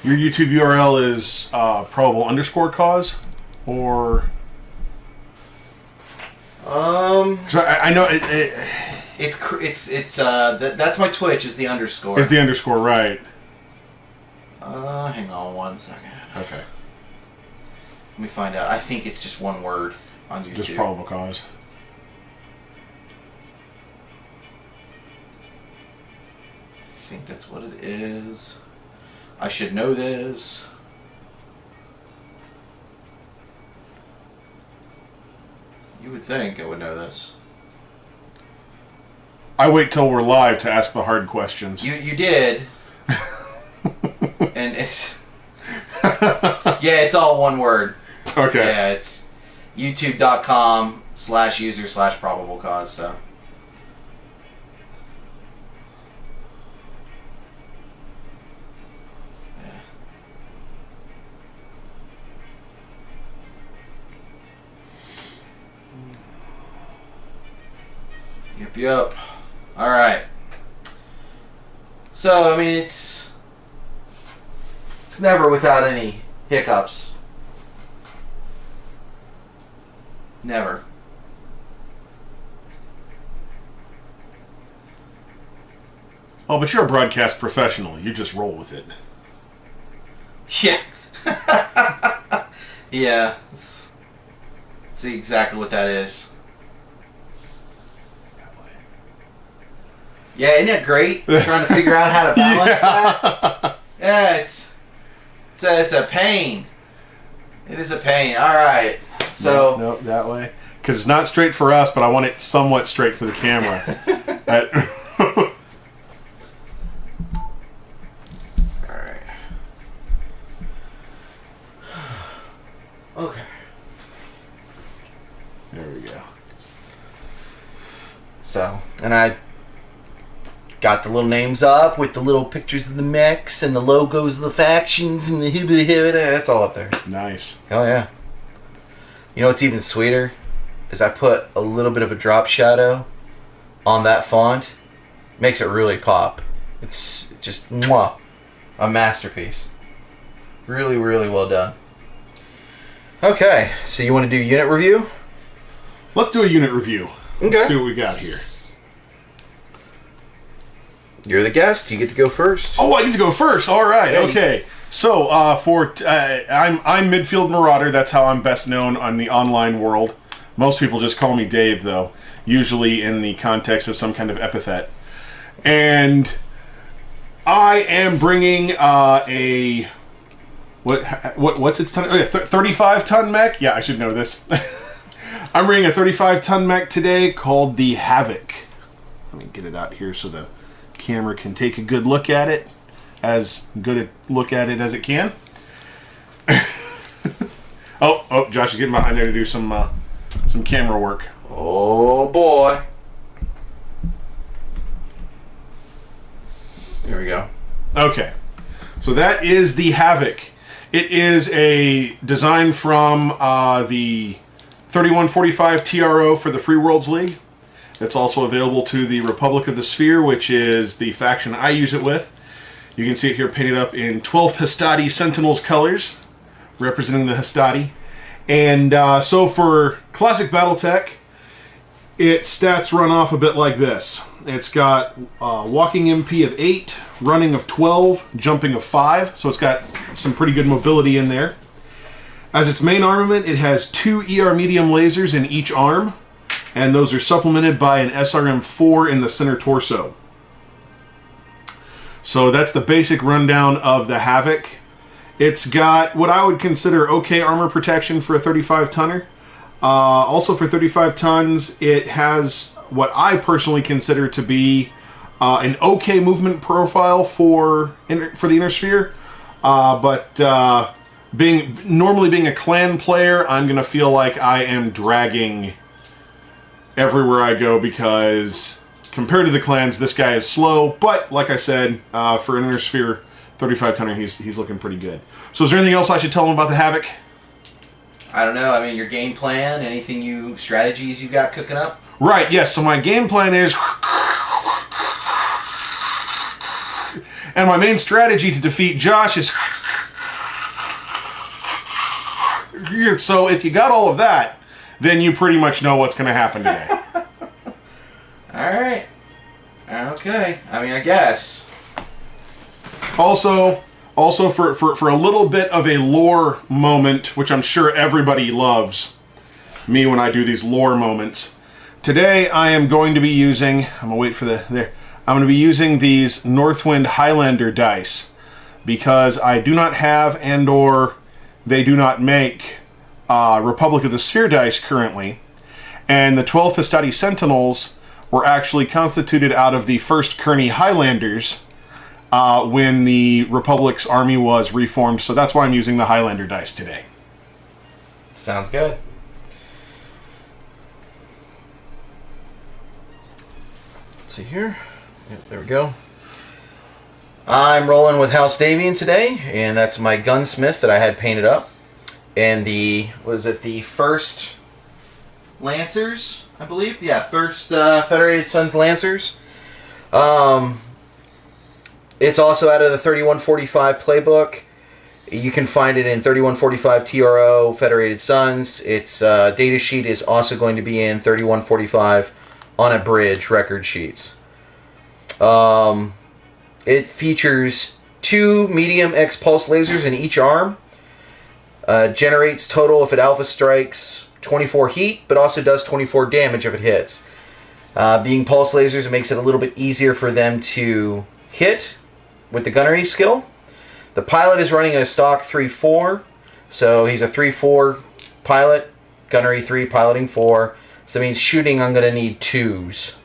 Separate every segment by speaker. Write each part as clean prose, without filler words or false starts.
Speaker 1: Your YouTube URL is probable _cause, or 'cause I know
Speaker 2: that's my Twitch is the underscore.
Speaker 1: It's the underscore, right?
Speaker 2: Hang on 1 second.
Speaker 1: Okay.
Speaker 2: Let me find out. I think it's just one word on YouTube.
Speaker 1: Just probable cause.
Speaker 2: I think that's what it is. I should know this. You would think I would know this.
Speaker 1: I wait till we're live to ask the hard questions.
Speaker 2: You did. And it's... yeah, it's all one word.
Speaker 1: Okay.
Speaker 2: Yeah, it's youtube.com/user/probable cause, so... Yep. Alright. So, I mean, it's never without any hiccups. Never.
Speaker 1: Oh, but you're a broadcast professional. You just roll with it.
Speaker 2: Yeah. Yeah. It's exactly what that is. Yeah, isn't that great? Trying to figure out how to balance that. Yeah, it's a pain. It is a pain. All right. So
Speaker 1: no, that way, because it's not straight for us, but I want it somewhat straight for the camera.
Speaker 2: All right. Okay.
Speaker 1: There we go.
Speaker 2: So, and I got the little names up with the little pictures of the mechs and the logos of the factions and the hibbity hibbity. That's all up there.
Speaker 1: Nice.
Speaker 2: Oh yeah. You know what's even sweeter is I put a little bit of a drop shadow on that font. Makes it really pop. It's just mwah, a masterpiece. Really, really well done. Okay, so you want to do unit review?
Speaker 1: Let's do a unit review.
Speaker 2: Okay.
Speaker 1: Let's see what we got here.
Speaker 2: You're the guest. You get to go first.
Speaker 1: Oh, I get to go first. All right.
Speaker 2: Yeah,
Speaker 1: Okay. So, I'm Midfield Marauder. That's how I'm best known on the online world. Most people just call me Dave, though, usually in the context of some kind of epithet. And I am bringing what's its ton? Oh, yeah, 35-ton mech. Yeah, I should know this. I'm bringing a 35-ton mech today called the Havoc. Let me get it out here so the camera can take a good look at it. As good a look at it as it can. oh, Josh is getting behind there to do some camera work.
Speaker 2: Oh boy. There we go.
Speaker 1: Okay. So that is the Havoc. It is a design from the 3145 TRO for the Free Worlds League. It's also available to the Republic of the Sphere, which is the faction I use it with. You can see it here painted up in 12th Hastati Sentinels colors, representing the Hastati. And so for classic BattleTech, its stats run off a bit like this. It's got walking MP of 8, running of 12, jumping of 5, so it's got some pretty good mobility in there. As its main armament, it has 2 ER medium lasers in each arm, and those are supplemented by an SRM-4 in the center torso. So that's the basic rundown of the Havoc. It's got what I would consider okay armor protection for a 35-tonner. Also for 35 tons, it has what I personally consider to be an okay movement profile for the Inner Sphere. But normally being a clan player, I'm going to feel like I am dragging everywhere I go because compared to the clans, this guy is slow. But like I said, for an Inner Sphere 35-tonner, he's looking pretty good. So is there anything else I should tell him about the Havoc?
Speaker 2: I don't know. I mean, your game plan, strategies you got cooking up?
Speaker 1: Right, yes. So my game plan is... And my main strategy to defeat Josh is... So if you got all of that, then you pretty much know what's going to happen today.
Speaker 2: All right. Okay. I mean, I guess.
Speaker 1: Also for a little bit of a lore moment, which I'm sure everybody loves me when I do these lore moments. Today I am going to be using, I'm going to wait for I'm going to be using these Northwind Highlander dice because I do not have or they do not make Republic of the Sphere dice currently. And the 12th Astati Sentinels were actually constituted out of the first Kearney Highlanders when the Republic's army was reformed. So that's why I'm using the Highlander dice today.
Speaker 2: Sounds good. Let's see here. Yep, there we go. I'm rolling with House Davion today, and that's my Gunsmith that I had painted up. And the first Lancers, I believe? Yeah, first Federated Sons Lancers. It's also out of the 3145 playbook. You can find it in 3145 TRO Federated Sons. Its data sheet is also going to be in 3145 on a bridge record sheets. It features 2 medium X pulse lasers in each arm. Generates total, if it alpha strikes, 24 heat, but also does 24 damage if it hits. Being pulse lasers, it makes it a little bit easier for them to hit with the gunnery skill. The pilot is running a stock 3-4, so he's a 3-4 pilot, gunnery 3, piloting 4. So that means shooting I'm going to need 2s.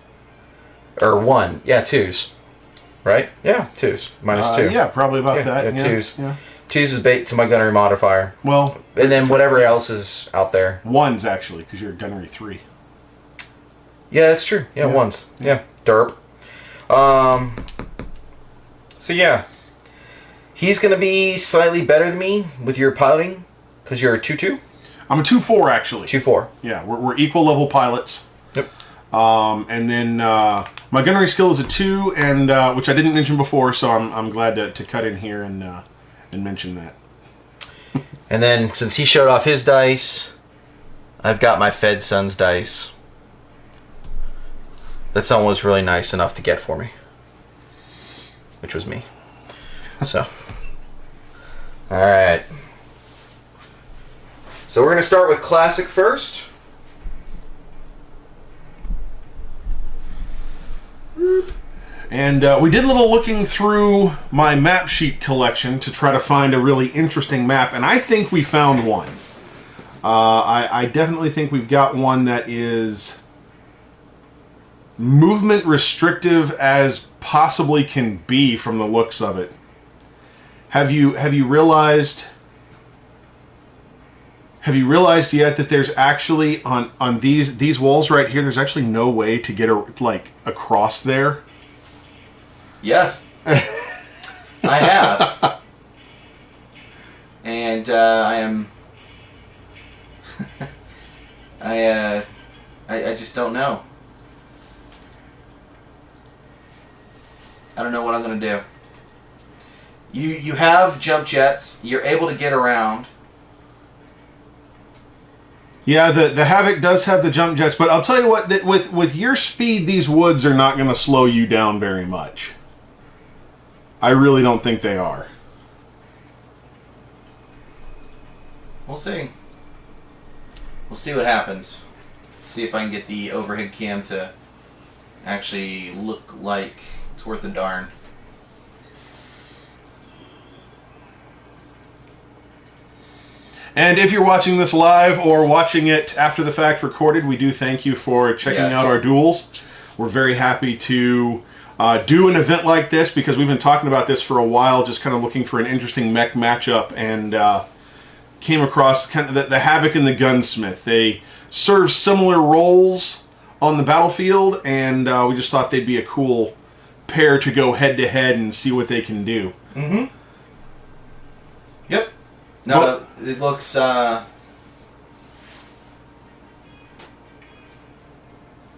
Speaker 2: Or 1. Yeah, 2s. Right? Yeah, 2s. Minus 2.
Speaker 1: Yeah, probably about that.
Speaker 2: Yeah,
Speaker 1: Yeah,
Speaker 2: 2s.
Speaker 1: Yeah.
Speaker 2: 2s is bait to my gunnery modifier.
Speaker 1: Well,
Speaker 2: And then whatever else is out there.
Speaker 1: 1s actually, because you're a gunnery 3.
Speaker 2: Yeah, that's true. Yeah, 1s. Yeah, derp. So yeah. He's going to be slightly better than me with your piloting, because you're a 2-2?
Speaker 1: I'm a 2-4 actually.
Speaker 2: 2-4.
Speaker 1: Yeah, we're equal level pilots.
Speaker 2: Yep.
Speaker 1: And then my gunnery skill is a 2, and which I didn't mention before, so I'm glad to cut in here and mention that.
Speaker 2: And then, since he showed off his dice, I've got my Fed Sons dice. That someone was really nice enough to get for me. Which was me. So. Alright. So we're going to start with Classic first.
Speaker 1: And we did a little looking through my map sheet collection to try to find a really interesting map, and I think we found one. I definitely think we've got one that is movement restrictive as possibly can be from the looks of it. Have you realized yet that there's actually on these walls right here, there's actually no way to get across there?
Speaker 2: Yes. I have. And I am I just don't know. I don't know what I'm going to do. You have jump jets. You're able to get around.
Speaker 1: Yeah, the Havoc does have the jump jets, but I'll tell you what, that with your speed, these woods are not going to slow you down very much. I really don't think they are.
Speaker 2: We'll see. We'll see what happens. See if I can get the overhead cam to actually look like it's worth a darn.
Speaker 1: And if you're watching this live or watching it after the fact recorded, we do thank you for checking out our duels. We're very happy to do an event like this because we've been talking about this for a while, just kind of looking for an interesting mech matchup, and came across kind of the Havoc and the Gunsmith. They serve similar roles on the battlefield, and we just thought they'd be a cool pair to go head to head and see what they can do.
Speaker 2: Mm-hmm. Yep. No, well, it looks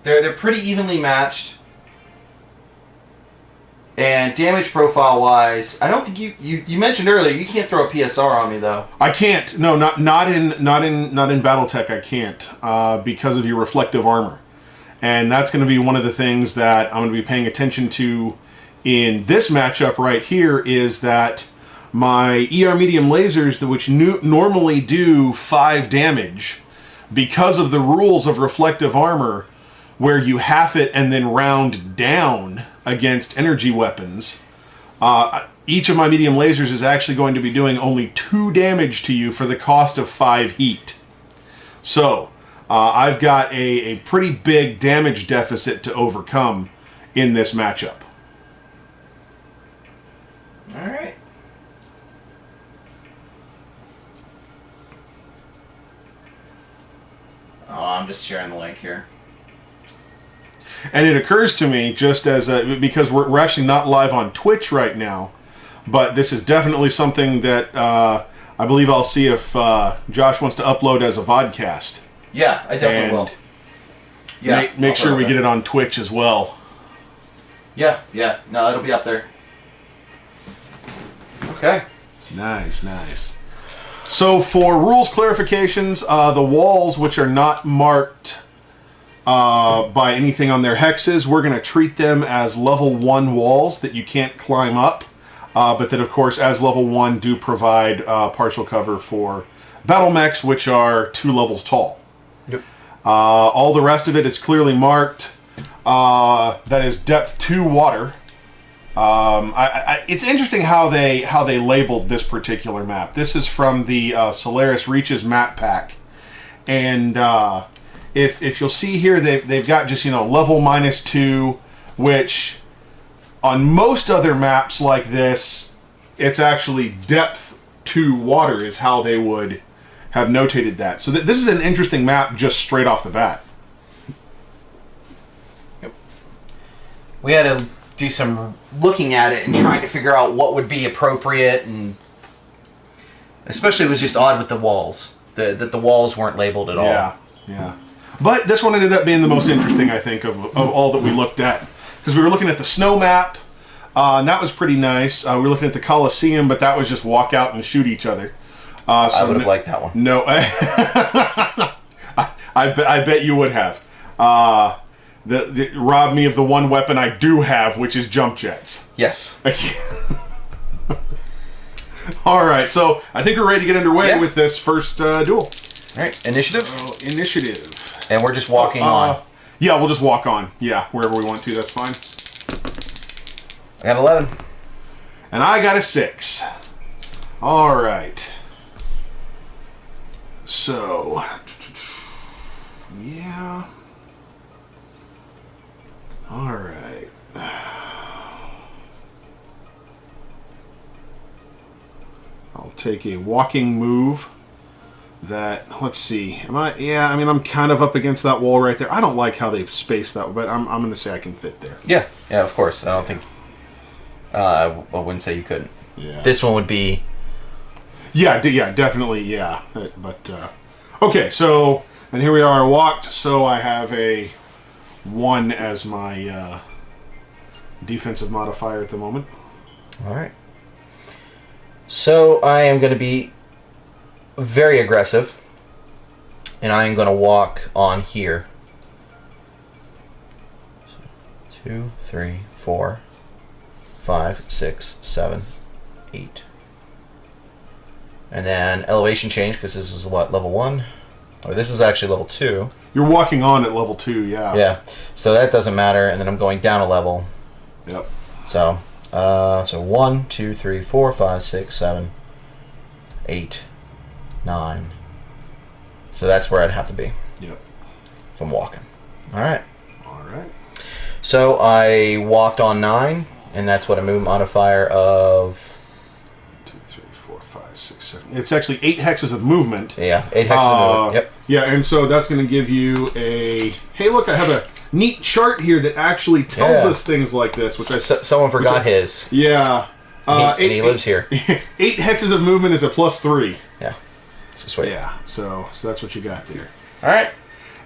Speaker 2: they're pretty evenly matched. And damage profile wise, I don't think you mentioned earlier you can't throw a PSR on me though.
Speaker 1: I can't. No, not in BattleTech. I can't because of your reflective armor, and that's going to be one of the things that I'm going to be paying attention to in this matchup right here. Is that my ER medium lasers, which normally do 5 damage, because of the rules of reflective armor, where you half it and then round down against energy weapons, each of my medium lasers is actually going to be doing only 2 damage to you for the cost of 5 heat. So, I've got a pretty big damage deficit to overcome in this matchup.
Speaker 2: Alright. Oh, I'm just sharing the link here.
Speaker 1: And it occurs to me, just as because we're actually not live on Twitch right now, but this is definitely something that I believe I'll see if Josh wants to upload as a vodcast.
Speaker 2: Yeah, I definitely will. Yeah,
Speaker 1: make sure we get it on Twitch as well.
Speaker 2: Yeah. No, it'll be up there. Okay.
Speaker 1: Nice. So for rules clarifications, the walls which are not marked by anything on their hexes, we're going to treat them as level 1 walls that you can't climb up, but that of course as level 1 do provide partial cover for battle mechs, which are 2 levels tall.
Speaker 2: Yep.
Speaker 1: All the rest of it is clearly marked. That is depth 2 water. It's interesting how they labeled this particular map. This is from the Solaris Reaches map pack, and if you'll see here, they've got just level -2, which on most other maps like this, it's actually depth 2 water is how they would have notated that. So this is an interesting map just straight off the bat.
Speaker 2: Yep. We had to do some looking at it and trying to figure out what would be appropriate, and especially it was just odd with the walls. That the walls weren't labeled at all.
Speaker 1: Yeah. But this one ended up being the most interesting, I think, of all that we looked at. Because we were looking at the snow map, and that was pretty nice. We were looking at the Coliseum, but that was just walk out and shoot each other. So
Speaker 2: I would have liked that one.
Speaker 1: No. I bet you would have. Robbed me of the one weapon I do have, which is jump jets.
Speaker 2: Yes.
Speaker 1: All right, so I think we're ready to get underway with this first duel.
Speaker 2: All right, initiative?
Speaker 1: Initiative.
Speaker 2: And we're just walking on.
Speaker 1: Yeah, we'll just walk on. Yeah, wherever we want to, that's fine.
Speaker 2: I got 11.
Speaker 1: And I got a 6. All right. So, yeah. All right. I'll take a walking move. That, let's see. I'm kind of up against that wall right there. I don't like how they spaced that, but I'm going to say I can fit there.
Speaker 2: Yeah, of course. I don't think. I wouldn't say you couldn't.
Speaker 1: Yeah.
Speaker 2: This one would be.
Speaker 1: Yeah, definitely, yeah. But okay, so and here we are. I walked, so I have a 1 as my defensive modifier at the moment.
Speaker 2: All right. So I am going to be very aggressive, and I am going to walk on here. 2, 3, 4, 5, 6, 7, 8. And then elevation change, because this is what, level 1? Or this is actually level 2.
Speaker 1: You're walking on at level 2, yeah.
Speaker 2: Yeah, so that doesn't matter, and then I'm going down a level.
Speaker 1: Yep.
Speaker 2: So 1, 2, 3, 4, 5, 6, 7, 8, 9. So that's where I'd have to be.
Speaker 1: Yep.
Speaker 2: If I'm walking. Alright.
Speaker 1: Alright.
Speaker 2: So I walked on 9, and that's what a move modifier of
Speaker 1: 2, 3, 4, 5, 6, 7. It's actually 8 hexes of movement.
Speaker 2: Yeah, 8 hexes of movement. Yep.
Speaker 1: Yeah, and so that's going to give you a... Hey, look, I have a neat chart here that actually tells us things like this. Which
Speaker 2: someone forgot his.
Speaker 1: Yeah.
Speaker 2: And he lives here.
Speaker 1: 8 hexes of movement is a +3.
Speaker 2: Yeah. So sweet.
Speaker 1: Yeah, so that's what you got there.
Speaker 2: All right.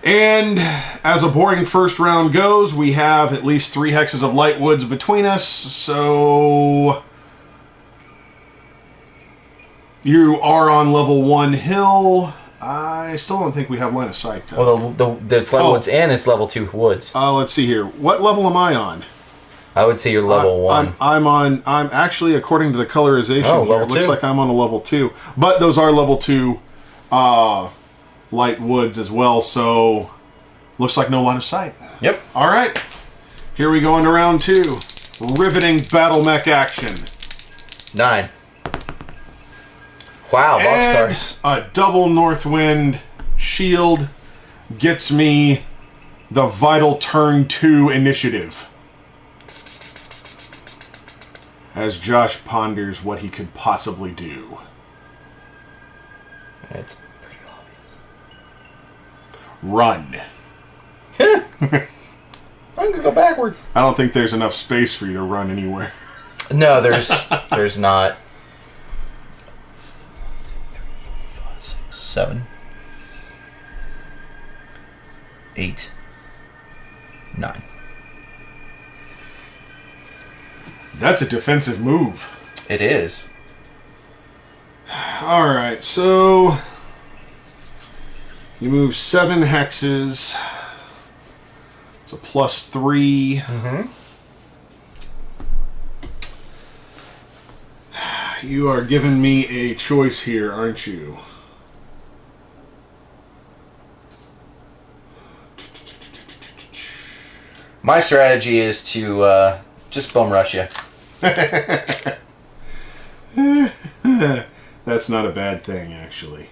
Speaker 1: And as a boring first round goes, we have at least 3 hexes of light woods between us, so you are on level 1 hill. I still don't think we have line of sight, though.
Speaker 2: Well, it's level woods and it's level 2 woods.
Speaker 1: Let's see here. What level am I on?
Speaker 2: I would say you're level 1.
Speaker 1: I'm actually, according to the colorization here,
Speaker 2: level
Speaker 1: it looks
Speaker 2: 2.
Speaker 1: like I'm on a level 2. But those are level 2 light woods as well, so looks like no line of sight.
Speaker 2: Yep.
Speaker 1: All right. Here we go into round 2. Riveting battle mech action.
Speaker 2: 9. Wow, boxcars.
Speaker 1: A double Northwind shield gets me the vital turn 2 initiative. As Josh ponders what he could possibly do.
Speaker 2: It's pretty obvious.
Speaker 1: Run.
Speaker 2: I'm gonna go backwards.
Speaker 1: I don't think there's enough space for you to run anywhere.
Speaker 2: No, there's not. 7, 8, 9.
Speaker 1: That's a defensive move.
Speaker 2: It is.
Speaker 1: Alright, so you move 7 hexes. It's a +3.
Speaker 2: Mm-hmm.
Speaker 1: You are giving me a choice here, aren't you?
Speaker 2: My strategy is to just bum rush you.
Speaker 1: That's not a bad thing, actually.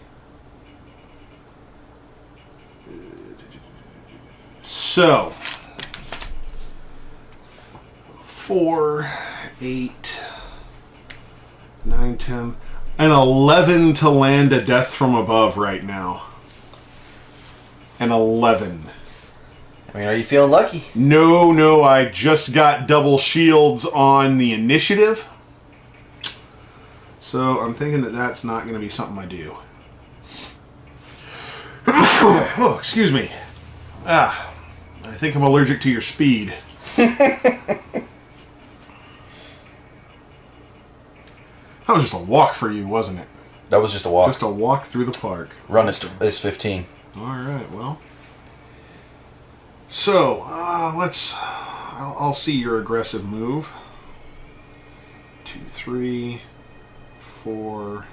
Speaker 1: So, 4, 8, 9, 10, and 11 to land a death from above right now. An 11.
Speaker 2: I mean, are you feeling lucky?
Speaker 1: No, I just got double shields on the initiative. So I'm thinking that that's not going to be something I do. Oh, excuse me. I think I'm allergic to your speed. That was just a walk for you, wasn't it?
Speaker 2: That was just a walk.
Speaker 1: Just a walk through the park.
Speaker 2: Run is 15.
Speaker 1: All right, well. So, I'll see your aggressive move. 2, 3, 4,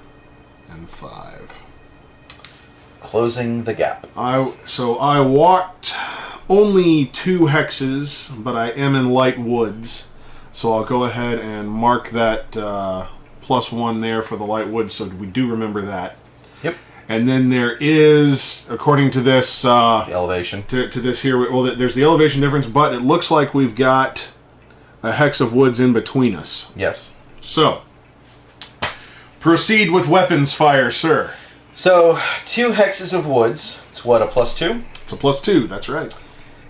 Speaker 1: and 5.
Speaker 2: Closing the gap.
Speaker 1: So I walked only 2 hexes, but I am in light woods. So I'll go ahead and mark that +1 there for the light woods, so we do remember that.
Speaker 2: Yep.
Speaker 1: And then there is, according to this...
Speaker 2: the elevation.
Speaker 1: To this here, well, there's the elevation difference, but it looks like we've got a hex of woods in between us.
Speaker 2: Yes.
Speaker 1: So, proceed with weapons fire, sir.
Speaker 2: So, 2 hexes of woods. It's what, a +2?
Speaker 1: It's a +2, that's right.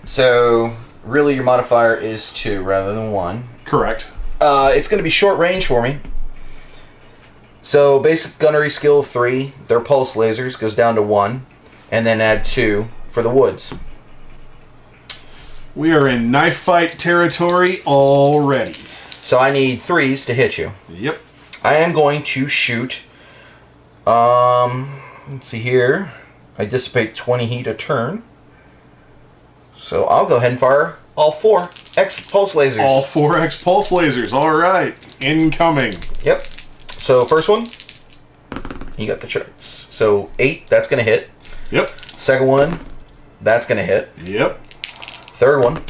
Speaker 2: So, really your modifier is 2 rather than 1.
Speaker 1: Correct.
Speaker 2: It's going to be short range for me. So, basic gunnery skill of 3. Their pulse lasers goes down to 1. And then add 2 for the woods.
Speaker 1: We are in knife fight territory already.
Speaker 2: So, I need 3s to hit you.
Speaker 1: Yep.
Speaker 2: I am going to shoot... let's see here. I dissipate 20 heat a turn. So I'll go ahead and fire all 4 X pulse lasers.
Speaker 1: All 4 X pulse lasers. All right. Incoming.
Speaker 2: Yep. So first one, you got the charts. So 8, that's going to hit.
Speaker 1: Yep.
Speaker 2: Second one, that's going to hit.
Speaker 1: Yep.
Speaker 2: Third one,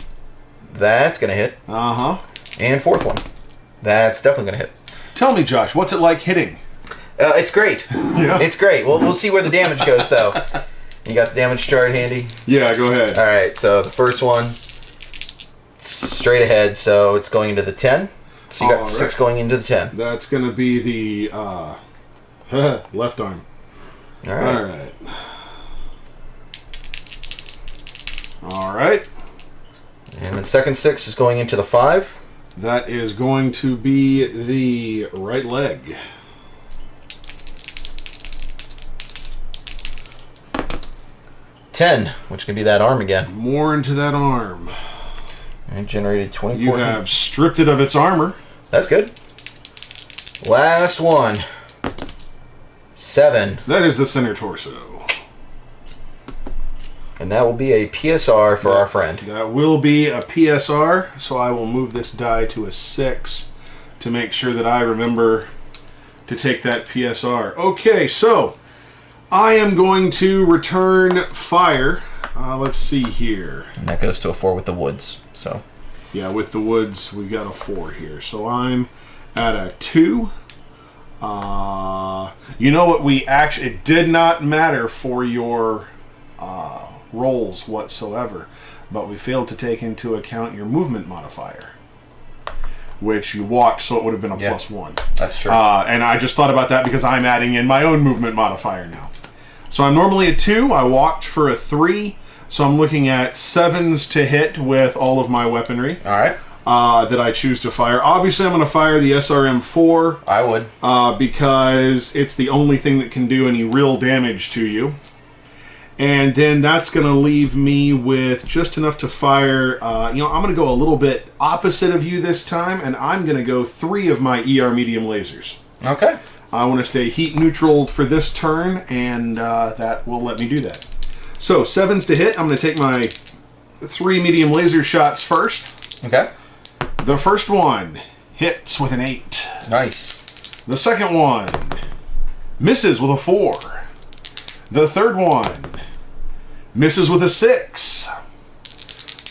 Speaker 2: that's going to hit.
Speaker 1: Uh-huh.
Speaker 2: And fourth one, that's definitely going to hit.
Speaker 1: Tell me, Josh, what's it like hitting?
Speaker 2: It's great.
Speaker 1: Yeah.
Speaker 2: It's great. We'll see where the damage goes, though. You got the damage chart handy?
Speaker 1: Yeah, go ahead.
Speaker 2: All right, so the first one, straight ahead, so it's going into the 10. So you got 6 going into the 10.
Speaker 1: That's going to be the left arm.
Speaker 2: All right.
Speaker 1: All right. All right.
Speaker 2: And the second 6 is going into the 5.
Speaker 1: That is going to be the right leg.
Speaker 2: 10, which can be that arm again.
Speaker 1: More into that arm.
Speaker 2: And generated 24.
Speaker 1: You have stripped it of its armor.
Speaker 2: That's good. Last one. 7.
Speaker 1: That is the center torso.
Speaker 2: And that will be a PSR for our friend.
Speaker 1: That will be a PSR, so I will move this die to a 6 to make sure that I remember to take that PSR. Okay, so I am going to return fire. Let's see here.
Speaker 2: And that goes to a 4 with the woods. So
Speaker 1: yeah, with the woods, we got a 4 here. So I'm at a 2. You know what? It did not matter for your rolls whatsoever, but we failed to take into account your movement modifier, which you walked, so it would have been a +1.
Speaker 2: That's true.
Speaker 1: And I just thought about that because I'm adding in my own movement modifier now. So I'm normally a 2. I walked for a 3. So I'm looking at 7s to hit with all of my weaponry.
Speaker 2: All right.
Speaker 1: That I choose to fire. Obviously, I'm going to fire the SRM-4.
Speaker 2: I would.
Speaker 1: Because it's the only thing that can do any real damage to you. And then that's going to leave me with just enough to fire. I'm going to go a little bit opposite of you this time, and I'm going to go 3 of my ER medium lasers.
Speaker 2: Okay.
Speaker 1: I want to stay heat neutral for this turn, and that will let me do that. So 7s to hit. I'm going to take my 3 medium laser shots first.
Speaker 2: Okay.
Speaker 1: The first one hits with an 8.
Speaker 2: Nice.
Speaker 1: The second one misses with a 4. The third one misses with a 6.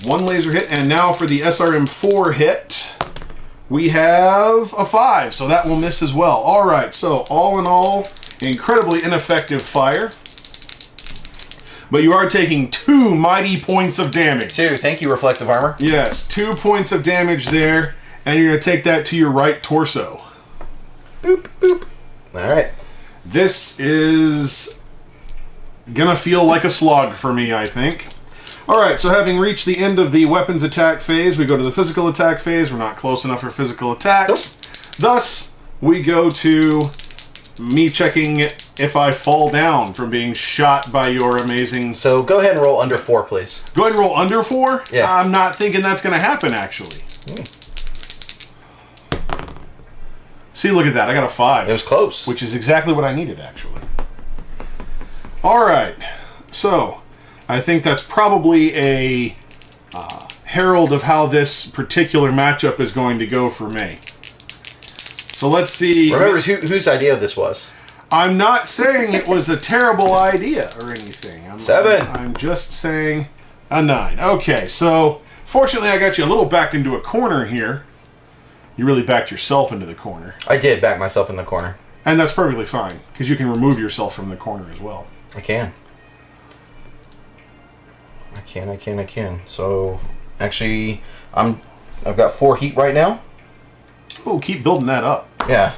Speaker 1: 1 laser hit, and now for the SRM-4 hit, we have a 5, so that will miss as well. All right, so all in all, incredibly ineffective fire. But you are taking 2 mighty points of damage.
Speaker 2: 2. Thank you, reflective armor.
Speaker 1: Yes, 2 points of damage there, and you're going to take that to your right torso.
Speaker 2: Boop, boop. All right.
Speaker 1: This is gonna feel like a slog for me, I think. Alright, so having reached the end of the weapons attack phase, we go to the physical attack phase. We're not close enough for physical attacks.
Speaker 2: Nope.
Speaker 1: Thus, we go to me checking if I fall down from being shot by your amazing...
Speaker 2: So go ahead and roll under 4, please.
Speaker 1: Go ahead and roll under 4?
Speaker 2: Yeah.
Speaker 1: I'm not thinking that's gonna happen, actually. See, look at that. I got a 5.
Speaker 2: It was close.
Speaker 1: Which is exactly what I needed, actually. Alright, so I think that's probably a herald of how this particular matchup is going to go for me. So let's see.
Speaker 2: Remember whose idea this was.
Speaker 1: I'm not saying it was a terrible idea or anything.
Speaker 2: 7.
Speaker 1: I'm just saying a 9. Okay, so fortunately I got you a little backed into a corner here. You really backed yourself into the corner.
Speaker 2: I did back myself in the corner.
Speaker 1: And that's perfectly fine, because you can remove yourself from the corner as well.
Speaker 2: I can. I can. So, actually, I've got 4 heat right now.
Speaker 1: Oh, keep building that up.
Speaker 2: Yeah.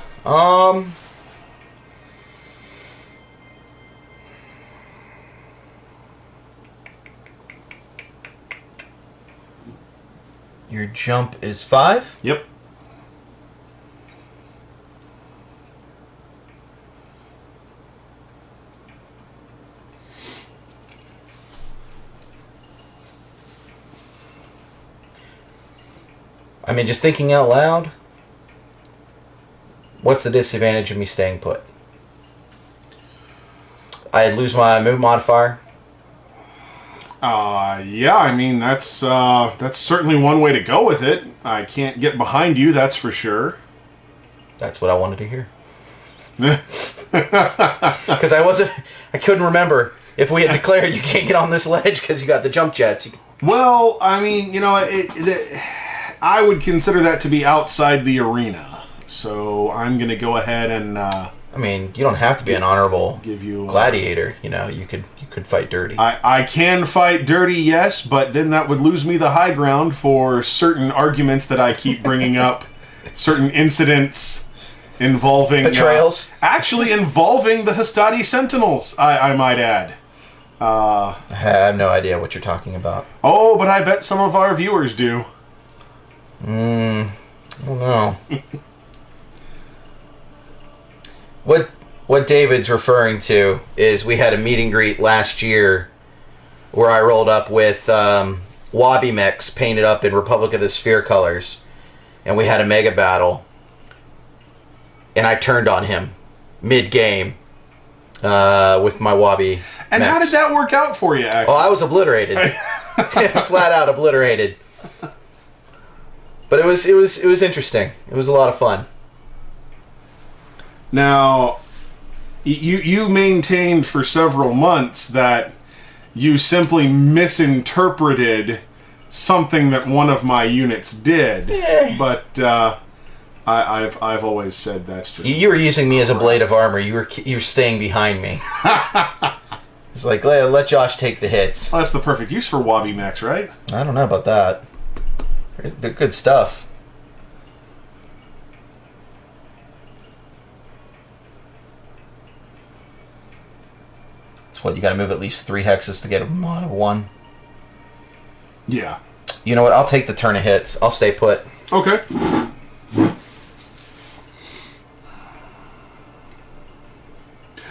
Speaker 2: Your jump is 5?
Speaker 1: Yep.
Speaker 2: I mean, just thinking out loud, what's the disadvantage of me staying put? I lose my move modifier.
Speaker 1: Yeah, I mean, that's certainly one way to go with it. I can't get behind you, that's for sure.
Speaker 2: That's what I wanted to hear. Because I couldn't remember if we had declared you can't get on this ledge because you got the jump jets.
Speaker 1: Well, I mean, I would consider that to be outside the arena. So I'm going to go ahead and...
Speaker 2: I mean, you don't have to be an honorable
Speaker 1: give you
Speaker 2: gladiator. You could fight dirty.
Speaker 1: I can fight dirty, yes, but then that would lose me the high ground for certain arguments that I keep bringing up, certain incidents involving...
Speaker 2: Betrayals?
Speaker 1: Actually involving the Hastati Sentinels, I might add.
Speaker 2: I have no idea what you're talking about.
Speaker 1: Oh, but I bet some of our viewers do.
Speaker 2: I don't know. What David's referring to is we had a meet and greet last year where I rolled up with Wabi Mechs painted up in Republic of the Sphere colors, and we had a mega battle, and I turned on him mid-game with my Wabi
Speaker 1: And
Speaker 2: Mechs.
Speaker 1: how did that work out for you, actually?
Speaker 2: Oh, I was obliterated. Flat out obliterated. But it was interesting. It was a lot of fun.
Speaker 1: Now, you maintained for several months that you simply misinterpreted something that one of my units did.
Speaker 2: Yeah.
Speaker 1: But I've always said that's just...
Speaker 2: You were using me as a blade of armor. You were staying behind me. It's like, let Josh take the hits.
Speaker 1: Well, that's the perfect use for Wabi Mechs, right?
Speaker 2: I don't know about that. They're good stuff. It's what, you gotta move at least 3 hexes to get a mod of 1.
Speaker 1: Yeah.
Speaker 2: You know what? I'll take the turn of hits. I'll stay put.
Speaker 1: Okay.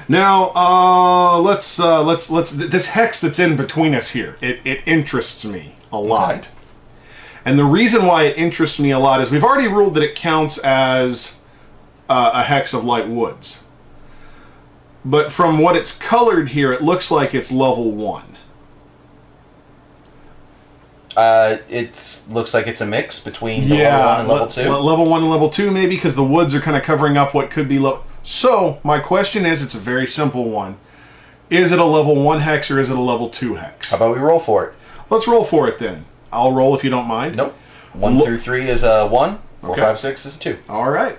Speaker 1: Now, let's this hex that's in between us here. It interests me a lot.
Speaker 2: Okay.
Speaker 1: And the reason why it interests me a lot is we've already ruled that it counts as a hex of light woods. But from what it's colored here, it looks like it's level 1.
Speaker 2: It looks like it's a mix between the level 1 and level 2.
Speaker 1: Level 1 and level 2 maybe, because the woods are kind of covering up what could be level... So, my question is, it's a very simple one. Is it a level 1 hex or is it a level 2 hex?
Speaker 2: How about we roll for it?
Speaker 1: Let's roll for it then. I'll roll if you don't mind.
Speaker 2: Nope. 1 through 3 is a 1. 4,
Speaker 1: Okay.
Speaker 2: 5, 6 is a 2.
Speaker 1: All right.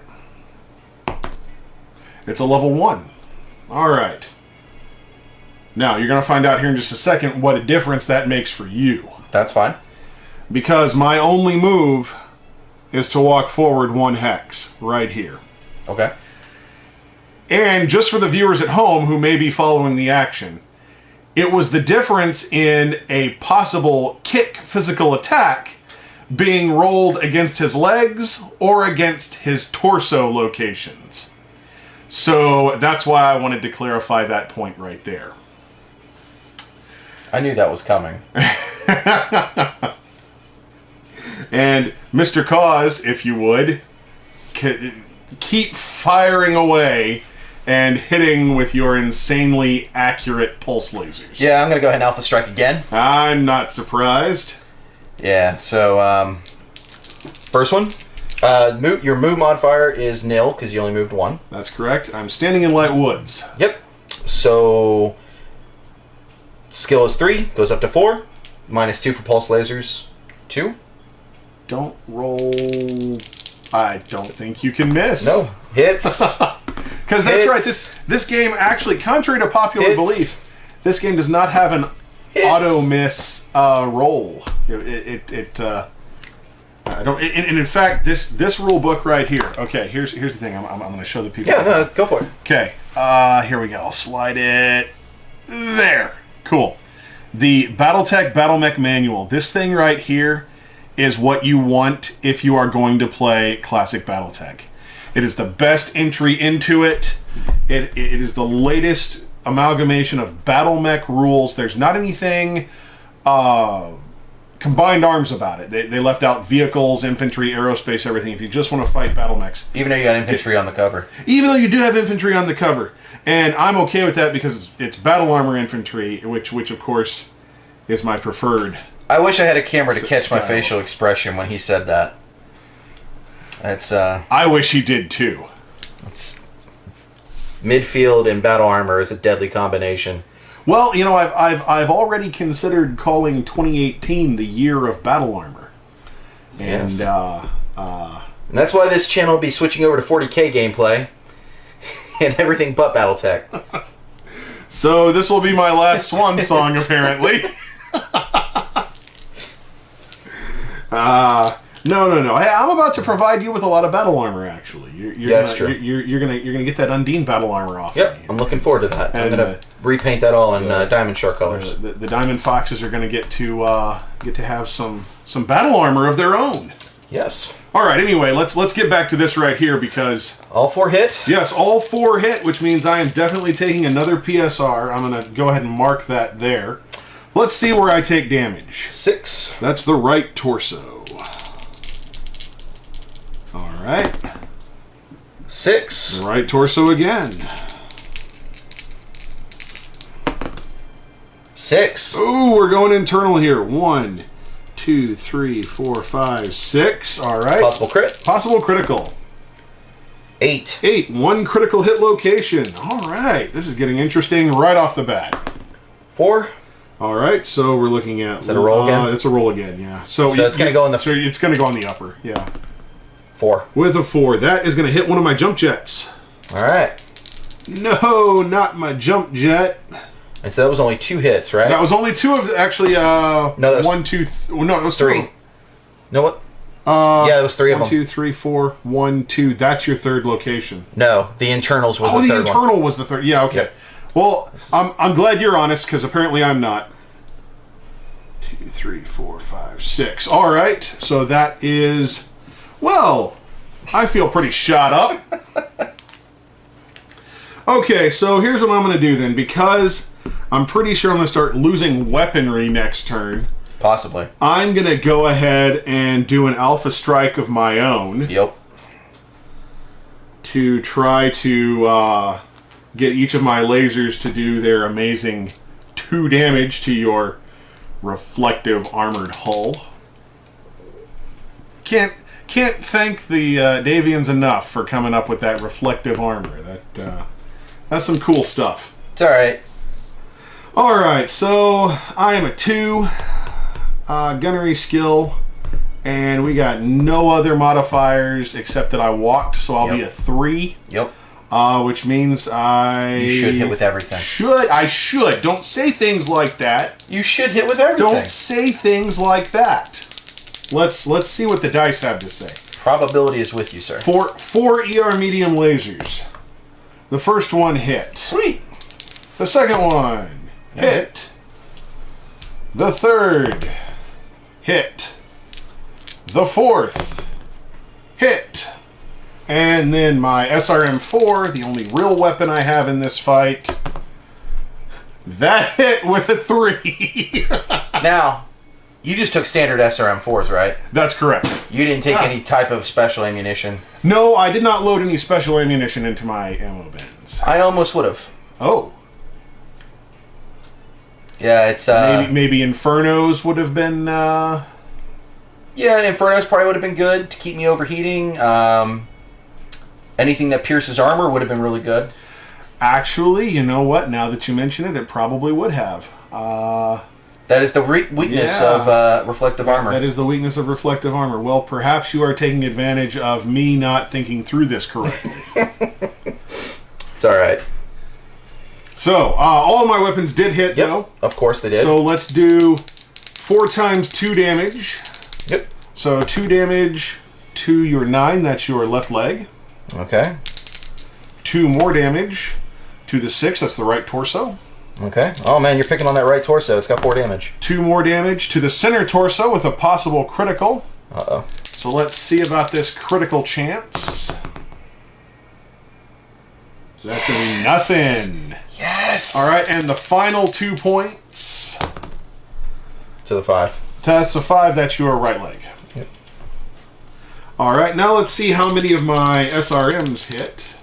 Speaker 1: It's a level 1. All right. Now, you're going to find out here in just a second what a difference that makes for you.
Speaker 2: That's fine.
Speaker 1: Because my only move is to walk forward 1 hex right here.
Speaker 2: Okay.
Speaker 1: And just for the viewers at home who may be following the action, it was the difference in a possible kick physical attack being rolled against his legs or against his torso locations. So that's why I wanted to clarify that point right there.
Speaker 2: I knew that was coming.
Speaker 1: And Mr. Cause, if you would, keep firing away and hitting with your insanely accurate pulse lasers.
Speaker 2: Yeah, I'm going to go ahead and Alpha Strike again.
Speaker 1: I'm not surprised.
Speaker 2: Yeah, so, first one. Your move modifier is nil, because you only moved 1.
Speaker 1: That's correct. I'm standing in light woods.
Speaker 2: Yep. So, skill is 3, goes up to 4. -2 for pulse lasers. 2.
Speaker 1: Don't roll... I don't think you can miss.
Speaker 2: No. Hits.
Speaker 1: Because that's right. This game, actually, contrary to popular belief, this game does not have an auto miss roll. I don't. And in fact, this rule book right here. Okay, here's the thing. I'm going to show the people.
Speaker 2: Yeah, no, go for it.
Speaker 1: Okay. Here we go. I'll slide it there. Cool. The BattleTech Battle Mech Manual. This thing right here is what you want if you are going to play classic BattleTech. It is the best entry into it. It is the latest amalgamation of Battle Mech rules. There's not anything combined arms about it. They left out vehicles, infantry, aerospace, everything. If you just want to fight battle mechs.
Speaker 2: Even though you got infantry on the cover.
Speaker 1: Even though you do have infantry on the cover. And I'm okay with that because it's battle armor infantry, which of course is my preferred.
Speaker 2: I wish I had a camera to catch my facial expression when he said that. That's
Speaker 1: I wish he did too.
Speaker 2: It's midfield and battle armor is a deadly combination.
Speaker 1: Well, you know, I've already considered calling 2018 the year of battle armor, and
Speaker 2: yes. And that's why this channel will be switching over to 40K gameplay and everything but BattleTech.
Speaker 1: So this will be my last swan song, apparently. No. Hey, I'm about to provide you with a lot of battle armor. Actually,
Speaker 2: That's true.
Speaker 1: You're gonna get that Undine battle armor off.
Speaker 2: Yep,
Speaker 1: me.
Speaker 2: I'm looking forward to that.
Speaker 1: And,
Speaker 2: I'm gonna repaint that all in Diamond Shark colors.
Speaker 1: The Diamond Foxes are gonna get to have some battle armor of their own.
Speaker 2: Yes.
Speaker 1: All right. Anyway, let's get back to this right here because
Speaker 2: all 4 hit.
Speaker 1: Yes, all 4 hit, which means I am definitely taking another PSR. I'm gonna go ahead and mark that there. Let's see where I take damage.
Speaker 2: 6.
Speaker 1: That's the right torso. All right.
Speaker 2: 6.
Speaker 1: The right torso again.
Speaker 2: 6.
Speaker 1: Ooh, we're going internal here. 1, 2, 3, 4, 5, 6. All right.
Speaker 2: Possible crit.
Speaker 1: Possible critical.
Speaker 2: 8.
Speaker 1: 8. 1 critical hit location. All right. This is getting interesting right off the bat.
Speaker 2: 4.
Speaker 1: All right. So we're looking at.
Speaker 2: Is that a roll again?
Speaker 1: It's a roll again. Yeah. So
Speaker 2: it's going to go in the.
Speaker 1: So it's going to go on the upper. Yeah.
Speaker 2: 4.
Speaker 1: With a 4, that is going to hit one of my jump jets.
Speaker 2: All right.
Speaker 1: No, not my jump jet.
Speaker 2: And so that was only 2 hits, right?
Speaker 1: That was only 2 of the, actually.
Speaker 2: No, that was
Speaker 1: 1, 2. No, it was
Speaker 2: 3. No, what? Yeah, it was 3 of them.
Speaker 1: 1, 2, 3, 4. 1, 2. That's your third location.
Speaker 2: No, the internals was the third one.
Speaker 1: Oh, the internal was the third. Yeah, okay.
Speaker 2: Yep.
Speaker 1: Well, I'm glad you're honest, because apparently I'm not. 2, 3, 4, 5, 6. All right. So that is. Well, I feel pretty shot up. Okay, so here's what I'm going to do then. Because I'm pretty sure I'm going to start losing weaponry next turn.
Speaker 2: Possibly.
Speaker 1: I'm going to go ahead and do an alpha strike of my own.
Speaker 2: Yep.
Speaker 1: To try to get each of my lasers to do their amazing 2 damage to your reflective armored hull. Can't thank the Davions enough for coming up with that reflective armor. That's some cool stuff.
Speaker 2: It's alright.
Speaker 1: Alright, so I am a 2 gunnery skill, and we got no other modifiers except that I walked, so I'll be a 3.
Speaker 2: Yep.
Speaker 1: Which means
Speaker 2: You should hit with everything.
Speaker 1: I should. Don't say things like that.
Speaker 2: You should hit with everything.
Speaker 1: Don't say things like that. Let's see what the dice have to say.
Speaker 2: Probability is with you, sir.
Speaker 1: 4 ER medium lasers. The first one hit.
Speaker 2: Sweet.
Speaker 1: The second one hit. The third hit. The fourth hit. And then my SRM-4, the only real weapon I have in this fight, that hit with a 3.
Speaker 2: Now, you just took standard SRM-4s, right?
Speaker 1: That's correct.
Speaker 2: You didn't take any type of special ammunition.
Speaker 1: No, I did not load any special ammunition into my ammo bins.
Speaker 2: I almost would have.
Speaker 1: Oh.
Speaker 2: Yeah, it's...
Speaker 1: maybe Infernos would have been...
Speaker 2: Yeah, Infernos probably would have been good to keep me overheating. Anything that pierces armor would have been really good.
Speaker 1: Actually, you know what? Now that you mention it, it probably would have.
Speaker 2: That is the weakness of reflective armor.
Speaker 1: That is the weakness of reflective armor. Well, perhaps you are taking advantage of me not thinking through this correctly.
Speaker 2: It's alright.
Speaker 1: So, all of my weapons did hit, though.
Speaker 2: Of course they did.
Speaker 1: So let's do 4 times 2 damage.
Speaker 2: Yep.
Speaker 1: So 2 damage to your 9, that's your left leg.
Speaker 2: Okay.
Speaker 1: 2 more damage to the 6, that's the right torso.
Speaker 2: Okay. Oh man, you're picking on that right torso. It's got 4 damage.
Speaker 1: 2 more damage to the center torso with a possible critical.
Speaker 2: Uh-oh.
Speaker 1: So let's see about this critical chance. So that's going to be nothing.
Speaker 2: Yes!
Speaker 1: Alright, and the final 2 points.
Speaker 2: To the 5.
Speaker 1: That's the 5, that's your right leg.
Speaker 2: Yep.
Speaker 1: Alright, now let's see how many of my SRMs hit.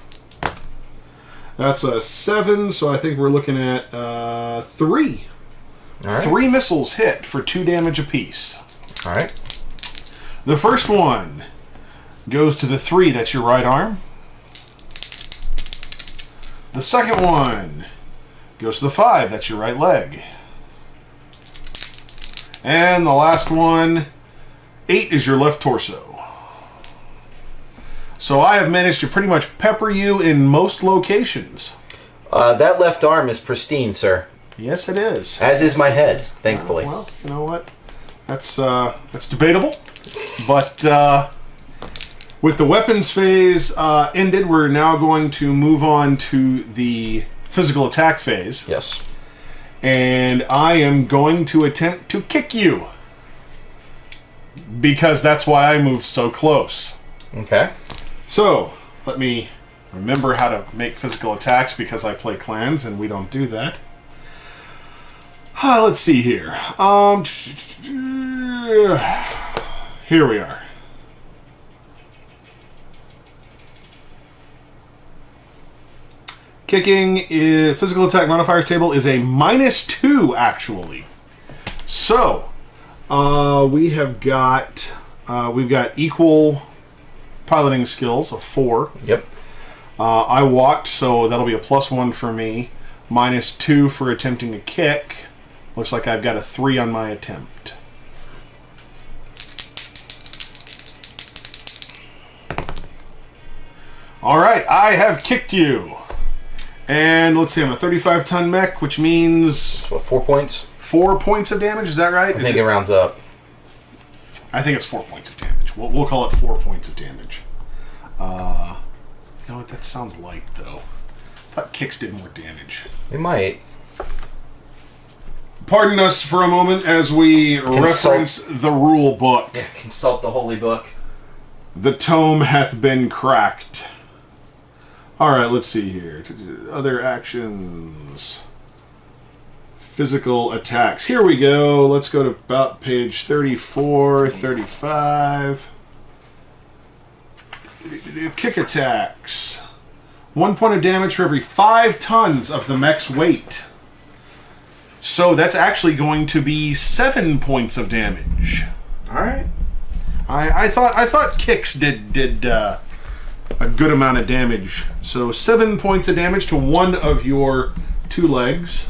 Speaker 1: That's a 7, so I think we're looking at 3.
Speaker 2: All right.
Speaker 1: 3 missiles hit for 2 damage apiece.
Speaker 2: Alright.
Speaker 1: The first one goes to the 3, that's your right arm. The second one goes to the 5, that's your right leg. And the last one, 8 is your left torso. So I have managed to pretty much pepper you in most locations.
Speaker 2: That left arm is pristine, sir.
Speaker 1: Yes, it is.
Speaker 2: As is my head, thankfully.
Speaker 1: Well, you know what? That's debatable. But with the weapons phase ended, we're now going to move on to the physical attack phase.
Speaker 2: Yes.
Speaker 1: And I am going to attempt to kick you. Because that's why I moved so close.
Speaker 2: Okay.
Speaker 1: So, let me remember how to make physical attacks because I play clans and we don't do that. Let's see here. Here we are. Kicking is physical attack modifiers table is a -2 actually. So we've got equal piloting skills of 4.
Speaker 2: Yep.
Speaker 1: I walked, so that'll be a +1 for me. -2 for attempting a kick. Looks like I've got a 3 on my attempt. All right, I have kicked you. And let's see, I'm a 35-ton mech, which means...
Speaker 2: What, 4 points?
Speaker 1: 4 points of damage, is that right?
Speaker 2: I think it rounds up.
Speaker 1: I think it's 4 points of damage. We'll call it 4 points of damage. You know what, that sounds light, though. I thought kicks did more damage.
Speaker 2: It might.
Speaker 1: Pardon us for a moment as we reference the rule book.
Speaker 2: Yeah, consult the holy book.
Speaker 1: The tome hath been cracked. Alright, let's see here. Other actions. Physical attacks. Here we go. Let's go to about page 34, 35. Kick attacks. 1 point of damage for every 5 tons of the mech's weight. So that's actually going to be 7 points of damage.
Speaker 2: Alright.
Speaker 1: I thought kicks did a good amount of damage. So 7 points of damage to one of your 2 legs.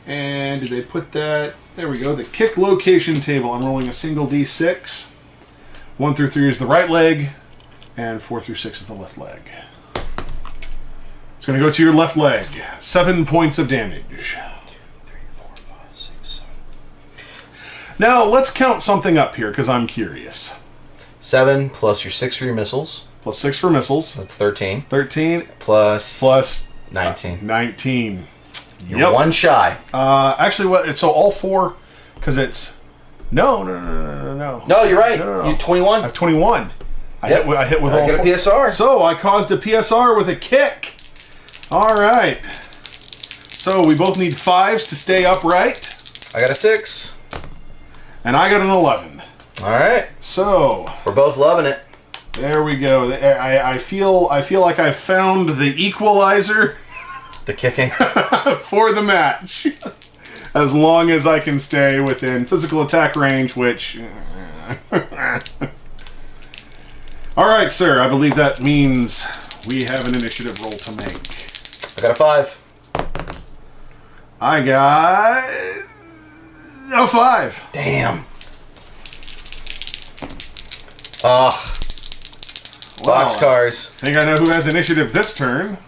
Speaker 1: And did they put that? There we go. The kick location table. I'm rolling a single d6. 1 through 3 is the right leg, and 4 through 6 is the left leg. It's going to go to your left leg. 7 points of damage. 2, 3, 4, 5, 6, 7. Now let's count something up here because I'm curious.
Speaker 2: 7 plus your 6 for your missiles.
Speaker 1: Plus 6 for missiles.
Speaker 2: That's 13.
Speaker 1: 13.
Speaker 2: Plus 19.
Speaker 1: 19.
Speaker 2: You're 1 shy.
Speaker 1: Actually, what? So all 4, because it's no.
Speaker 2: No, you're right.
Speaker 1: No.
Speaker 2: You're 21.
Speaker 1: I have 21. I hit with all 4.
Speaker 2: I get a PSR.
Speaker 1: So I caused a PSR with a kick. All right. So we both need 5s to stay upright.
Speaker 2: I got a 6.
Speaker 1: And I got an 11.
Speaker 2: All right.
Speaker 1: So
Speaker 2: we're both loving it.
Speaker 1: There we go. I feel like I found the equalizer.
Speaker 2: The kicking.
Speaker 1: For the match. As long as I can stay within physical attack range, which... Alright, sir. I believe that means we have an initiative roll to make.
Speaker 2: I got a 5.
Speaker 1: I got... a 5.
Speaker 2: Damn. Ugh. Boxcars.
Speaker 1: I think I know who has initiative this turn.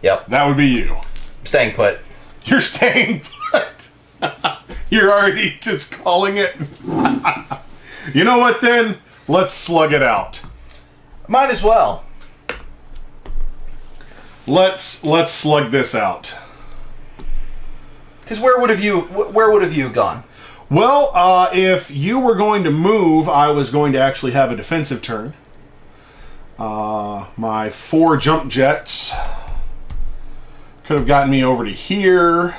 Speaker 2: Yep.
Speaker 1: That would be you.
Speaker 2: I'm staying put.
Speaker 1: You're staying put. You're already just calling it. You know what then? Let's slug it out.
Speaker 2: Might as well.
Speaker 1: Let's slug this out.
Speaker 2: Because where would have you gone?
Speaker 1: Well, if you were going to move, I was going to actually have a defensive turn. My 4 jump jets could have gotten me over to here.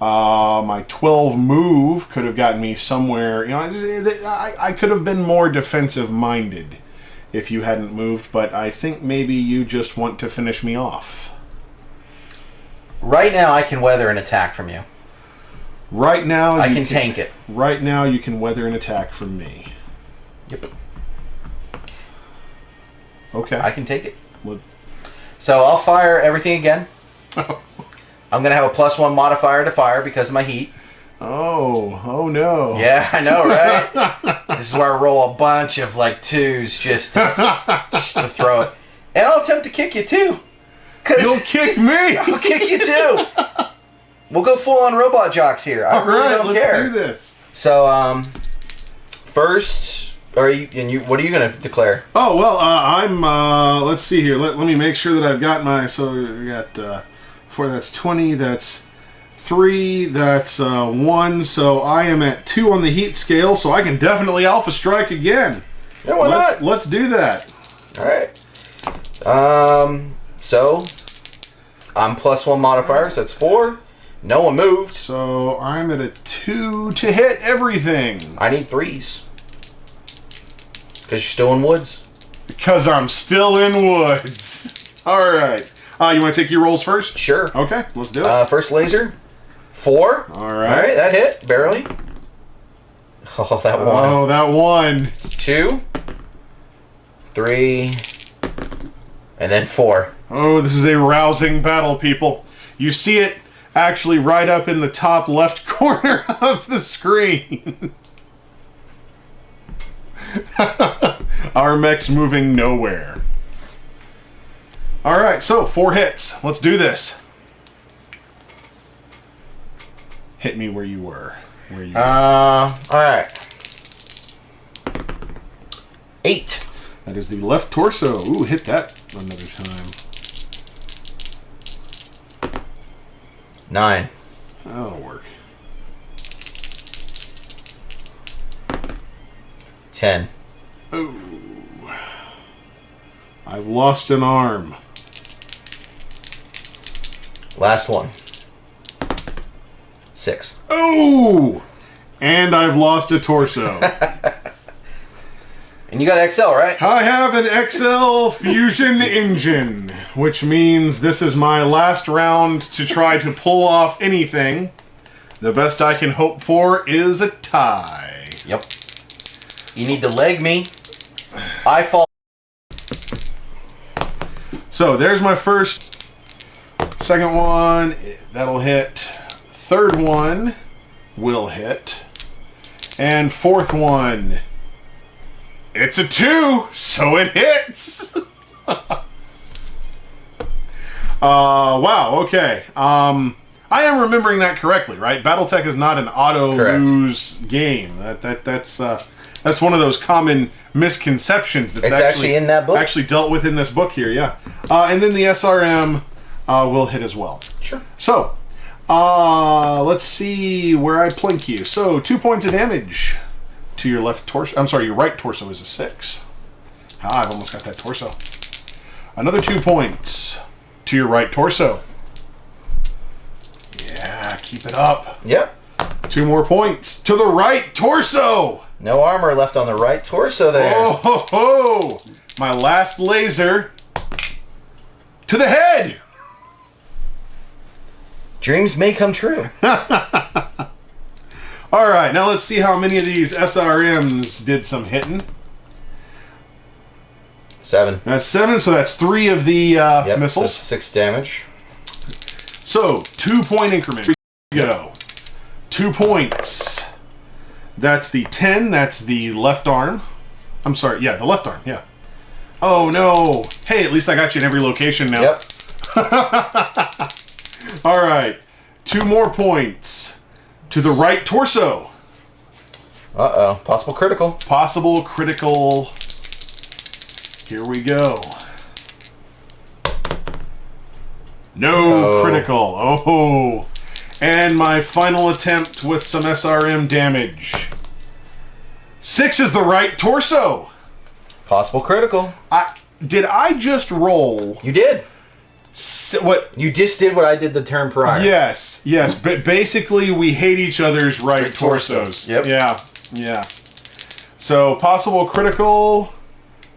Speaker 1: My 12 move could have gotten me somewhere. You know, I could have been more defensive minded if you hadn't moved, but I think maybe you just want to finish me off.
Speaker 2: Right now, I can weather an attack from you.
Speaker 1: Right now,
Speaker 2: I can tank it.
Speaker 1: Right now, you can weather an attack from me.
Speaker 2: Yep.
Speaker 1: Okay.
Speaker 2: I can take it. So I'll fire everything again. I'm going to have a +1 modifier to fire because of my heat.
Speaker 1: Oh no.
Speaker 2: Yeah, I know, right? This is where I roll a bunch of like 2s just to throw it. And I'll attempt to kick you too.
Speaker 1: You'll kick me.
Speaker 2: I'll kick you too. We'll go full on robot jocks here. I really don't care.
Speaker 1: Let's do this.
Speaker 2: So, first, what are you going to declare?
Speaker 1: Oh, well, I'm, let's see here. Let me make sure that I've got my, so we got 4, that's 20, that's 3, that's 1, so I am at 2 on the heat scale, so I can definitely Alpha Strike again.
Speaker 2: Yeah, why not?
Speaker 1: Let's do that.
Speaker 2: All right. So, I'm +1 modifier, so that's 4. No one moved.
Speaker 1: So I'm at a 2 to hit everything.
Speaker 2: I need 3s. Because you're still in woods.
Speaker 1: Because I'm still in woods. All right. You want to take your rolls first?
Speaker 2: Sure.
Speaker 1: Okay, let's do it.
Speaker 2: First laser. 4.
Speaker 1: All
Speaker 2: All
Speaker 1: right.
Speaker 2: right, that hit. Barely. Oh, that one.
Speaker 1: Oh, that one.
Speaker 2: 2. 3. And then 4.
Speaker 1: Oh, this is a rousing battle, people. You see it actually right up in the top left corner of the screen. Our mech's moving nowhere. All right, so 4 hits. Let's do this. Hit me where you were.
Speaker 2: All right. 8.
Speaker 1: That is the left torso. Ooh, hit that another time.
Speaker 2: 9.
Speaker 1: That'll work.
Speaker 2: 10.
Speaker 1: Ooh. I've lost an arm.
Speaker 2: Last one. 6.
Speaker 1: Ooh! And I've lost a torso.
Speaker 2: And you got XL, right?
Speaker 1: I have an XL fusion engine, which means this is my last round to try to pull off anything. The best I can hope for is a tie.
Speaker 2: Yep. You need to leg me. I fall.
Speaker 1: So there's my first. Second one, that'll hit. Third one will hit. And fourth one, it's a 2, so it hits. Wow, okay. I am remembering that correctly, right? BattleTech is not an auto-lose game. That's one of those common misconceptions that's
Speaker 2: It's actually in that book.
Speaker 1: Actually dealt with in this book here, yeah. And then the SRM will hit as well.
Speaker 2: Sure.
Speaker 1: So, let's see where I plink you. So, 2 points of damage to your left torso. I'm sorry, your right torso is a 6. I've almost got that torso. Another 2 points to your right torso. Yeah, keep it up.
Speaker 2: Yep.
Speaker 1: 2 more points to the right torso.
Speaker 2: No armor left on the right torso there.
Speaker 1: Oh ho ho! My last laser to the head.
Speaker 2: Dreams may come true.
Speaker 1: All right, now let's see how many of these SRMs did some hitting.
Speaker 2: 7.
Speaker 1: That's 7, so that's 3 of the
Speaker 2: Yep,
Speaker 1: missiles.
Speaker 2: so 6 damage.
Speaker 1: So, 2-point increment. Here we go. 2 points. That's the 10. That's the left arm. I'm sorry. Yeah, the left arm. Yeah. Oh, no. Hey, at least I got you in every location now.
Speaker 2: Yep.
Speaker 1: All right. 2 more points to the right torso.
Speaker 2: Uh-oh. Possible critical.
Speaker 1: Possible critical. Here we go. No critical. Oh. And my final attempt with some SRM damage. 6 is the right torso.
Speaker 2: Possible critical.
Speaker 1: Did I just roll?
Speaker 2: You did.
Speaker 1: What?
Speaker 2: You just did what I did the turn prior.
Speaker 1: Yes. But basically, we hate each other's right torsos.
Speaker 2: Yep.
Speaker 1: Yeah. So, possible critical.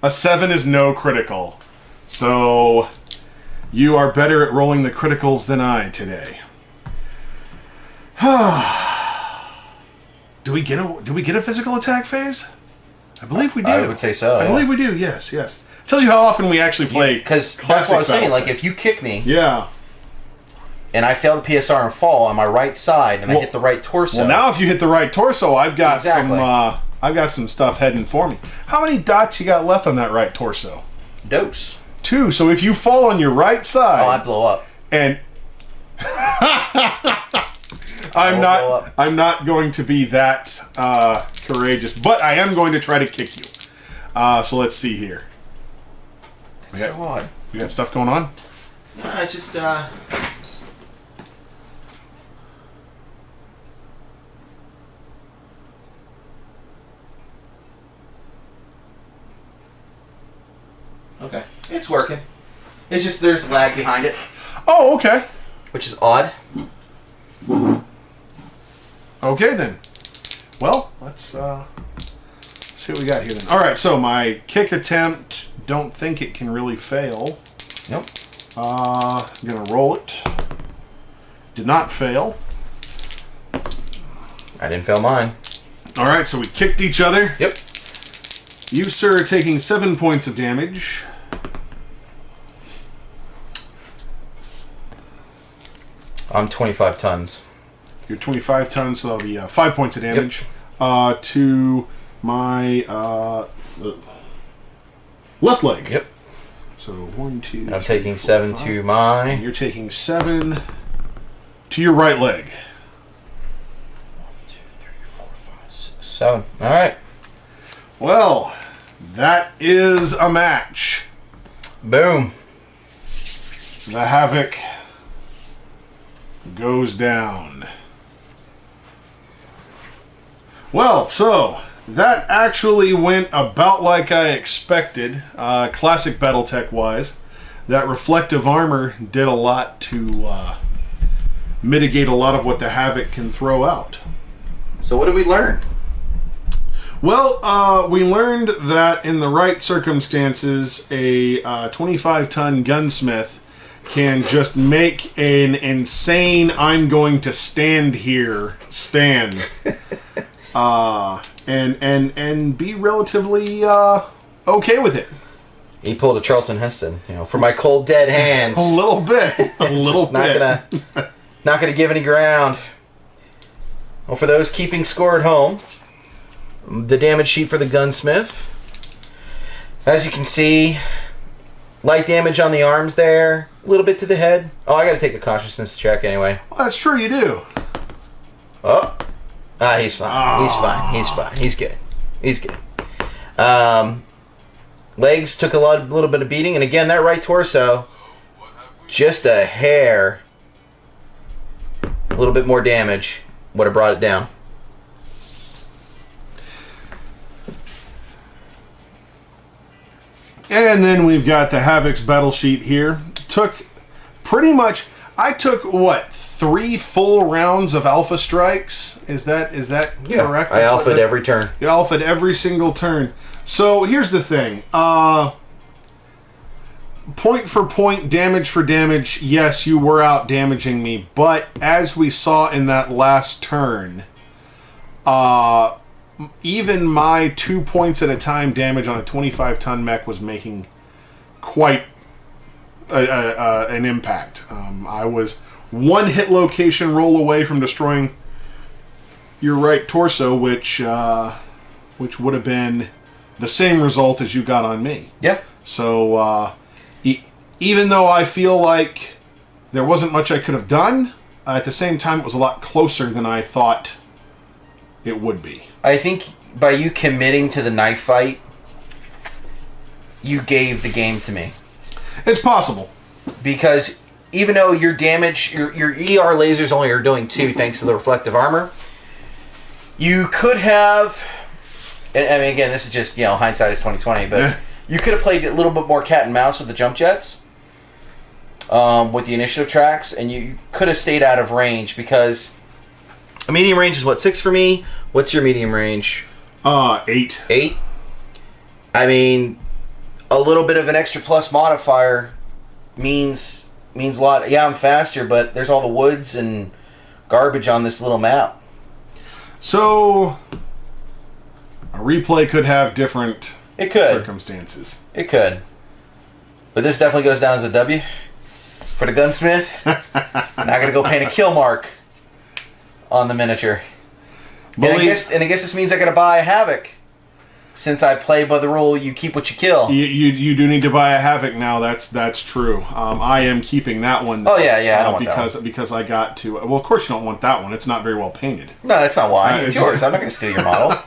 Speaker 1: A 7 is no critical. So, you are better at rolling the criticals than I today. Do we get a physical attack phase? I believe we do.
Speaker 2: I would say so.
Speaker 1: I believe we do. Yes. Tells you how often we actually play.
Speaker 2: Because that's what I was saying.
Speaker 1: BattleTech.
Speaker 2: Like, if you kick me
Speaker 1: Yeah.
Speaker 2: and I fail the PSR and fall on my right side and I hit the right torso.
Speaker 1: Well, now if you hit the right torso, I've got
Speaker 2: Exactly.
Speaker 1: I've got some stuff heading for me. How many dots you got left on that right torso?
Speaker 2: Dose.
Speaker 1: 2. So if you fall on your right side,
Speaker 2: Oh, I blow up.
Speaker 1: and I'm not going to be that courageous, but I am going to try to kick you. So let's see here.
Speaker 2: That's so odd.
Speaker 1: We got stuff going on.
Speaker 2: I just Okay. It's working. It's just there's lag behind it.
Speaker 1: Oh, okay.
Speaker 2: which is odd.
Speaker 1: Okay, then. Well, let's see what we got here then. All right, so my kick attempt, don't think it can really fail.
Speaker 2: Nope.
Speaker 1: I'm going to roll it. Did not fail.
Speaker 2: I didn't fail mine.
Speaker 1: All right, so we kicked each other.
Speaker 2: Yep.
Speaker 1: You, sir, are taking 7 points of damage.
Speaker 2: I'm 25 tons.
Speaker 1: You're 25 tons, so that'll be 5 points of damage. To my left leg.
Speaker 2: Yep.
Speaker 1: So 1, 2,
Speaker 2: And I'm
Speaker 1: 3,
Speaker 2: taking
Speaker 1: 4,
Speaker 2: 7
Speaker 1: 5.
Speaker 2: to
Speaker 1: And
Speaker 2: mine.
Speaker 1: you're taking 7 to your right leg.
Speaker 2: 1, 2, 3, 4, 5, 6, 7. All right.
Speaker 1: Well, that is a match.
Speaker 2: Boom.
Speaker 1: The Havoc goes down. Well, so that actually went about like I expected, classic BattleTech wise. That reflective armor did a lot to mitigate a lot of what the Havoc can throw out.
Speaker 2: So what did we learn?
Speaker 1: Well, we learned that in the right circumstances, a 25-ton gunsmith can just make an insane "I'm going to stand here" stand, and be relatively okay with it.
Speaker 2: He pulled a Charlton Heston, for my cold dead hands.
Speaker 1: A little bit, a little
Speaker 2: It's
Speaker 1: bit.
Speaker 2: Not gonna give any ground. Well, for those keeping score at home, the damage sheet for the gunsmith. As you can see, light damage on the arms there, a little bit to the head. Oh, I gotta take a consciousness check anyway.
Speaker 1: Well, that's true, you do.
Speaker 2: Oh, he's fine. He's fine. He's fine. He's good. He's good. Legs took a little bit of beating, and again, that right torso, just a hair, a little bit more damage would have brought it down.
Speaker 1: And then we've got the Havoc's battle sheet here. I took what, 3 full rounds of alpha strikes? Is that correct?
Speaker 2: I alpha'd every turn.
Speaker 1: You alpha'd every single turn. So here's the thing. Point for point, damage for damage, yes, you were out damaging me, but as we saw in that last turn, even my 2 points at a time damage on a 25-ton mech was making quite an impact. I was 1 hit location roll away from destroying your right torso, which would have been the same result as you got on me.
Speaker 2: Yeah.
Speaker 1: So even though I feel like there wasn't much I could have done, at the same time it was a lot closer than I thought it would be.
Speaker 2: I think by you committing to the knife fight, you gave the game to me.
Speaker 1: It's possible.
Speaker 2: Because even though your damage, your ER lasers only are doing 2 thanks to the reflective armor, you could have, and I mean, again, this is just, hindsight is 20/20, but you could have played a little bit more cat and mouse with the jump jets, with the initiative tracks, and you could have stayed out of range, because a medium range is what, 6 for me? What's your medium range?
Speaker 1: 8.
Speaker 2: 8? I mean, a little bit of an extra plus modifier means a lot. Yeah, I'm faster, but there's all the woods and garbage on this little map.
Speaker 1: So a replay could have different circumstances.
Speaker 2: It could. But this definitely goes down as a W for the gunsmith. Not gonna go paint a kill mark on the miniature. And I guess this means I gotta buy a Havoc. Since I play by the rule, you keep what you kill.
Speaker 1: You do need to buy a Havoc now. That's true. I am keeping that one.
Speaker 2: Oh yeah, I don't want that one.
Speaker 1: Because I got to. Well, of course you don't want that one. It's not very well painted.
Speaker 2: No, that's not why. It's yours. I'm not going to steal your model.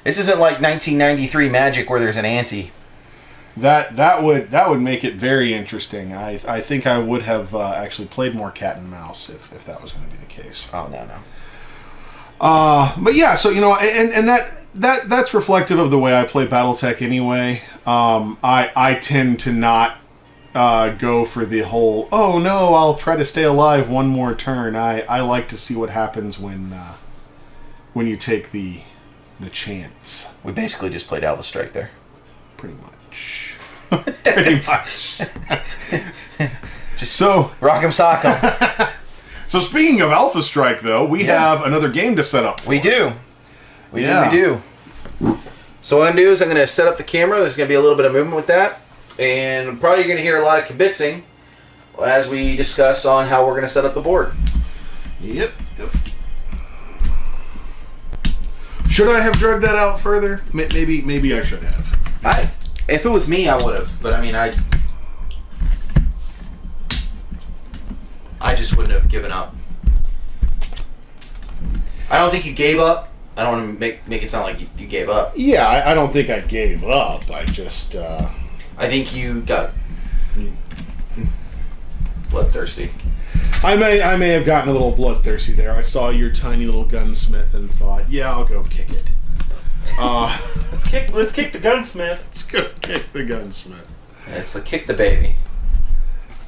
Speaker 2: This isn't like 1993 Magic where there's an ante.
Speaker 1: That would make it very interesting. I think I would have actually played more cat and mouse if that was going to be the case.
Speaker 2: Oh no.
Speaker 1: But yeah, so and that's reflective of the way I play BattleTech anyway. I tend to not go for the whole, oh no, I'll try to stay alive one more turn. I like to see what happens when you take the chance.
Speaker 2: We basically just played Alpha Strike there.
Speaker 1: Pretty much. Pretty much.
Speaker 2: Just so rock 'em sock 'em.
Speaker 1: So speaking of Alpha Strike, though, we have another game to set up for.
Speaker 2: We do. We do. So what I'm going to do is I'm going to set up the camera. There's going to be a little bit of movement with that. And probably you're going to hear a lot of kibitzing as we discuss on how we're going to set up the board.
Speaker 1: Yep. Should I have drugged that out further? Maybe I should have.
Speaker 2: If it was me, I would have. But I mean, I just wouldn't have given up. I don't think you gave up. I don't want to make it sound like you gave up.
Speaker 1: Yeah, I don't think I gave up. I just...
Speaker 2: I think you got bloodthirsty.
Speaker 1: I may have gotten a little bloodthirsty there. I saw your tiny little gunsmith and thought, yeah, I'll go kick it.
Speaker 2: Let's kick the gunsmith.
Speaker 1: Let's go kick the gunsmith.
Speaker 2: It's like kick the baby.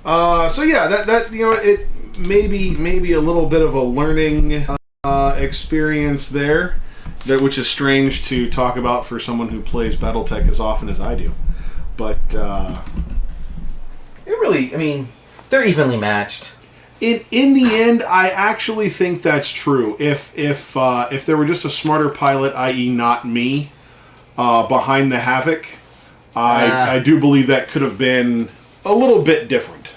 Speaker 1: So yeah, that it maybe a little bit of a learning experience there, which is strange to talk about for someone who plays BattleTech as often as I do. But
Speaker 2: they're evenly matched.
Speaker 1: In the end, I actually think that's true. If there were just a smarter pilot, i.e. not me, behind the Havoc, I do believe that could have been a little bit different.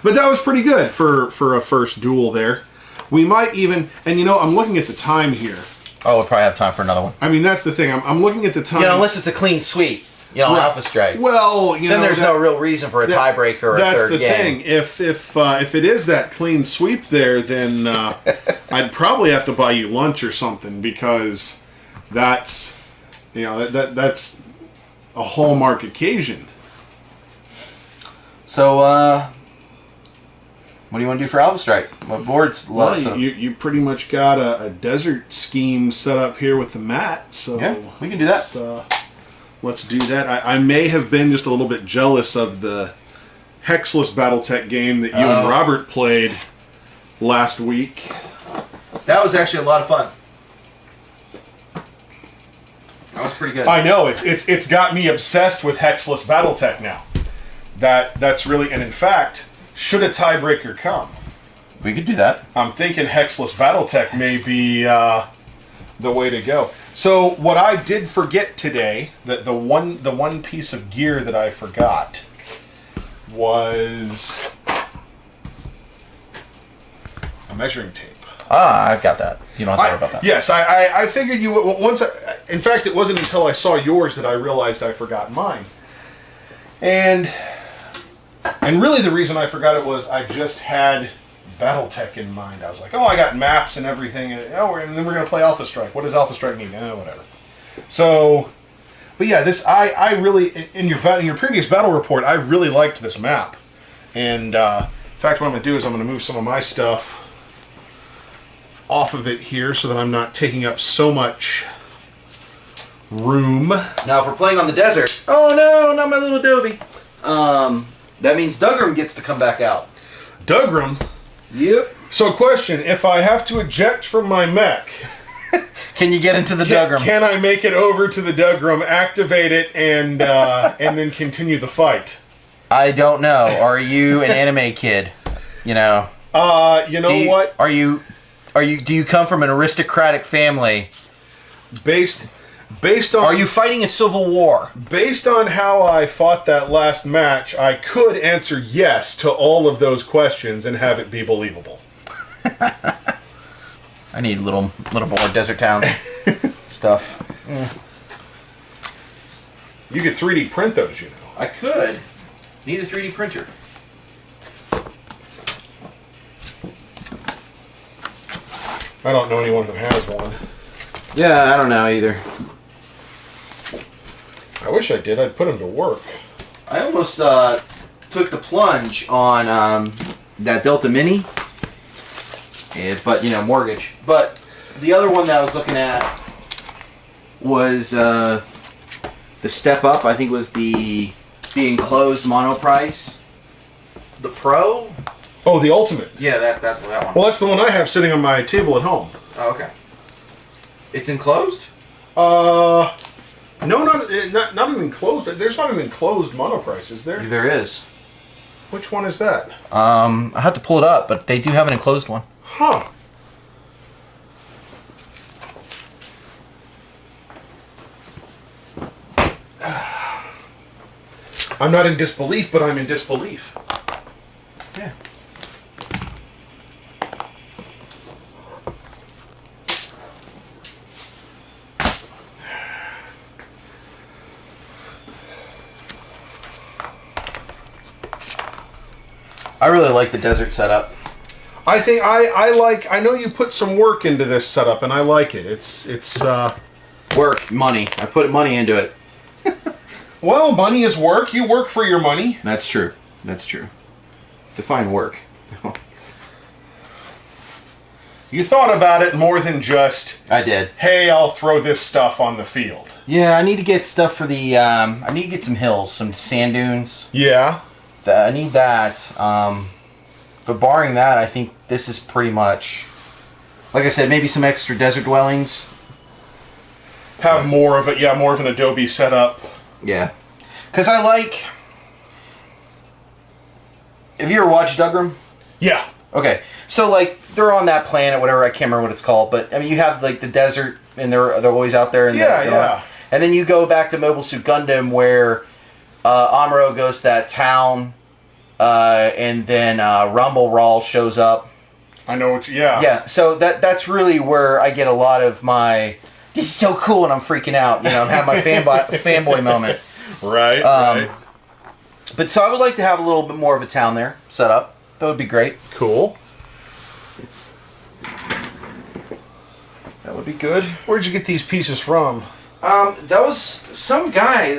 Speaker 1: But that was pretty good for a first duel there. We might even, and I'm looking at the time here.
Speaker 2: Oh, we'll probably have time for another one.
Speaker 1: I mean, that's the thing. I'm looking at the time.
Speaker 2: Unless it's a clean sweep. Right. Alpha Strike.
Speaker 1: Well,
Speaker 2: then there's no real reason for a tiebreaker or a third game. That's
Speaker 1: the thing. If it is that clean sweep there, then I'd probably have to buy you lunch or something, because that's that's a hallmark occasion.
Speaker 2: So, what do you want to do for Alpha Strike? What board's left?
Speaker 1: Well, you pretty much got a desert scheme set up here with the mat, so
Speaker 2: yeah, we can do that.
Speaker 1: Let's do that. I may have been just a little bit jealous of the Hexless BattleTech game that you and Robert played last week.
Speaker 2: That was actually a lot of fun. That was pretty good.
Speaker 1: I know, it's got me obsessed with Hexless BattleTech now. That's really, and in fact, should a tiebreaker come,
Speaker 2: we could do that.
Speaker 1: I'm thinking Hexless BattleTech may be the way to go. So what I did forget today, the one piece of gear that I forgot was a measuring tape.
Speaker 2: I've got that. You don't have to worry about that.
Speaker 1: Yes, I figured you would. In fact, it wasn't until I saw yours that I realized I forgot mine. And really the reason I forgot it was I just had BattleTech in mind. I was like, I got maps and everything, and then we're going to play Alpha Strike. What does Alpha Strike need? Whatever. So, but yeah, I really, in your previous battle report, I really liked this map. And in fact, what I'm going to do is I'm going to move some of my stuff off of it here so that I'm not taking up so much room.
Speaker 2: Now, if we're playing on the desert, oh no, not my little Dobie. That means Dougram gets to come back out.
Speaker 1: Dougram?
Speaker 2: Yep.
Speaker 1: So, question: if I have to eject from my mech,
Speaker 2: can you get into the Dougram?
Speaker 1: Can I make it over to the Dougram, activate it, and then continue the fight?
Speaker 2: I don't know. Are you an anime kid? What? Do you come from an aristocratic family?
Speaker 1: Based on...
Speaker 2: Are you fighting a civil war?
Speaker 1: Based on how I fought that last match, I could answer yes to all of those questions and have it be believable.
Speaker 2: I need a little more Desert Town stuff.
Speaker 1: You could 3D print those,
Speaker 2: I could. Need a 3D printer.
Speaker 1: I don't know anyone who has one.
Speaker 2: Yeah, I don't know either.
Speaker 1: I wish I did. I'd put them to work.
Speaker 2: I almost took the plunge on that Delta Mini, but mortgage. But the other one that I was looking at was the The step up, I think, was the enclosed mono price. The Pro?
Speaker 1: Oh, the Ultimate.
Speaker 2: Yeah, that one.
Speaker 1: Well, that's the one I have sitting on my table at home.
Speaker 2: Oh, okay. It's enclosed?
Speaker 1: No, not an enclosed. There's not an enclosed monoprice, is there?
Speaker 2: There is.
Speaker 1: Which one is that?
Speaker 2: I have to pull it up, but they do have an enclosed one.
Speaker 1: Huh. I'm not in disbelief, but I'm in disbelief.
Speaker 2: Yeah. I really like the desert setup.
Speaker 1: I think I know you put some work into this setup, and I like it. It's
Speaker 2: Work, money. I put money into it.
Speaker 1: well, money is work. You work for your money.
Speaker 2: That's true. That's true. Define work.
Speaker 1: You thought about it more than just,
Speaker 2: I did.
Speaker 1: hey, I'll throw this stuff on the field.
Speaker 2: Yeah, I need to get stuff for the. I need to get some hills, some sand dunes.
Speaker 1: Yeah.
Speaker 2: I need that. But barring that, I think this is pretty much, like I said, maybe some extra desert dwellings.
Speaker 1: Have more of it. Yeah, more of an Adobe setup.
Speaker 2: Yeah, because I like. Have you ever watched Dougram?
Speaker 1: Yeah.
Speaker 2: Okay, so like they're on that planet, whatever, I can't remember what it's called, but I mean you have like the desert, and they're always out there. And
Speaker 1: Yeah.
Speaker 2: And then you go back to Mobile Suit Gundam, where Amuro goes to that town, and then Rumble Rawl shows up.
Speaker 1: I know what. Yeah.
Speaker 2: Yeah, so that's really where I get a lot of my. This is so cool, and I'm freaking out. You know, I'm having my fanboy moment.
Speaker 1: Right. Right.
Speaker 2: But so I would like to have a little bit more of a town there set up. That would be great.
Speaker 1: Cool.
Speaker 2: That would be good.
Speaker 1: Where'd you get these pieces from?
Speaker 2: That was some guy,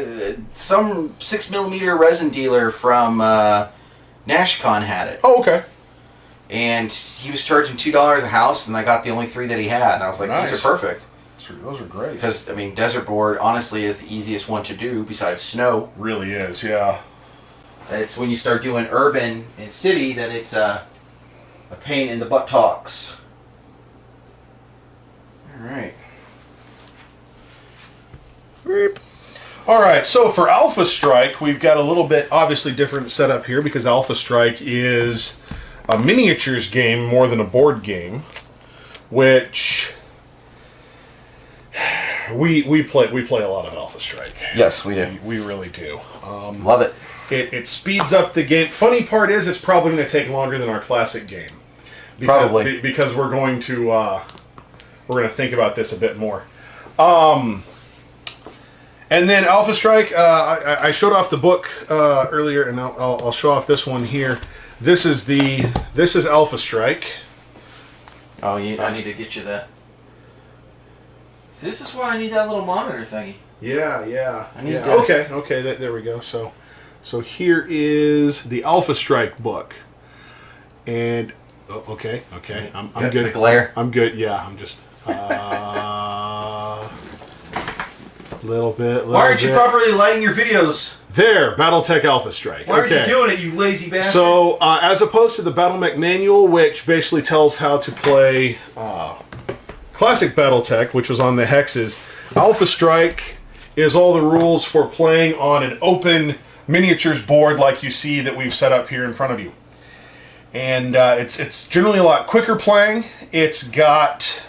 Speaker 2: some 6mm resin dealer from NashCon had it.
Speaker 1: Oh, okay.
Speaker 2: And he was charging $2 a house, and I got the only 3 that he had. And I was like,
Speaker 1: Nice.
Speaker 2: These are perfect.
Speaker 1: Those are great.
Speaker 2: Because, I mean, desert board, honestly, is the easiest one to do besides snow.
Speaker 1: Really is, yeah.
Speaker 2: It's when you start doing urban and city that it's a pain in the buttocks. Alright.
Speaker 1: All right, so for Alpha Strike, we've got a little bit obviously different setup here because Alpha Strike is a miniatures game more than a board game, which we play a lot of Alpha Strike.
Speaker 2: Yes, we do.
Speaker 1: We really do.
Speaker 2: Love it.
Speaker 1: It speeds up the game. Funny part is it's probably going to take longer than our classic game.
Speaker 2: Probably.
Speaker 1: Because we're going to think about this a bit more. And then Alpha Strike, I showed off the book earlier, and I'll show off this one here. This is Alpha Strike.
Speaker 2: Oh, I need to get you that. See, this is why I need that little monitor thingy.
Speaker 1: Yeah.
Speaker 2: I need
Speaker 1: yeah.
Speaker 2: that.
Speaker 1: Okay. There we go. So here is the Alpha Strike book, and okay. I'm good.
Speaker 2: The glare.
Speaker 1: I'm good. Yeah. I'm just little bit.
Speaker 2: Why aren't you properly lighting your videos?
Speaker 1: There, BattleTech Alpha Strike.
Speaker 2: Why aren't you doing it, you lazy bastard?
Speaker 1: So, as opposed to the Battle Mech manual, which basically tells how to play classic BattleTech, which was on the hexes, Alpha Strike is all the rules for playing on an open miniatures board like you see that we've set up here in front of you. And it's generally a lot quicker playing. It's got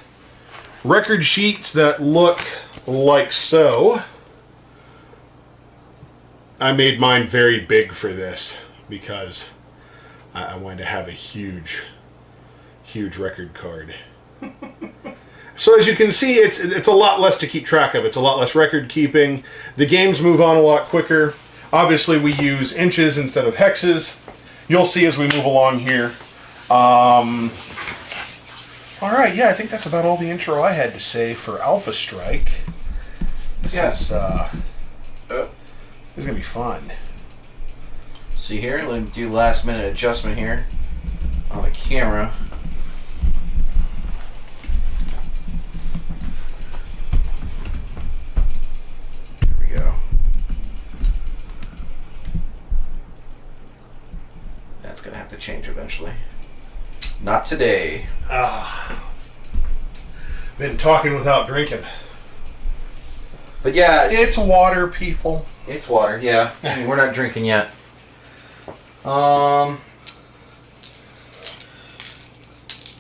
Speaker 1: record sheets that look like so. I made mine very big for this because I wanted to have a huge record card. So as you can see, it's a lot less to keep track of. It's a lot less record keeping. The games move on a lot quicker. Obviously, we use inches instead of hexes. You'll see as we move along here. All right, yeah, I think that's about all the intro I had to say for Alpha Strike. This is gonna be fun.
Speaker 2: See here, let me do last minute adjustment here on the camera. There we go. That's going to have to change eventually. Not today.
Speaker 1: Been talking without drinking.
Speaker 2: But yeah,
Speaker 1: It's water, people.
Speaker 2: it's water. Yeah, I mean, we're not drinking yet.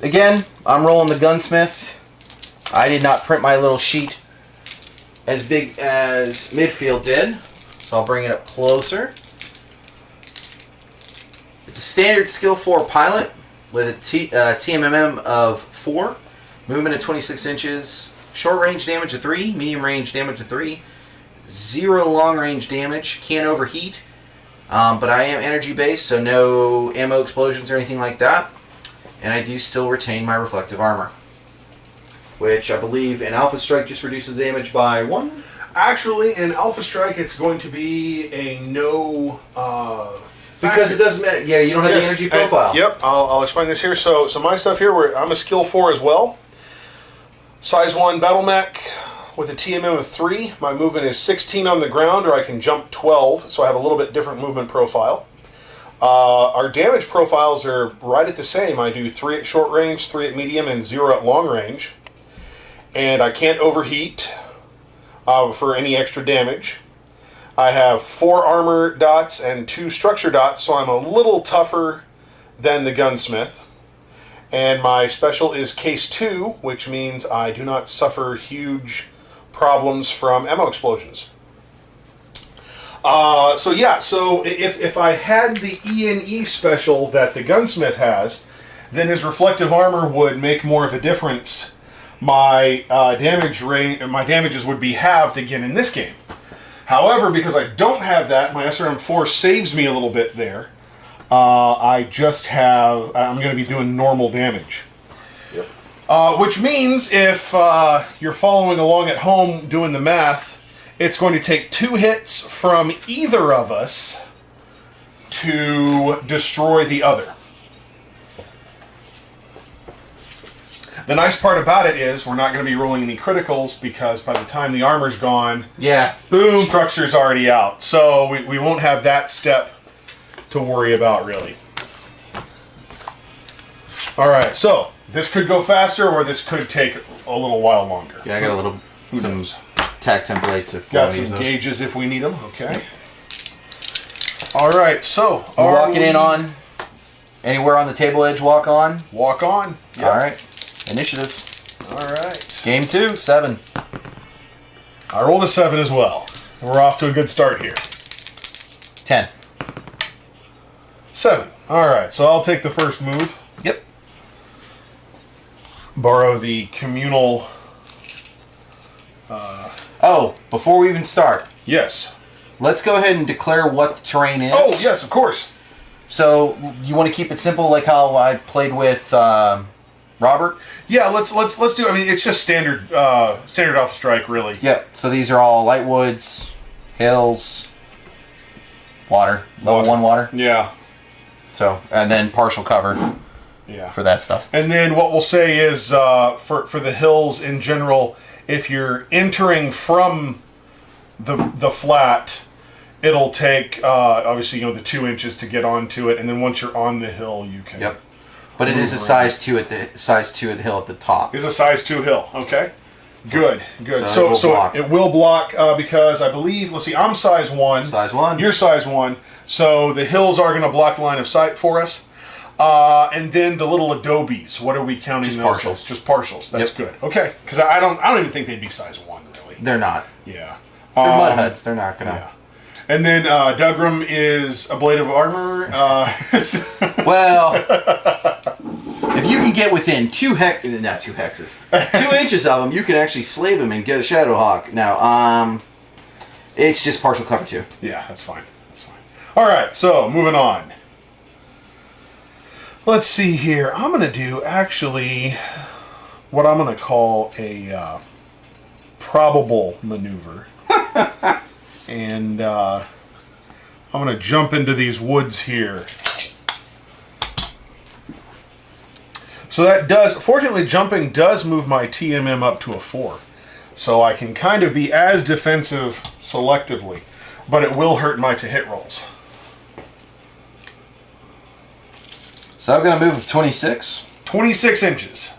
Speaker 2: Again, I'm rolling the Gunsmith. I did not print my little sheet as big as Midfield did, so I'll bring it up closer. It's a standard skill 4 pilot with a TMMM of 4, movement of 26 inches, short range damage of 3, medium range damage of 3, 0 long range damage, can't overheat, but I am energy based, so no ammo explosions or anything like that, and I do still retain my reflective armor, which I believe in Alpha Strike just reduces damage by 1.
Speaker 1: Actually, in Alpha Strike, it's going to be a no.
Speaker 2: Because it doesn't matter. Yeah, you don't have the energy profile.
Speaker 1: Yep, I'll explain this here. So my stuff here, I'm a skill 4 as well. Size 1 battle mech with a TMM of 3. My movement is 16 on the ground, or I can jump 12, so I have a little bit different movement profile. Our damage profiles are right at the same. I do 3 at short range, 3 at medium, and 0 at long range. And I can't overheat for any extra damage. I have 4 armor dots and 2 structure dots, so I'm a little tougher than the Gunsmith. And my special is Case 2, which means I do not suffer huge problems from ammo explosions. So if I had the E&E special that the Gunsmith has, then his reflective armor would make more of a difference. My damages would be halved again in this game. However, because I don't have that, my SRM4 saves me a little bit there. I'm going to be doing normal damage. Yep. Which means if you're following along at home doing the math, it's going to take 2 hits from either of us to destroy the other. The nice part about it is we're not going to be rolling any criticals because by the time the armor's gone, boom, structure's already out. So we won't have that step to worry about, really. All right, so this could go faster or this could take a little while longer.
Speaker 2: Yeah, I got some tag templates if
Speaker 1: got some gauges if we need them. Okay. All right, so
Speaker 2: we're walking in on anywhere on the table edge. Walk on.
Speaker 1: Walk on.
Speaker 2: Yep. All right. Initiative.
Speaker 1: All right.
Speaker 2: Game 2, 7.
Speaker 1: I rolled a 7 as well. We're off to a good start here.
Speaker 2: 10.
Speaker 1: 7. All right. So I'll take the first move.
Speaker 2: Yep.
Speaker 1: Borrow the communal.
Speaker 2: Before we even start.
Speaker 1: Yes.
Speaker 2: Let's go ahead and declare what the terrain is.
Speaker 1: Oh yes, of course.
Speaker 2: So you want to keep it simple, like how I played with Robert?
Speaker 1: Yeah, let's do. I mean, it's just standard Alpha Strike, really.
Speaker 2: Yep. So these are all light woods, hills, water, level 1 water.
Speaker 1: Yeah.
Speaker 2: So and then partial cover.
Speaker 1: Yeah.
Speaker 2: For that stuff.
Speaker 1: And then what we'll say is for the hills in general, if you're entering from the flat, it'll take obviously the 2 inches to get onto it, and then once you're on the hill, you can.
Speaker 2: Yep. But it is a size 2 at the hill at the top.
Speaker 1: It's a size 2 hill. Okay. Good.
Speaker 2: So
Speaker 1: it will block because I believe. Let's see. I'm size 1.
Speaker 2: Size 1.
Speaker 1: You're size 1. So the hills are going to block line of sight for us. And then the little adobes. What are we counting?
Speaker 2: Just
Speaker 1: those
Speaker 2: partials.
Speaker 1: As? Just partials. That's good. Okay. Because I don't even think they'd be size 1 really.
Speaker 2: They're not.
Speaker 1: Yeah.
Speaker 2: They're mud huts. They're not gonna.
Speaker 1: Yeah. And then Dugram is a blade of armor.
Speaker 2: Well, if you can get within not 2 hexes, 2 inches of them, you can actually slave them and get a Shadowhawk. Now, it's just partial cover 2.
Speaker 1: Yeah, that's fine. All right, so moving on. Let's see here. I'm going to do actually what I'm going to call a probable maneuver. And I'm going to jump into these woods here. So that does, fortunately jumping does move my TMM up to a 4. So I can kind of be as defensive selectively, but it will hurt my to hit rolls.
Speaker 2: So I'm going to move with 26.
Speaker 1: 26 inches.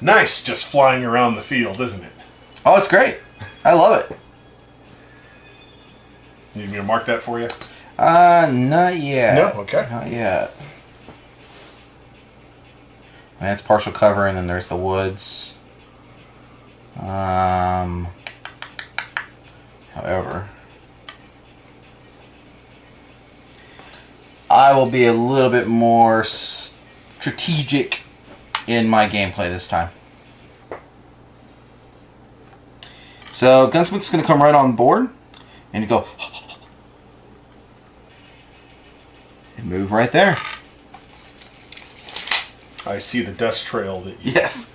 Speaker 1: Nice, just flying around the field, isn't it?
Speaker 2: Oh, it's great. I love it.
Speaker 1: You need me to mark that for you?
Speaker 2: Not yet.
Speaker 1: No? Okay.
Speaker 2: Not yet. And it's partial cover, and then there's the woods. However, I will be a little bit more strategic in my gameplay this time. So Gunsmith's going to come right on board, and you go and move right there.
Speaker 1: I see the dust trail that you...
Speaker 2: Yes.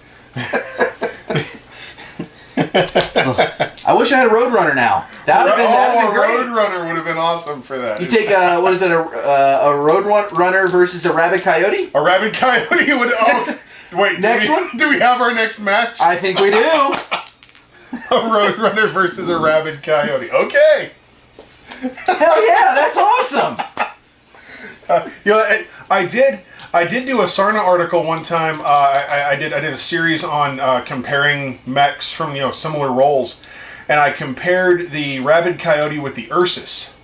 Speaker 2: I wish I had a Roadrunner now. That would have been great.
Speaker 1: Roadrunner would have been awesome for that.
Speaker 2: You take what is it? A Roadrunner versus a rabid coyote?
Speaker 1: A rabid coyote would... Oh, wait,
Speaker 2: Next one?
Speaker 1: Do we have our next match?
Speaker 2: I think we do.
Speaker 1: A Roadrunner versus a rabid coyote. Okay.
Speaker 2: Hell yeah, that's awesome.
Speaker 1: I did do a Sarna article one time. I did a series on comparing mechs from similar roles, and I compared the rabid coyote with the Ursus,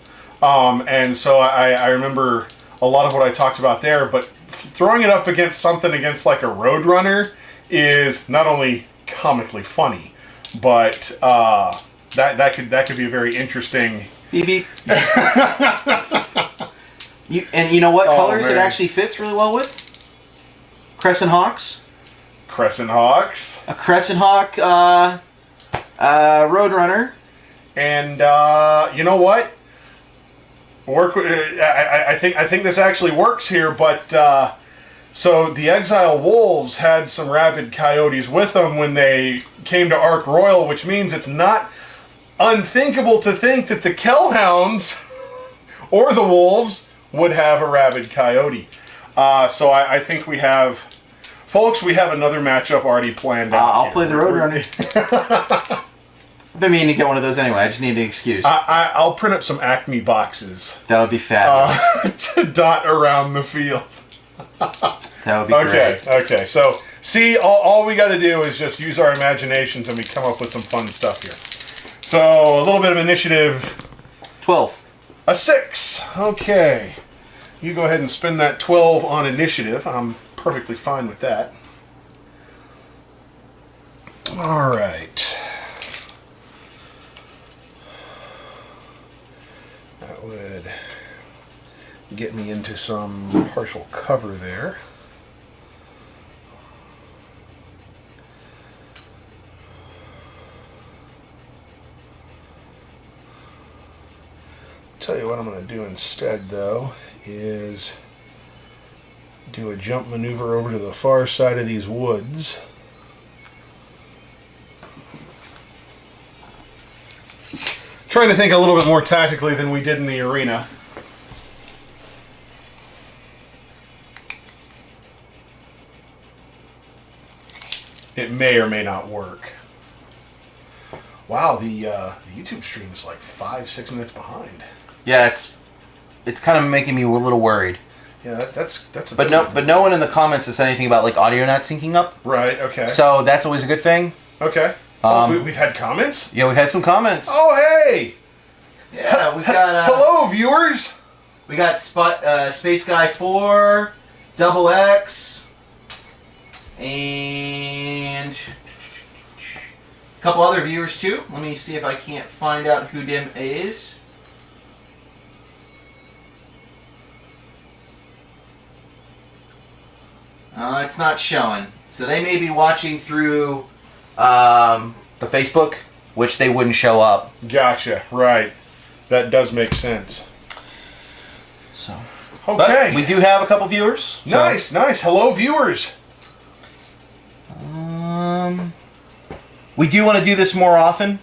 Speaker 1: and so I remember a lot of what I talked about there. But throwing it up against something like a Roadrunner is not only comically funny, but that could be a very interesting.
Speaker 2: Beep beep. You know what colors
Speaker 1: man.
Speaker 2: it actually fits really well with? Crescent Hawks.
Speaker 1: Crescent Hawks.
Speaker 2: A Crescent Hawk Roadrunner.
Speaker 1: And you know what? I think this actually works here, but so the Exile Wolves had some rabid coyotes with them when they came to Ark Royal, which means it's not unthinkable to think that the Kellhounds or the Wolves would have a rabid coyote. So I think we have... Folks, we have another matchup already planned out.
Speaker 2: I'll play the Roadrunner. I've been meaning to get one of those anyway. I just need an excuse.
Speaker 1: I'll print up some Acme boxes.
Speaker 2: That would be fabulous.
Speaker 1: To dot around the field.
Speaker 2: That would be great.
Speaker 1: Okay. So, see, all we got to do is just use our imaginations and we come up with some fun stuff here. So, a little bit of initiative.
Speaker 2: 12.
Speaker 1: A 6. Okay. You go ahead and spend that 12 on initiative. I'm perfectly fine with that. All right. That would get me into some partial cover there. Tell you what I'm going to do instead, though, is do a jump maneuver over to the far side of these woods. Trying to think a little bit more tactically than we did in the arena. It may or may not work. Wow, the YouTube stream is like 5-6 minutes behind.
Speaker 2: Yeah, it's kind of making me a little worried.
Speaker 1: Yeah, that's a
Speaker 2: but no one in the comments has said anything about like audio not syncing up.
Speaker 1: Right. Okay.
Speaker 2: So that's always a good thing.
Speaker 1: Okay. We've had comments.
Speaker 2: Yeah, we've had some comments.
Speaker 1: Oh hey.
Speaker 2: Yeah, we got.
Speaker 1: Hello, viewers.
Speaker 2: We got Space Guy 4, Double X, and a couple other viewers too. Let me see if I can't find out who them is. It's not showing. So they may be watching through the Facebook, which they wouldn't show up.
Speaker 1: Gotcha. Right. That does make sense.
Speaker 2: So.
Speaker 1: Okay.
Speaker 2: But we do have a couple viewers.
Speaker 1: Nice. Hello, viewers.
Speaker 2: We do want to do this more often.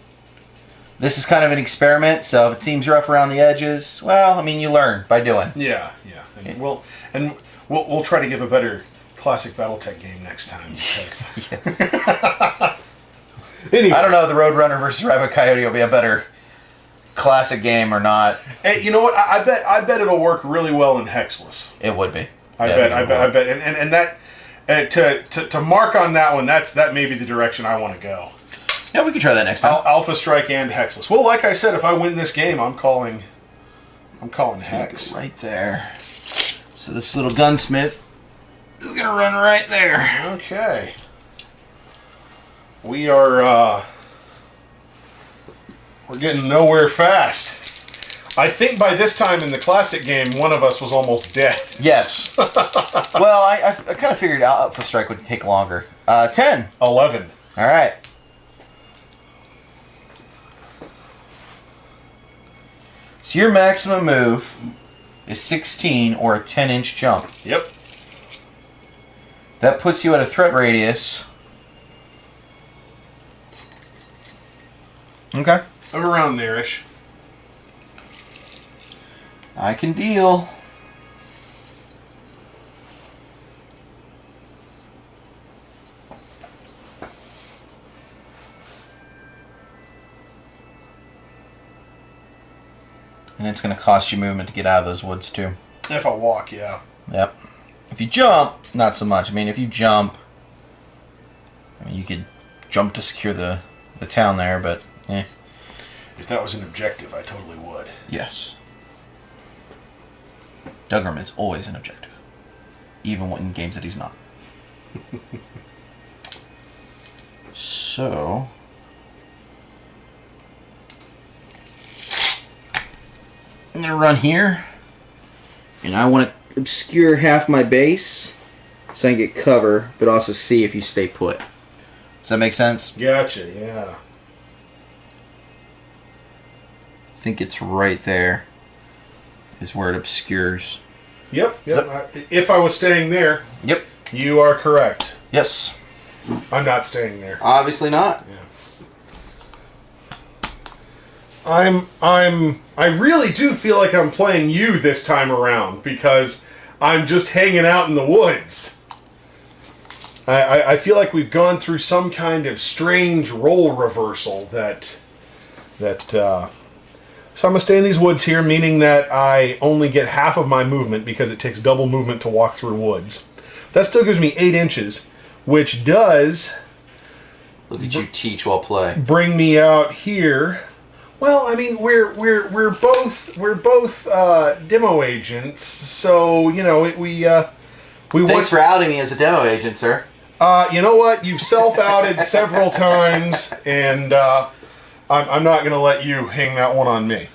Speaker 2: This is kind of an experiment, so if it seems rough around the edges, well, I mean, you learn by doing.
Speaker 1: Yeah. And we'll try to give a better classic BattleTech game next time. Because Anyway.
Speaker 2: I don't know if the Roadrunner versus Rabbit Coyote will be a better classic game or not.
Speaker 1: Hey, you know what? I bet it'll work really well in Hexless.
Speaker 2: It would be.
Speaker 1: I bet. And that to mark on that one, that may be the direction I want to go.
Speaker 2: Yeah, we could try that next time.
Speaker 1: Alpha Strike and Hexless. Well, like I said, if I win this game, I'm calling Hex.
Speaker 2: Right there. So this little gunsmith is gonna run right there.
Speaker 1: Okay. We are we're getting nowhere fast. I think by this time in the classic game, one of us was almost dead.
Speaker 2: Yes. Well, I kind of figured Alpha Strike would take longer. 10.
Speaker 1: 11.
Speaker 2: All right. So your maximum move is 16 or a 10-inch jump.
Speaker 1: Yep.
Speaker 2: That puts you at a threat radius. Okay.
Speaker 1: Of around there-ish.
Speaker 2: I can deal. And it's going to cost you movement to get out of those woods, too.
Speaker 1: If I walk, yeah.
Speaker 2: Yep. If you jump, not so much. I mean, if you jump, you could jump to secure the town there, but, eh.
Speaker 1: If that was an objective, I totally would.
Speaker 2: Yes. Dugram is always an objective. Even in games that he's not. So... I'm going to run here. And I want to obscure half my base so I can get cover, but also see if you stay put. Does that make sense?
Speaker 1: Gotcha, yeah.
Speaker 2: I think it's right there is where it obscures.
Speaker 1: Yep. If I was staying there,
Speaker 2: Yep.
Speaker 1: you are correct.
Speaker 2: Yes.
Speaker 1: I'm not staying there.
Speaker 2: Obviously not.
Speaker 1: Yeah. I really do feel like I'm playing you this time around because I'm just hanging out in the woods. I feel like we've gone through some kind of strange role reversal that so I'm going to stay in these woods here, meaning that I only get half of my movement because it takes double movement to walk through woods. That still gives me 8 inches, which does...
Speaker 2: Look at you teach while play.
Speaker 1: Bring me out here. Well, I mean, we're both demo agents, so you know we
Speaker 2: Thanks for outing me as a demo agent, sir.
Speaker 1: You know what? You've self-outed several times, and I'm not going to let you hang that one on me.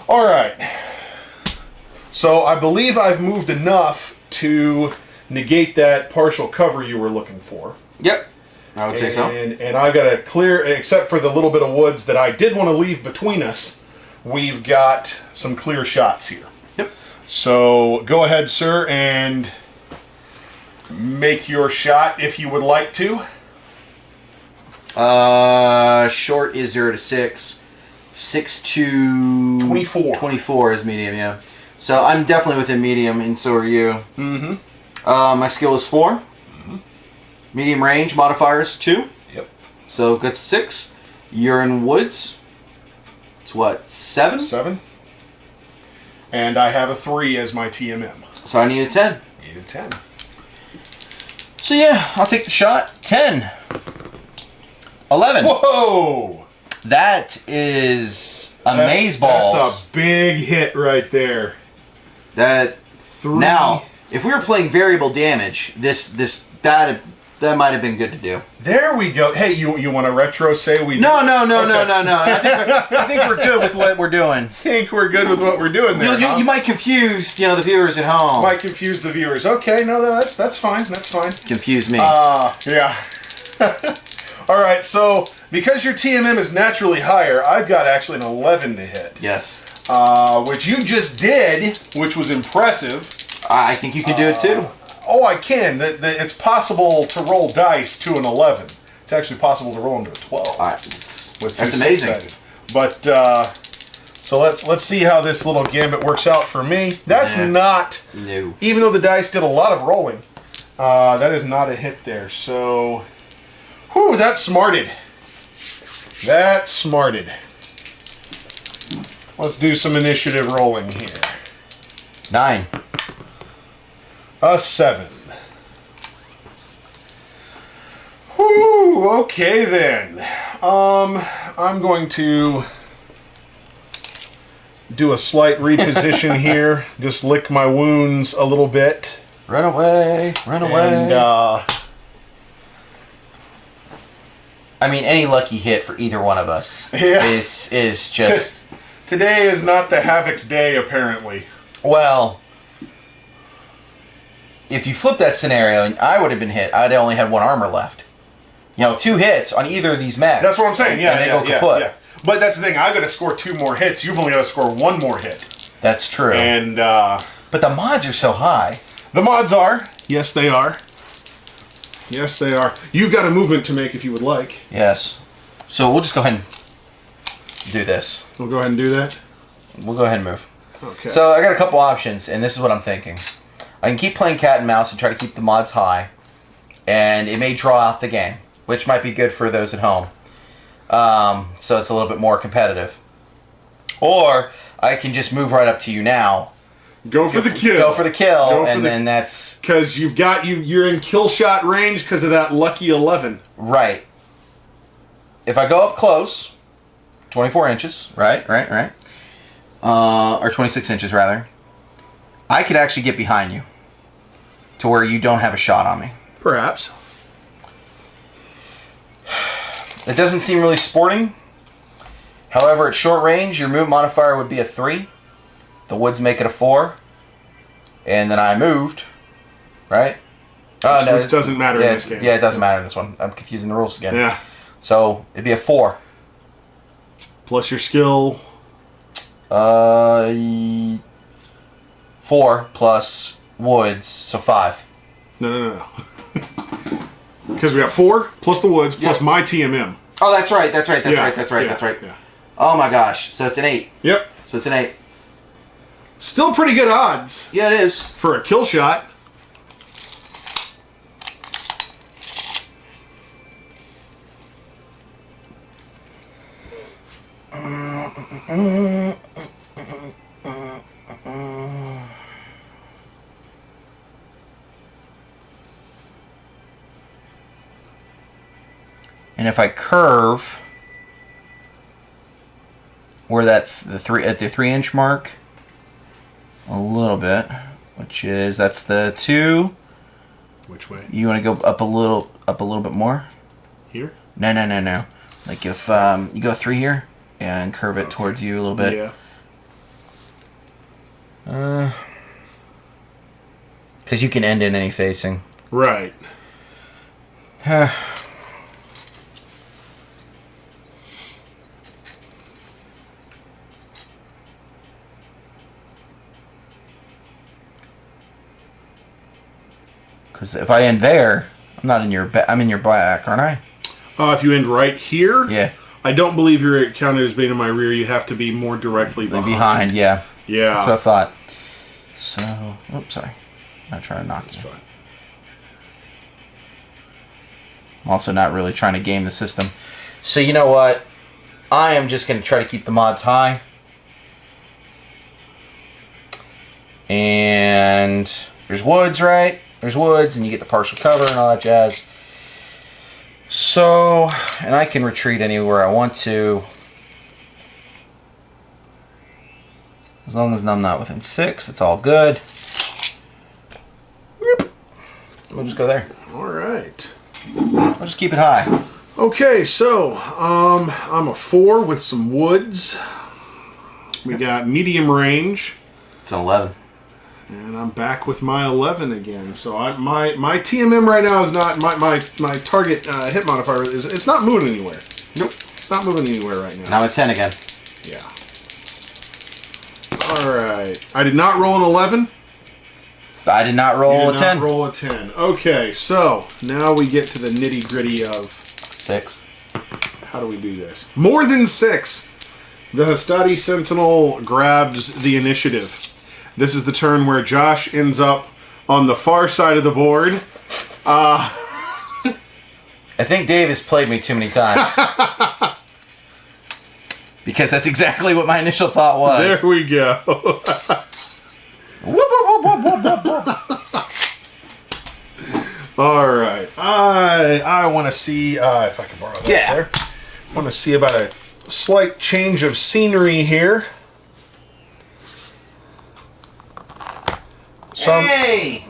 Speaker 1: All right. So I believe I've moved enough to negate that partial cover you were looking for.
Speaker 2: Yep. I would say so.
Speaker 1: And I've got to clear, except for the little bit of woods that I did want to leave between us, we've got some clear shots here.
Speaker 2: Yep.
Speaker 1: So go ahead, sir, and make your shot if you would like to.
Speaker 2: Short is 0 to 6. 6 to
Speaker 1: 24.
Speaker 2: 24 is medium, yeah. So I'm definitely within medium, and so are you.
Speaker 1: Mm-hmm.
Speaker 2: My skill is 4.
Speaker 1: Mm-hmm.
Speaker 2: Medium range modifier is 2.
Speaker 1: Yep.
Speaker 2: So that's 6. You're in woods. It's what, 7?
Speaker 1: 7. And I have a 3 as my TMM.
Speaker 2: So I need a 10.
Speaker 1: Need a 10.
Speaker 2: So yeah, I'll take the shot. 10. 11.
Speaker 1: Whoa!
Speaker 2: That is amazeballs.
Speaker 1: That's a big hit right there.
Speaker 2: That
Speaker 1: 3.
Speaker 2: Now, if we were playing variable damage, that might have been good to do.
Speaker 1: There we go. Hey, you want to retro say we?
Speaker 2: No.
Speaker 1: Okay.
Speaker 2: I think we're good with what we're doing.
Speaker 1: Think we're good with what we're doing there.
Speaker 2: You might confuse, the viewers at home.
Speaker 1: Might confuse the viewers. Okay, no, that's fine. That's fine.
Speaker 2: Confuse me.
Speaker 1: Yeah. All right, so because your TMM is naturally higher, I've got actually an 11 to hit.
Speaker 2: Yes.
Speaker 1: Which you just did, which was impressive.
Speaker 2: I think you can do it too.
Speaker 1: Oh, I can. It's possible to roll dice to an 11. It's actually possible to roll into a 12.
Speaker 2: That's amazing.
Speaker 1: But so let's see how this little gambit works out for me. That's not.
Speaker 2: No.
Speaker 1: Even though the dice did a lot of rolling, that is not a hit there. So, Ooh, that smarted. That smarted. Let's do some initiative rolling here.
Speaker 2: 9.
Speaker 1: A 7. Whew, okay then. I'm going to do a slight reposition here. Just lick my wounds a little bit.
Speaker 2: Run away. Run away.
Speaker 1: And,
Speaker 2: I mean, any lucky hit for either one of us is just...
Speaker 1: Today is not the Havoc's day, apparently.
Speaker 2: Well, if you flip that scenario, and I would have been hit, I'd only had 1 armor left. You know, 2 hits on either of these mechs.
Speaker 1: That's what I'm saying, yeah,
Speaker 2: and they go kaput.
Speaker 1: yeah. But that's the thing, I got to score 2 more hits. You've only got to score 1 more hit.
Speaker 2: That's true.
Speaker 1: And,
Speaker 2: but the mods are so high.
Speaker 1: The mods are. Yes, they are. Yes, they are. You've got a movement to make if you would like.
Speaker 2: Yes. So we'll just go ahead and do this.
Speaker 1: We'll go ahead and do that.
Speaker 2: We'll go ahead and move.
Speaker 1: Okay.
Speaker 2: So I got a couple options, and this is what I'm thinking. I can keep playing cat and mouse and try to keep the mods high, and it may draw out the game, which might be good for those at home. So it's a little bit more competitive. Or I can just move right up to you now.
Speaker 1: Go for the kill.
Speaker 2: Go for the kill, and then that's...
Speaker 1: Because you're in kill shot range because of that lucky 11.
Speaker 2: Right. If I go up close, 24 inches, right. Or 26 inches, rather. I could actually get behind you to where you don't have a shot on me.
Speaker 1: Perhaps.
Speaker 2: It doesn't seem really sporting. However, at short range, your move modifier would be a 3. The woods make it a 4. And then I moved. Right?
Speaker 1: Oh, no, which doesn't matter in this game.
Speaker 2: Yeah, it doesn't matter in this one. I'm confusing the rules again.
Speaker 1: Yeah.
Speaker 2: So, it'd be a 4.
Speaker 1: Plus your skill.
Speaker 2: 4 plus woods, so 5.
Speaker 1: No. Because we got 4 plus the woods plus my TMM.
Speaker 2: Oh, that's right. That's right.
Speaker 1: Yeah.
Speaker 2: Oh my gosh. So it's an 8.
Speaker 1: Yep.
Speaker 2: So it's an 8.
Speaker 1: Still pretty good odds.
Speaker 2: Yeah, it is.
Speaker 1: For a kill shot.
Speaker 2: And if I curve where that's the 3-inch mark a little bit, that's the 2.
Speaker 1: Which way?
Speaker 2: You want to go up a little bit more?
Speaker 1: Here?
Speaker 2: No. Like if you go 3 here and curve it towards you a little bit.
Speaker 1: Yeah.
Speaker 2: Because you can end in any facing.
Speaker 1: Right.
Speaker 2: Because if I end there, I'm in your back, aren't I?
Speaker 1: If you end right here,
Speaker 2: yeah.
Speaker 1: I don't believe you're counted as being in my rear. You have to be more directly behind.
Speaker 2: Yeah.
Speaker 1: Yeah.
Speaker 2: That's what I thought. So, oops, sorry. I'm not trying to knock you.
Speaker 1: Fine.
Speaker 2: I'm also not really trying to game the system. So you know what? I am just going to try to keep the mods high. And there's woods, right? There's woods, and you get the partial cover and all that jazz. So, and I can retreat anywhere I want to. As long as I'm not within 6, it's all good. We'll just go there.
Speaker 1: All right.
Speaker 2: We'll just keep it high.
Speaker 1: Okay, so I'm a 4 with some woods. We got medium range.
Speaker 2: It's an 11.
Speaker 1: And I'm back with my 11 again. So my TMM right now is not my target hit modifier is it's not moving anywhere.
Speaker 2: Nope.
Speaker 1: It's not moving anywhere right now.
Speaker 2: Now I'm at 10 again.
Speaker 1: Yeah. All right. I did not roll an 11.
Speaker 2: I did not roll a 10.
Speaker 1: Roll a 10. Okay, so now we get to the nitty gritty of
Speaker 2: 6.
Speaker 1: How do we do this? More than 6. The Hastati Sentinel grabs the initiative. This is the turn where Josh ends up on the far side of the board.
Speaker 2: I think Dave has played me too many times. Because that's exactly what my initial thought was.
Speaker 1: There we go. All right. I want to see if I can borrow that there. I want to see about a slight change of scenery here. So
Speaker 2: hey!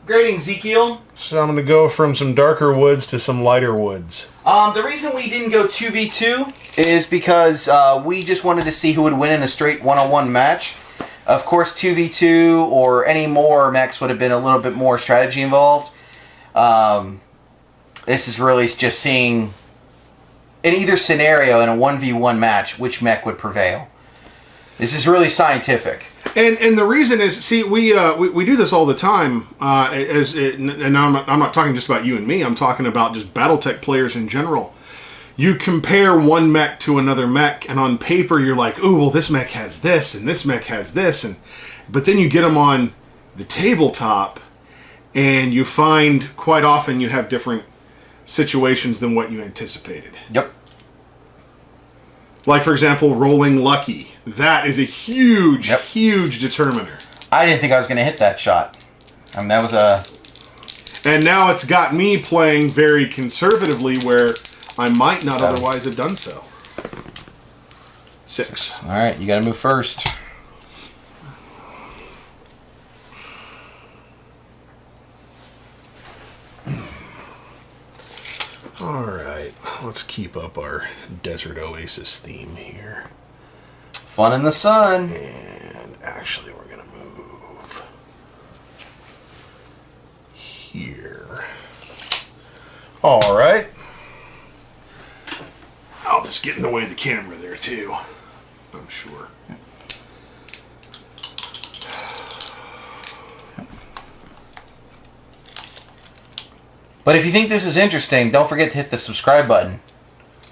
Speaker 2: Greeting, Ezekiel.
Speaker 1: So I'm going to go from some darker woods to some lighter woods.
Speaker 2: The reason we didn't go 2v2 is because we just wanted to see who would win in a straight one-on-one match. Of course, 2v2 or any more mechs would have been a little bit more strategy involved. This is really just seeing, in either scenario, in a 1v1 match, which mech would prevail. This is really scientific.
Speaker 1: And the reason is, see, we do this all the time. And I'm not talking just about you and me. I'm talking about just BattleTech players in general. You compare one mech to another mech, and on paper you're like, "Ooh, well, this mech has this, and this mech has this," but then you get them on the tabletop, and you find quite often you have different situations than what you anticipated.
Speaker 2: Yep.
Speaker 1: Like, for example, rolling lucky. That is a huge, huge determiner.
Speaker 2: I didn't think I was going to hit that shot. I mean, that was a...
Speaker 1: And now it's got me playing very conservatively where I might not otherwise have done so. 6.
Speaker 2: All right, you got to move first.
Speaker 1: All right, let's keep up our Desert Oasis theme here.
Speaker 2: Fun in the sun.
Speaker 1: And actually, we're going to move here. All right. I'll just get in the way of the camera there, too. I'm sure.
Speaker 2: But if you think this is interesting, don't forget to hit the subscribe button.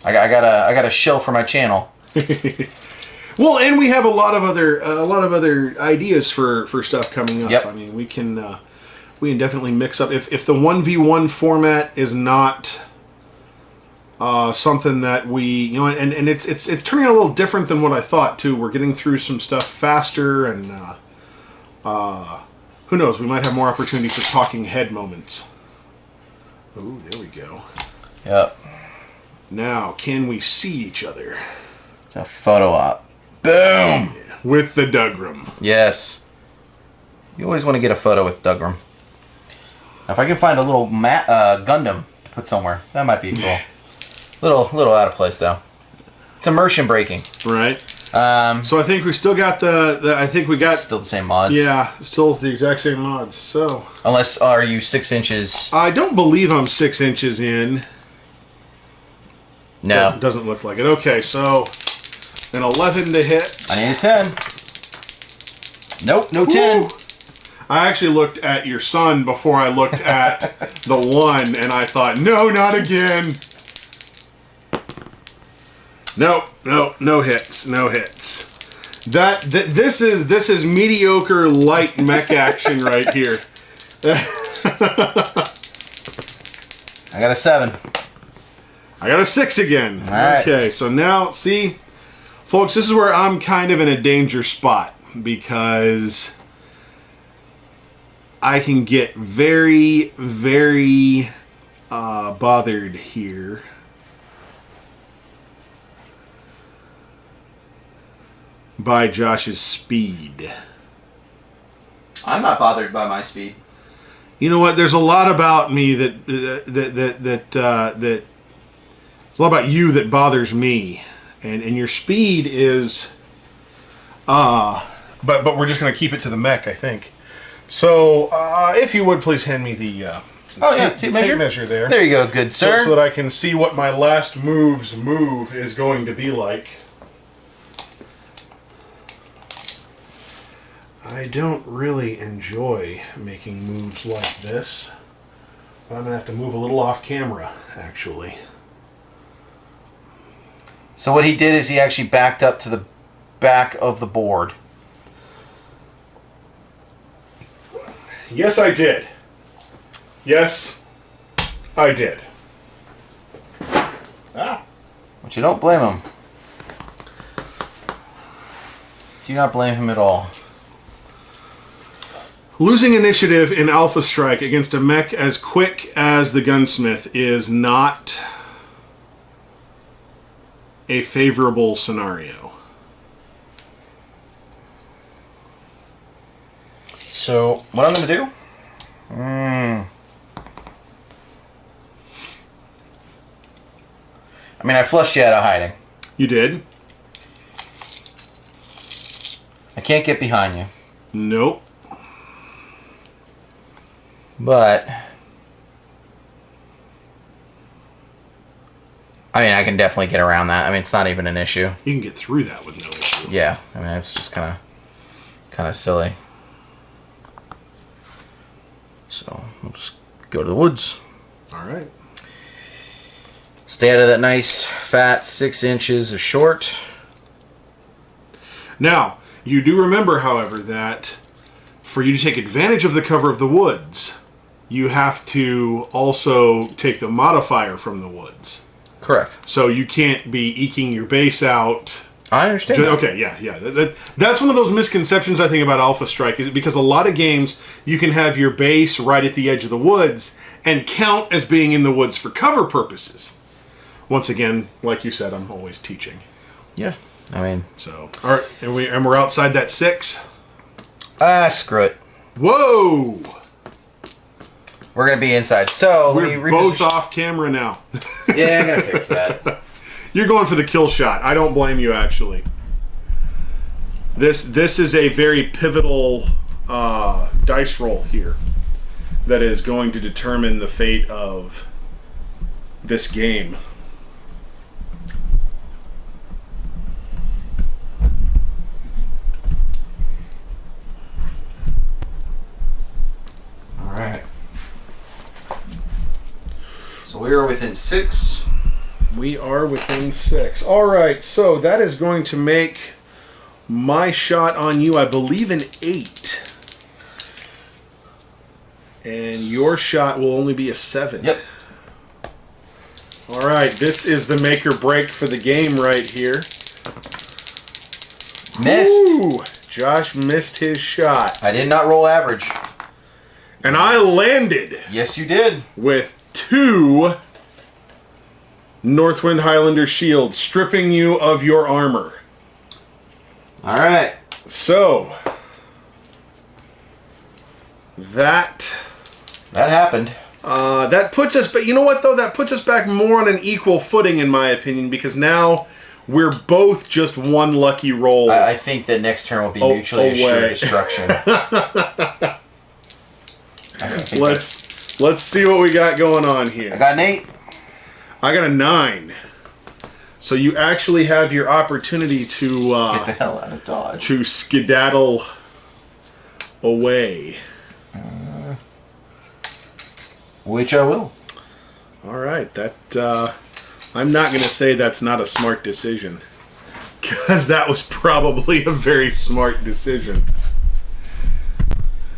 Speaker 2: I got a shill for my channel.
Speaker 1: Well, and we have a lot of other ideas for stuff coming up.
Speaker 2: Yep.
Speaker 1: I mean, we can definitely mix up if the 1v1 format is not something that we, and it's turning out a little different than what I thought too. We're getting through some stuff faster, and who knows? We might have more opportunity for talking head moments. Oh, there we go.
Speaker 2: Yep.
Speaker 1: Now, can we see each other?
Speaker 2: It's a photo op. Boom!
Speaker 1: Yeah, with the Dugram.
Speaker 2: Yes. You always want to get a photo with Dugram. Now, if I can find a little Gundam to put somewhere, that might be cool. little out of place, though. It's immersion breaking.
Speaker 1: Right. So I think we still got I think we got...
Speaker 2: It's still the same mods.
Speaker 1: Yeah, still the exact same mods, so...
Speaker 2: Unless, are you 6 inches?
Speaker 1: I don't believe I'm 6 inches in.
Speaker 2: No.
Speaker 1: It doesn't look like it. Okay, so... An 11 to hit.
Speaker 2: I need a 10. Nope, no 10.
Speaker 1: Woo! I actually looked at your son before I looked at the 1, and I thought, no, not again. Nope, no hits, no hits. This is mediocre light mech action right here.
Speaker 2: I got a 7.
Speaker 1: I got a 6 again.
Speaker 2: All right.
Speaker 1: Okay, so now, see, folks, this is where I'm kind of in a danger spot because I can get very, very bothered here. By Josh's speed.
Speaker 2: I'm not bothered by my speed.
Speaker 1: You know what? There's a lot about me that there's a lot about you that bothers me, and your speed is. But we're just gonna keep it to the mech, I think. So if you would please hand me the tape measure there.
Speaker 2: There you go, good sir.
Speaker 1: So that I can see what my last move is going to be like. I don't really enjoy making moves like this. But I'm going to have to move a little off camera, actually.
Speaker 2: So what he did is he actually backed up to the back of the board.
Speaker 1: Yes, I did. Yes, I did.
Speaker 2: Which you don't blame him. Do not blame him at all.
Speaker 1: Losing initiative in Alpha Strike against a mech as quick as the Gunsmith is not a favorable scenario.
Speaker 2: So, what I'm going to do? I mean, I flushed you out of hiding.
Speaker 1: You did?
Speaker 2: I can't get behind you.
Speaker 1: Nope.
Speaker 2: But I mean, I can definitely get around that. I mean, it's not even an issue.
Speaker 1: You can get through that with no issue.
Speaker 2: Yeah, I mean, it's just kind of silly. So we'll just go to the woods.
Speaker 1: All right.
Speaker 2: Stay out of that nice fat 6 inches of short.
Speaker 1: Now, you do remember, however, that for you to take advantage of the cover of the woods, you have to also take the modifier from the woods.
Speaker 2: Correct.
Speaker 1: So you can't be eking your base out.
Speaker 2: I understand.
Speaker 1: Okay, yeah. That's one of those misconceptions I think about Alpha Strike, is because a lot of games you can have your base right at the edge of the woods and count as being in the woods for cover purposes. Once again, like you said, I'm always teaching.
Speaker 2: Yeah, I mean.
Speaker 1: So, all right, and we're outside that 6.
Speaker 2: Screw it.
Speaker 1: Whoa!
Speaker 2: We're gonna be inside. So
Speaker 1: we're both off camera now.
Speaker 2: Yeah, I'm gonna fix that.
Speaker 1: You're going for the kill shot. I don't blame you, actually. This is a very pivotal dice roll here that is going to determine the fate of this game.
Speaker 2: All right. So we are within 6.
Speaker 1: We are within 6. All right, so that is going to make my shot on you, I believe, an 8. And your shot will only be a 7.
Speaker 2: Yep.
Speaker 1: All right, this is the make or break for the game right here.
Speaker 2: Missed.
Speaker 1: Ooh, Josh missed his shot.
Speaker 2: I did not roll average.
Speaker 1: And I landed
Speaker 2: Yes, you did.
Speaker 1: with 2 Northwind Highlander shields, stripping you of your armor.
Speaker 2: All right.
Speaker 1: So, that
Speaker 2: happened.
Speaker 1: that puts us, but you know what though? That puts us back more on an equal footing, in my opinion, because now we're both just one lucky roll.
Speaker 2: I think that next turn will be mutually assured destruction.
Speaker 1: Let's see what we got going on here.
Speaker 2: I got an 8.
Speaker 1: I got a 9. So you actually have your opportunity to
Speaker 2: get the hell out of Dodge.
Speaker 1: To skedaddle away.
Speaker 2: Which I will.
Speaker 1: All right, that I'm not going to say that's not a smart decision, because that was probably a very smart decision.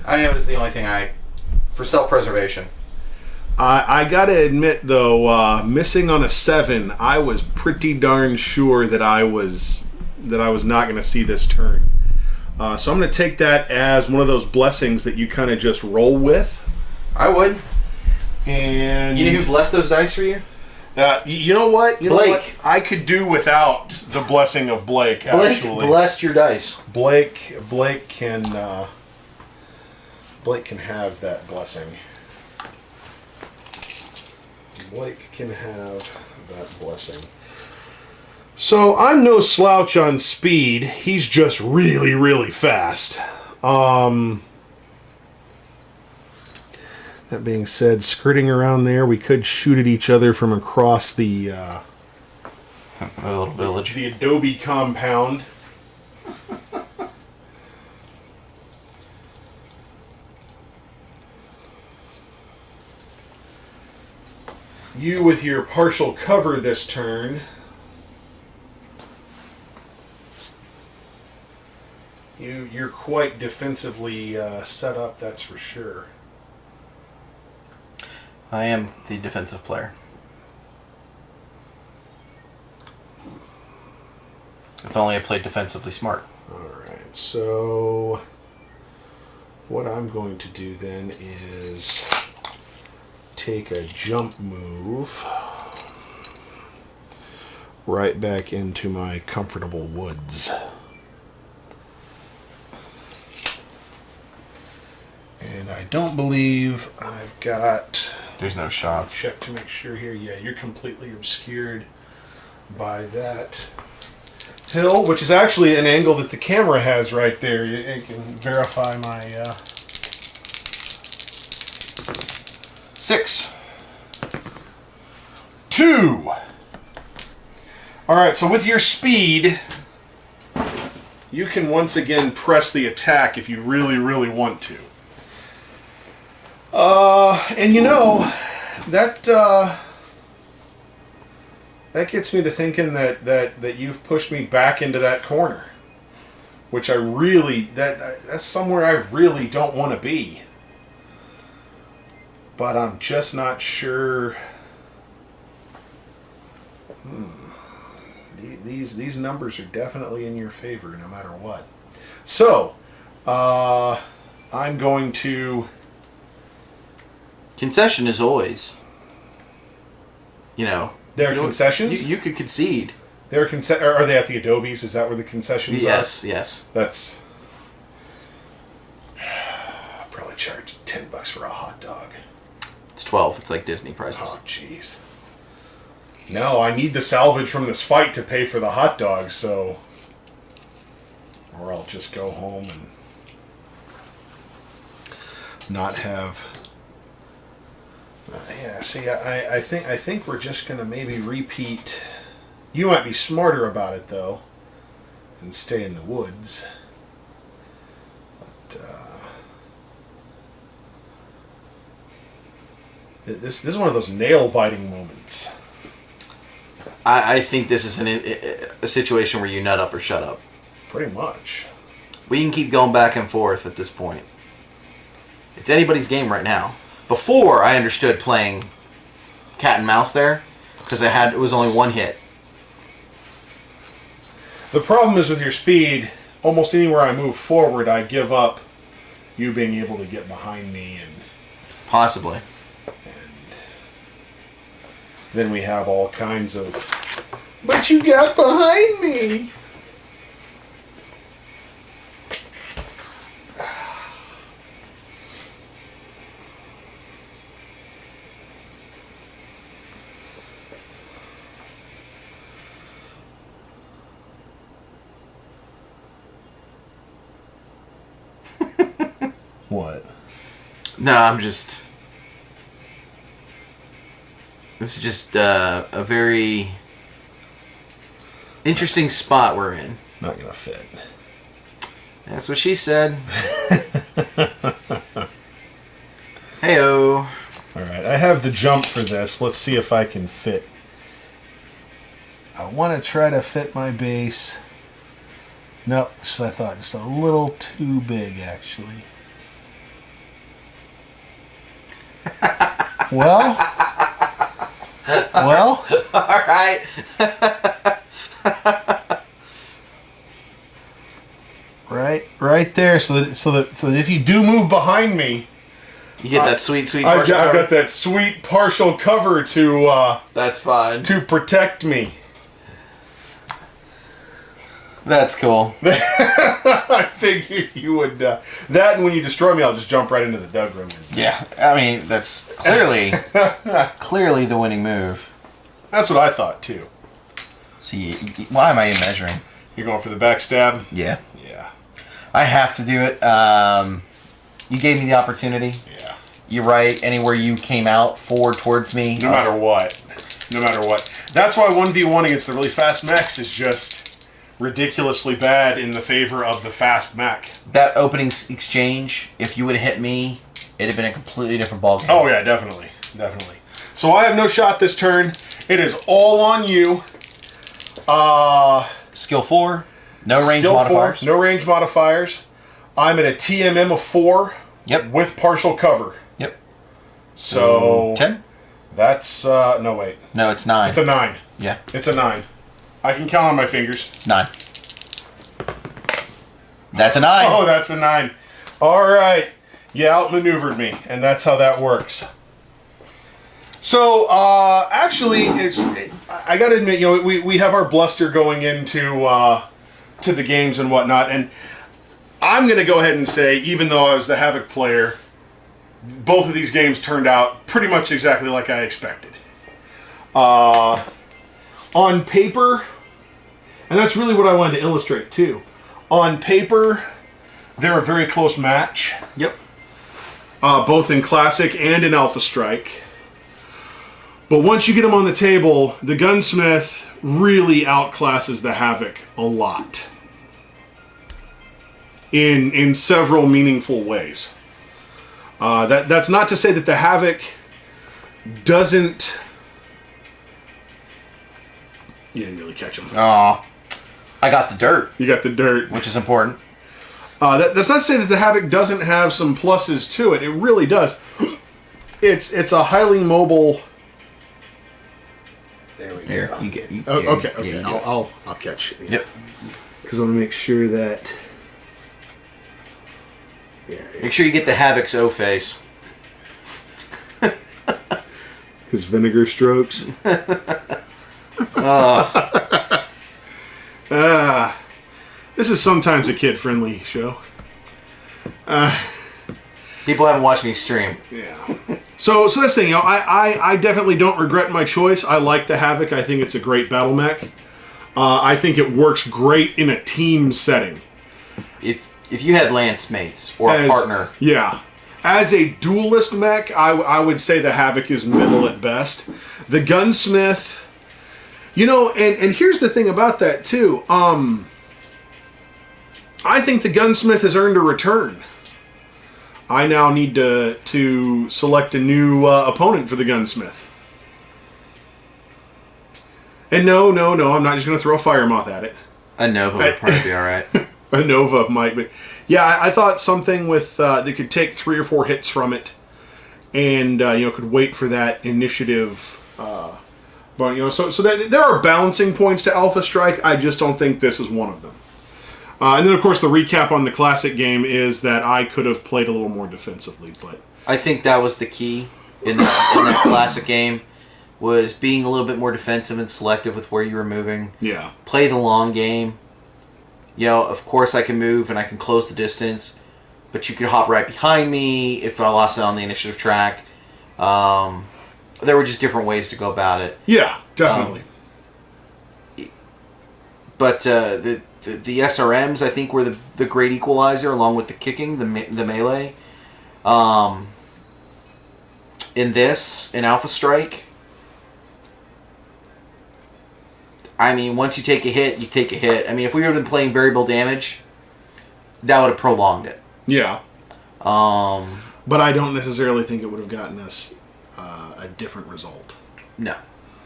Speaker 2: I mean, it was the only thing for self-preservation.
Speaker 1: I gotta admit though, missing on a 7, I was pretty darn sure that I was not going to see this turn. So I'm going to take that as one of those blessings that you kind of just roll with.
Speaker 2: I would.
Speaker 1: And
Speaker 2: you know who blessed those dice for you?
Speaker 1: You know what?
Speaker 2: Blake.
Speaker 1: I could do without the blessing of Blake. Actually,
Speaker 2: Blake blessed your dice.
Speaker 1: Blake can have that blessing. Blake can have that blessing. So I'm no slouch on speed. He's just really, really fast. That being said, skirting around there, we could shoot at each other from across the
Speaker 2: little village,
Speaker 1: the Adobe compound. You with your partial cover this turn. You're quite defensively set up, that's for sure.
Speaker 2: I am the defensive player. If only I played defensively smart.
Speaker 1: Alright, so what I'm going to do then is take a jump move right back into my comfortable woods. And I don't believe I've got...
Speaker 2: There's no shots.
Speaker 1: Check to make sure here. Yeah, you're completely obscured by that hill, which is actually an angle that the camera has right there. You can verify my...
Speaker 2: 6.
Speaker 1: 2. Alright, so with your speed, you can once again press the attack if you really, really want to. And you know, that gets me to thinking that you've pushed me back into that corner, which I really, that's somewhere I really don't want to be. But I'm just not sure. These numbers are definitely in your favor no matter what. So, I'm going to...
Speaker 2: Concession is always,
Speaker 1: There are concessions?
Speaker 2: You could concede.
Speaker 1: Are they at the Adobes? Is that where the concessions are?
Speaker 2: Yes.
Speaker 1: That's... I'll probably charge $10 for a hot dog.
Speaker 2: It's 12. It's like Disney prices.
Speaker 1: Oh, jeez. No, I need the salvage from this fight to pay for the hot dog, so... Or I'll just go home and not have... yeah, see, I think we're just going to maybe repeat... You might be smarter about it, though, and stay in the woods. But, this is one of those nail-biting moments.
Speaker 2: I think this is a situation where you nut up or shut up.
Speaker 1: Pretty much.
Speaker 2: We can keep going back and forth at this point. It's anybody's game right now. Before, I understood playing cat and mouse there, because it was only one hit.
Speaker 1: The problem is with your speed, almost anywhere I move forward, I give up you being able to get behind me. And
Speaker 2: possibly.
Speaker 1: And then we have all kinds of, but you got behind me. What?
Speaker 2: No, I'm just... This is just a very interesting spot we're in.
Speaker 1: Not gonna fit.
Speaker 2: That's what she said. Heyo.
Speaker 1: Alright, I have the jump for this. Let's see if I can fit. I want to try to fit my base. Nope, so I thought just a little too big, actually. Well, all
Speaker 2: right.
Speaker 1: right there. So that if you do move behind me,
Speaker 2: you get that sweet
Speaker 1: I've
Speaker 2: partial cover.
Speaker 1: got that sweet partial cover to.
Speaker 2: That's fine.
Speaker 1: To protect me.
Speaker 2: That's cool.
Speaker 1: I figured you would. That and when you destroy me, I'll just jump right into the dug room.
Speaker 2: Yeah, I mean that's clearly the winning move.
Speaker 1: That's what I thought too.
Speaker 2: See, why am I even measuring?
Speaker 1: You're going for the backstab?
Speaker 2: Yeah.
Speaker 1: Yeah.
Speaker 2: I have to do it. You gave me the opportunity.
Speaker 1: Yeah.
Speaker 2: You're right. Anywhere you came out forward towards me.
Speaker 1: No matter what. That's why 1v1 against the really fast mechs is just ridiculously bad in the favor of the fast mech.
Speaker 2: That opening exchange, if you would have hit me, it'd have been a completely different ballgame.
Speaker 1: Oh yeah, definitely. So I have no shot this turn. It is all on you.
Speaker 2: Skill 4, no range modifiers.
Speaker 1: No range modifiers. I'm at a TMM of 4.
Speaker 2: Yep.
Speaker 1: With partial cover.
Speaker 2: Yep.
Speaker 1: So
Speaker 2: 10.
Speaker 1: That's no wait.
Speaker 2: No, it's 9.
Speaker 1: It's a 9.
Speaker 2: Yeah.
Speaker 1: It's a 9. I can count on my fingers.
Speaker 2: It's 9. That's a 9.
Speaker 1: Oh, that's a 9. All right. You outmaneuvered me, and that's how that works. So, actually, I got to admit, we have our bluster going into to the games and whatnot, and I'm going to go ahead and say, even though I was the Havoc player, both of these games turned out pretty much exactly like I expected. On paper, and that's really what I wanted to illustrate, too. On paper, they're a very close match.
Speaker 2: Yep.
Speaker 1: Both in Classic and in Alpha Strike. But once you get them on the table, the Gunsmith really outclasses the Havoc a lot. In several meaningful ways. That's not to say that the Havoc doesn't... You didn't really catch him.
Speaker 2: Aw. I got the dirt.
Speaker 1: You got the dirt.
Speaker 2: Which is important.
Speaker 1: That's not to say that the Havoc doesn't have some pluses to it. It really does. It's a highly mobile... There we go.
Speaker 2: Here, you get it.
Speaker 1: Okay.
Speaker 2: Yeah,
Speaker 1: I'll catch it.
Speaker 2: Yep.
Speaker 1: Because I want to make sure that... Yeah.
Speaker 2: Make sure you get the Havoc's O face.
Speaker 1: His vinegar strokes. This is sometimes a kid-friendly show.
Speaker 2: People haven't watched me stream.
Speaker 1: Yeah. So that's the thing. I definitely don't regret my choice. I like the Havoc. I think it's a great battle mech. I think it works great in a team setting.
Speaker 2: If you had lance mates or a partner.
Speaker 1: Yeah. As a duelist mech, I would say the Havoc is middle at best. The Gunsmith, and here's the thing about that too. I think the Gunsmith has earned a return. I now need to select a new opponent for the Gunsmith. And no, I'm not just going to throw a Fire Moth at it.
Speaker 2: A Nova would probably be alright.
Speaker 1: A Nova might be. Yeah, I thought something with that could take 3 or 4 hits from it, and could wait for that initiative. But so there are balancing points to Alpha Strike. I just don't think this is one of them. And then of course the recap on the Classic game is that I could have played a little more defensively, but
Speaker 2: I think that was the key in that Classic game, was being a little bit more defensive and selective with where you were moving.
Speaker 1: Yeah.
Speaker 2: Play the long game. Of course I can move and I can close the distance, but you could hop right behind me if I lost it on the initiative track. There were just different ways to go about it.
Speaker 1: Yeah, definitely.
Speaker 2: But the SRMs, I think, were the great equalizer, along with the kicking, the melee. In Alpha Strike, I mean, once you take a hit, you take a hit. I mean, if we would have been playing variable damage, that would have prolonged it.
Speaker 1: Yeah. But I don't necessarily think it would have gotten us a different result.
Speaker 2: No,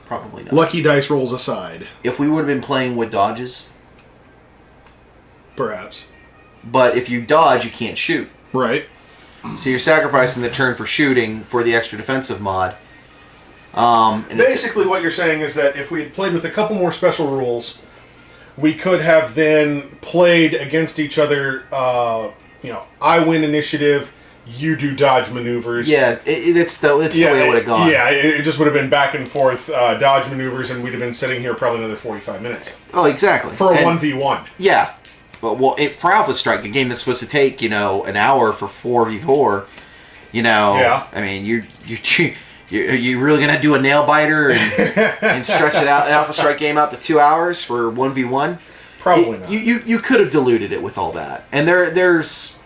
Speaker 2: probably not.
Speaker 1: Lucky dice rolls aside.
Speaker 2: If we would have been playing with dodges,
Speaker 1: perhaps.
Speaker 2: But if you dodge, you can't shoot.
Speaker 1: Right.
Speaker 2: So you're sacrificing the turn for shooting for the extra defensive mod.
Speaker 1: Basically what you're saying is that if we had played with a couple more special rules, we could have then played against each other, I win initiative, you do dodge maneuvers.
Speaker 2: Yeah, it's the way it would have gone.
Speaker 1: Yeah, it just would have been back and forth dodge maneuvers, and we'd have been sitting here probably another 45 minutes.
Speaker 2: Oh, exactly.
Speaker 1: For a 1v1.
Speaker 2: Yeah. Well, for Alpha Strike, a game that's supposed to take, an hour for 4v4,
Speaker 1: Yeah.
Speaker 2: I mean, you're really going to do a nail biter and stretch it out, an Alpha Strike game out to 2 hours for 1v1?
Speaker 1: Probably not.
Speaker 2: You could have diluted it with all that. And there's...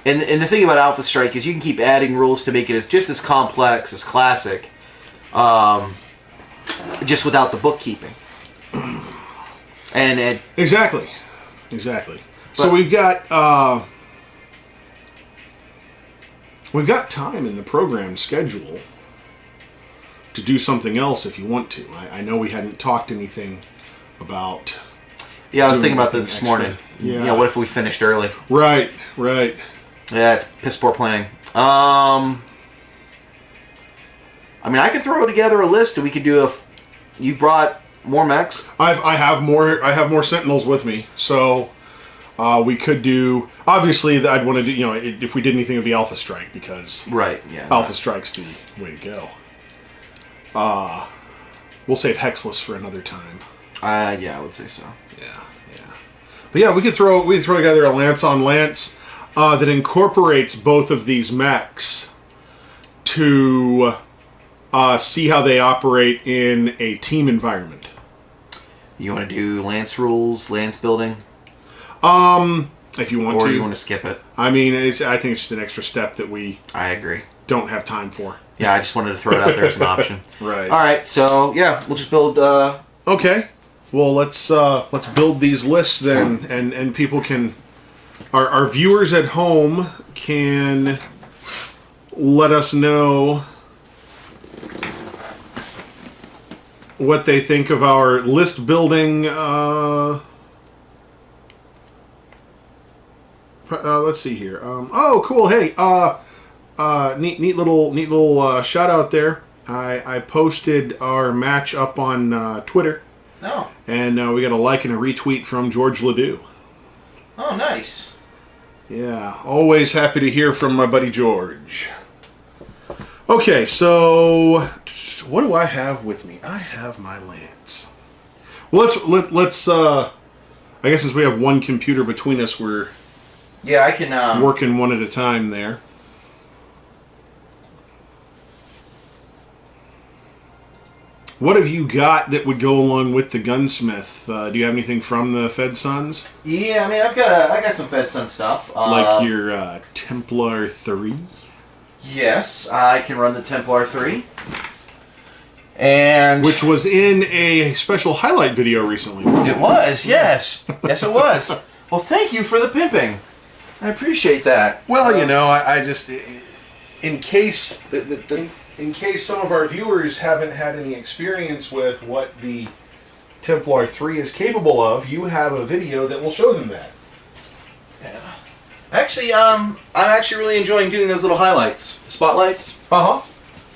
Speaker 2: And the thing about Alpha Strike is you can keep adding rules to make it just as complex as Classic, just without the bookkeeping. And
Speaker 1: Exactly. So we've got time in the program schedule to do something else if you want to. I know we hadn't talked anything about...
Speaker 2: Yeah, I was thinking about that this morning.
Speaker 1: Yeah.
Speaker 2: What if we finished early?
Speaker 1: Right.
Speaker 2: Yeah, it's piss poor planning. I mean, I could throw together a list and we could do you brought more mechs?
Speaker 1: I have more Sentinels with me, so We could do, obviously, I'd want to do, if we did anything, it would be Alpha Strike, because
Speaker 2: Right, yeah.
Speaker 1: Alpha Strike's the way to go. We'll save Hexless for another time.
Speaker 2: Yeah, I would say so.
Speaker 1: Yeah. But yeah, we could throw together a Lance on Lance that incorporates both of these mechs to see how they operate in a team environment.
Speaker 2: You want to do Lance rules, Lance building?
Speaker 1: If you want
Speaker 2: or
Speaker 1: to.
Speaker 2: you want to skip it?
Speaker 1: I mean, I think it's just an extra step that we
Speaker 2: I agree.
Speaker 1: don't have time for.
Speaker 2: Yeah, I just wanted to throw it out there as an option.
Speaker 1: Right.
Speaker 2: All right, so yeah, we'll just build.
Speaker 1: Okay. Well, let's build these lists then, and people can, our viewers at home can let us know what they think of our list building. Let's see here. Oh, cool. Hey, neat little shout out there. I posted our match up on Twitter.
Speaker 2: No.
Speaker 1: And we got a like and a retweet from George Ledoux.
Speaker 2: Oh, nice.
Speaker 1: Yeah, always happy to hear from my buddy George. Okay, so what do I have with me? I have my Lance. Well, let's I guess since we have one computer between us, we're
Speaker 2: I can
Speaker 1: working one at a time there. What have you got that would go along with the Gunsmith? Do you have anything from the Fed Sons?
Speaker 2: Yeah, I mean, I got some Fed Sun stuff.
Speaker 1: Like your Templar 3?
Speaker 2: Yes, I can run the Templar 3. And
Speaker 1: Which was in a special highlight video recently.
Speaker 2: It was, yes. Yes, it was. Well, thank you for the pimping. I appreciate that.
Speaker 1: Well, I just, in case in case some of our viewers haven't had any experience with what the Templar 3 is capable of, you have a video that will show them that.
Speaker 2: Yeah. Actually, I'm actually really enjoying doing those little highlights, the spotlights.
Speaker 1: Uh-huh.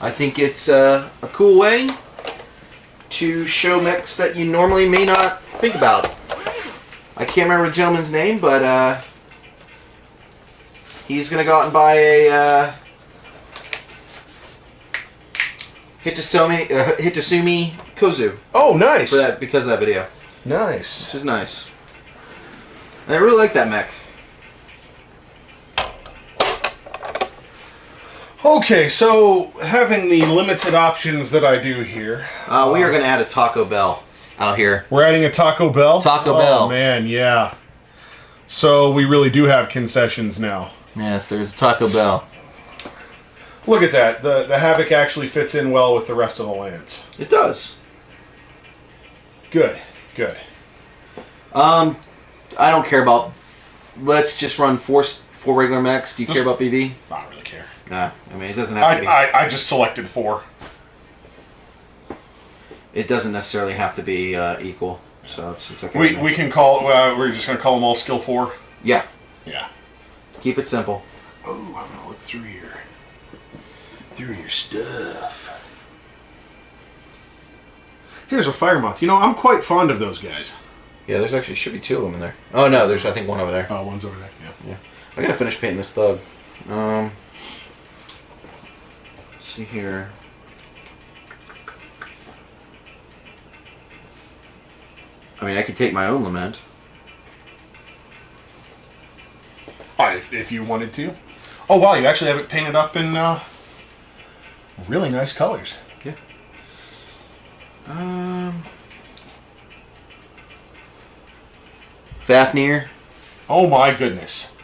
Speaker 2: I think it's a cool way to show mechs that you normally may not think about. I can't remember the gentleman's name, but he's going to go out and buy a Hitasumi Kozu.
Speaker 1: Oh, nice.
Speaker 2: Because of that video.
Speaker 1: Nice.
Speaker 2: Which is nice. I really like that mech.
Speaker 1: Okay, so having the limited options that I do here.
Speaker 2: We are going to add a Taco Bell out here.
Speaker 1: We're adding a Taco Bell?
Speaker 2: Taco Bell.
Speaker 1: Oh, man, yeah. So we really do have concessions now.
Speaker 2: Yes, there's a Taco Bell.
Speaker 1: Look at that. The Havoc actually fits in well with the rest of the Lance.
Speaker 2: It does.
Speaker 1: Good.
Speaker 2: I don't care about... Let's just run four regular mechs. Do you care about BV?
Speaker 1: I don't really care.
Speaker 2: Nah, I mean, it doesn't have to be...
Speaker 1: I just selected 4.
Speaker 2: It doesn't necessarily have to be equal, so it's okay.
Speaker 1: We can call... we're just going to call them all skill 4?
Speaker 2: Yeah.
Speaker 1: Yeah.
Speaker 2: Keep it simple.
Speaker 1: Oh, I'm going to look through your stuff. Here's a fire moth. I'm quite fond of those guys.
Speaker 2: Yeah, there's actually should be 2 of them in there. Oh no, there's I think 1 over there.
Speaker 1: Oh, one's over there. Yeah.
Speaker 2: I gotta finish painting this thug. Let's see here. I mean, I could take my own lament.
Speaker 1: If you wanted to. Oh wow, you actually have it painted up in really nice colors.
Speaker 2: Yeah. Fafnir.
Speaker 1: Oh my goodness.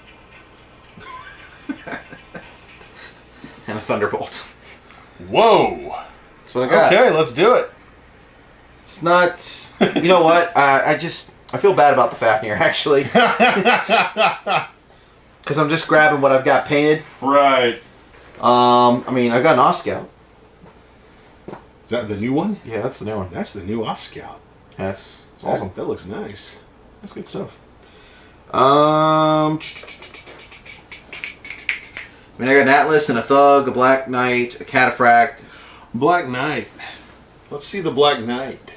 Speaker 2: And a Thunderbolt.
Speaker 1: Whoa.
Speaker 2: That's what I got.
Speaker 1: Okay, let's do it.
Speaker 2: It's not... You know what? I feel bad about the Fafnir, actually. Because I'm just grabbing what I've got painted.
Speaker 1: Right.
Speaker 2: I mean, I've got an Oscout.
Speaker 1: Is that the new one?
Speaker 2: Yeah, that's the new one.
Speaker 1: That's the new Oscout.
Speaker 2: Yeah, it's awesome.
Speaker 1: That looks nice.
Speaker 2: That's good stuff. I mean, I got an Atlas and a Thug, a Black Knight, a Cataphract.
Speaker 1: Black Knight. Let's see the Black Knight.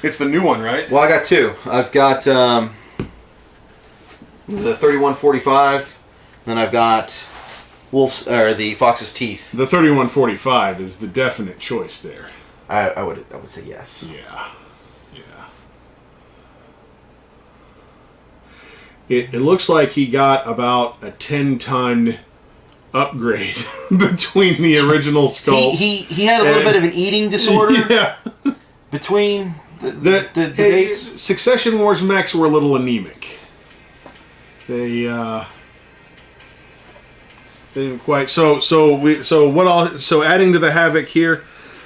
Speaker 1: It's the new one, right?
Speaker 2: Well, I got 2. I've got The 3145. Then I've got the Fox's Teeth.
Speaker 1: The 3145 is the definite choice there.
Speaker 2: I would say yes.
Speaker 1: Yeah. It looks like he got about a 10-ton upgrade between the original sculpt.
Speaker 2: He had a little bit of an eating disorder.
Speaker 1: Yeah.
Speaker 2: Between the dates.
Speaker 1: Succession Wars mechs were a little anemic. They didn't quite. So adding to the Havoc here,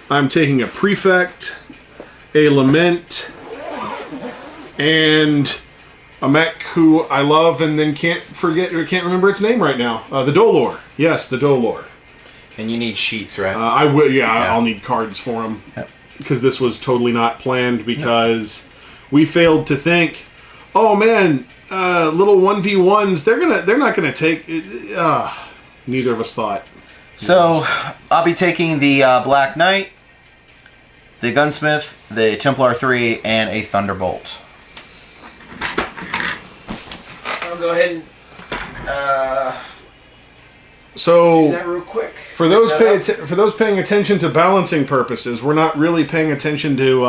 Speaker 1: I'm taking a Prefect, a Lament, and a mech who I love and then can't remember its name right now. The Dolor. Yes, the Dolor.
Speaker 2: And you need sheets, right?
Speaker 1: I will. Yeah, I'll need cards for him because this was totally not planned because we failed to think. Oh man, little 1v1s. They're not gonna take. Neither of us thought.
Speaker 2: So I'll be taking the Black Knight, the Gunsmith, the Templar 3, and a Thunderbolt. I'll go ahead and do that real quick.
Speaker 1: For those paying attention to balancing purposes, we're not really paying attention to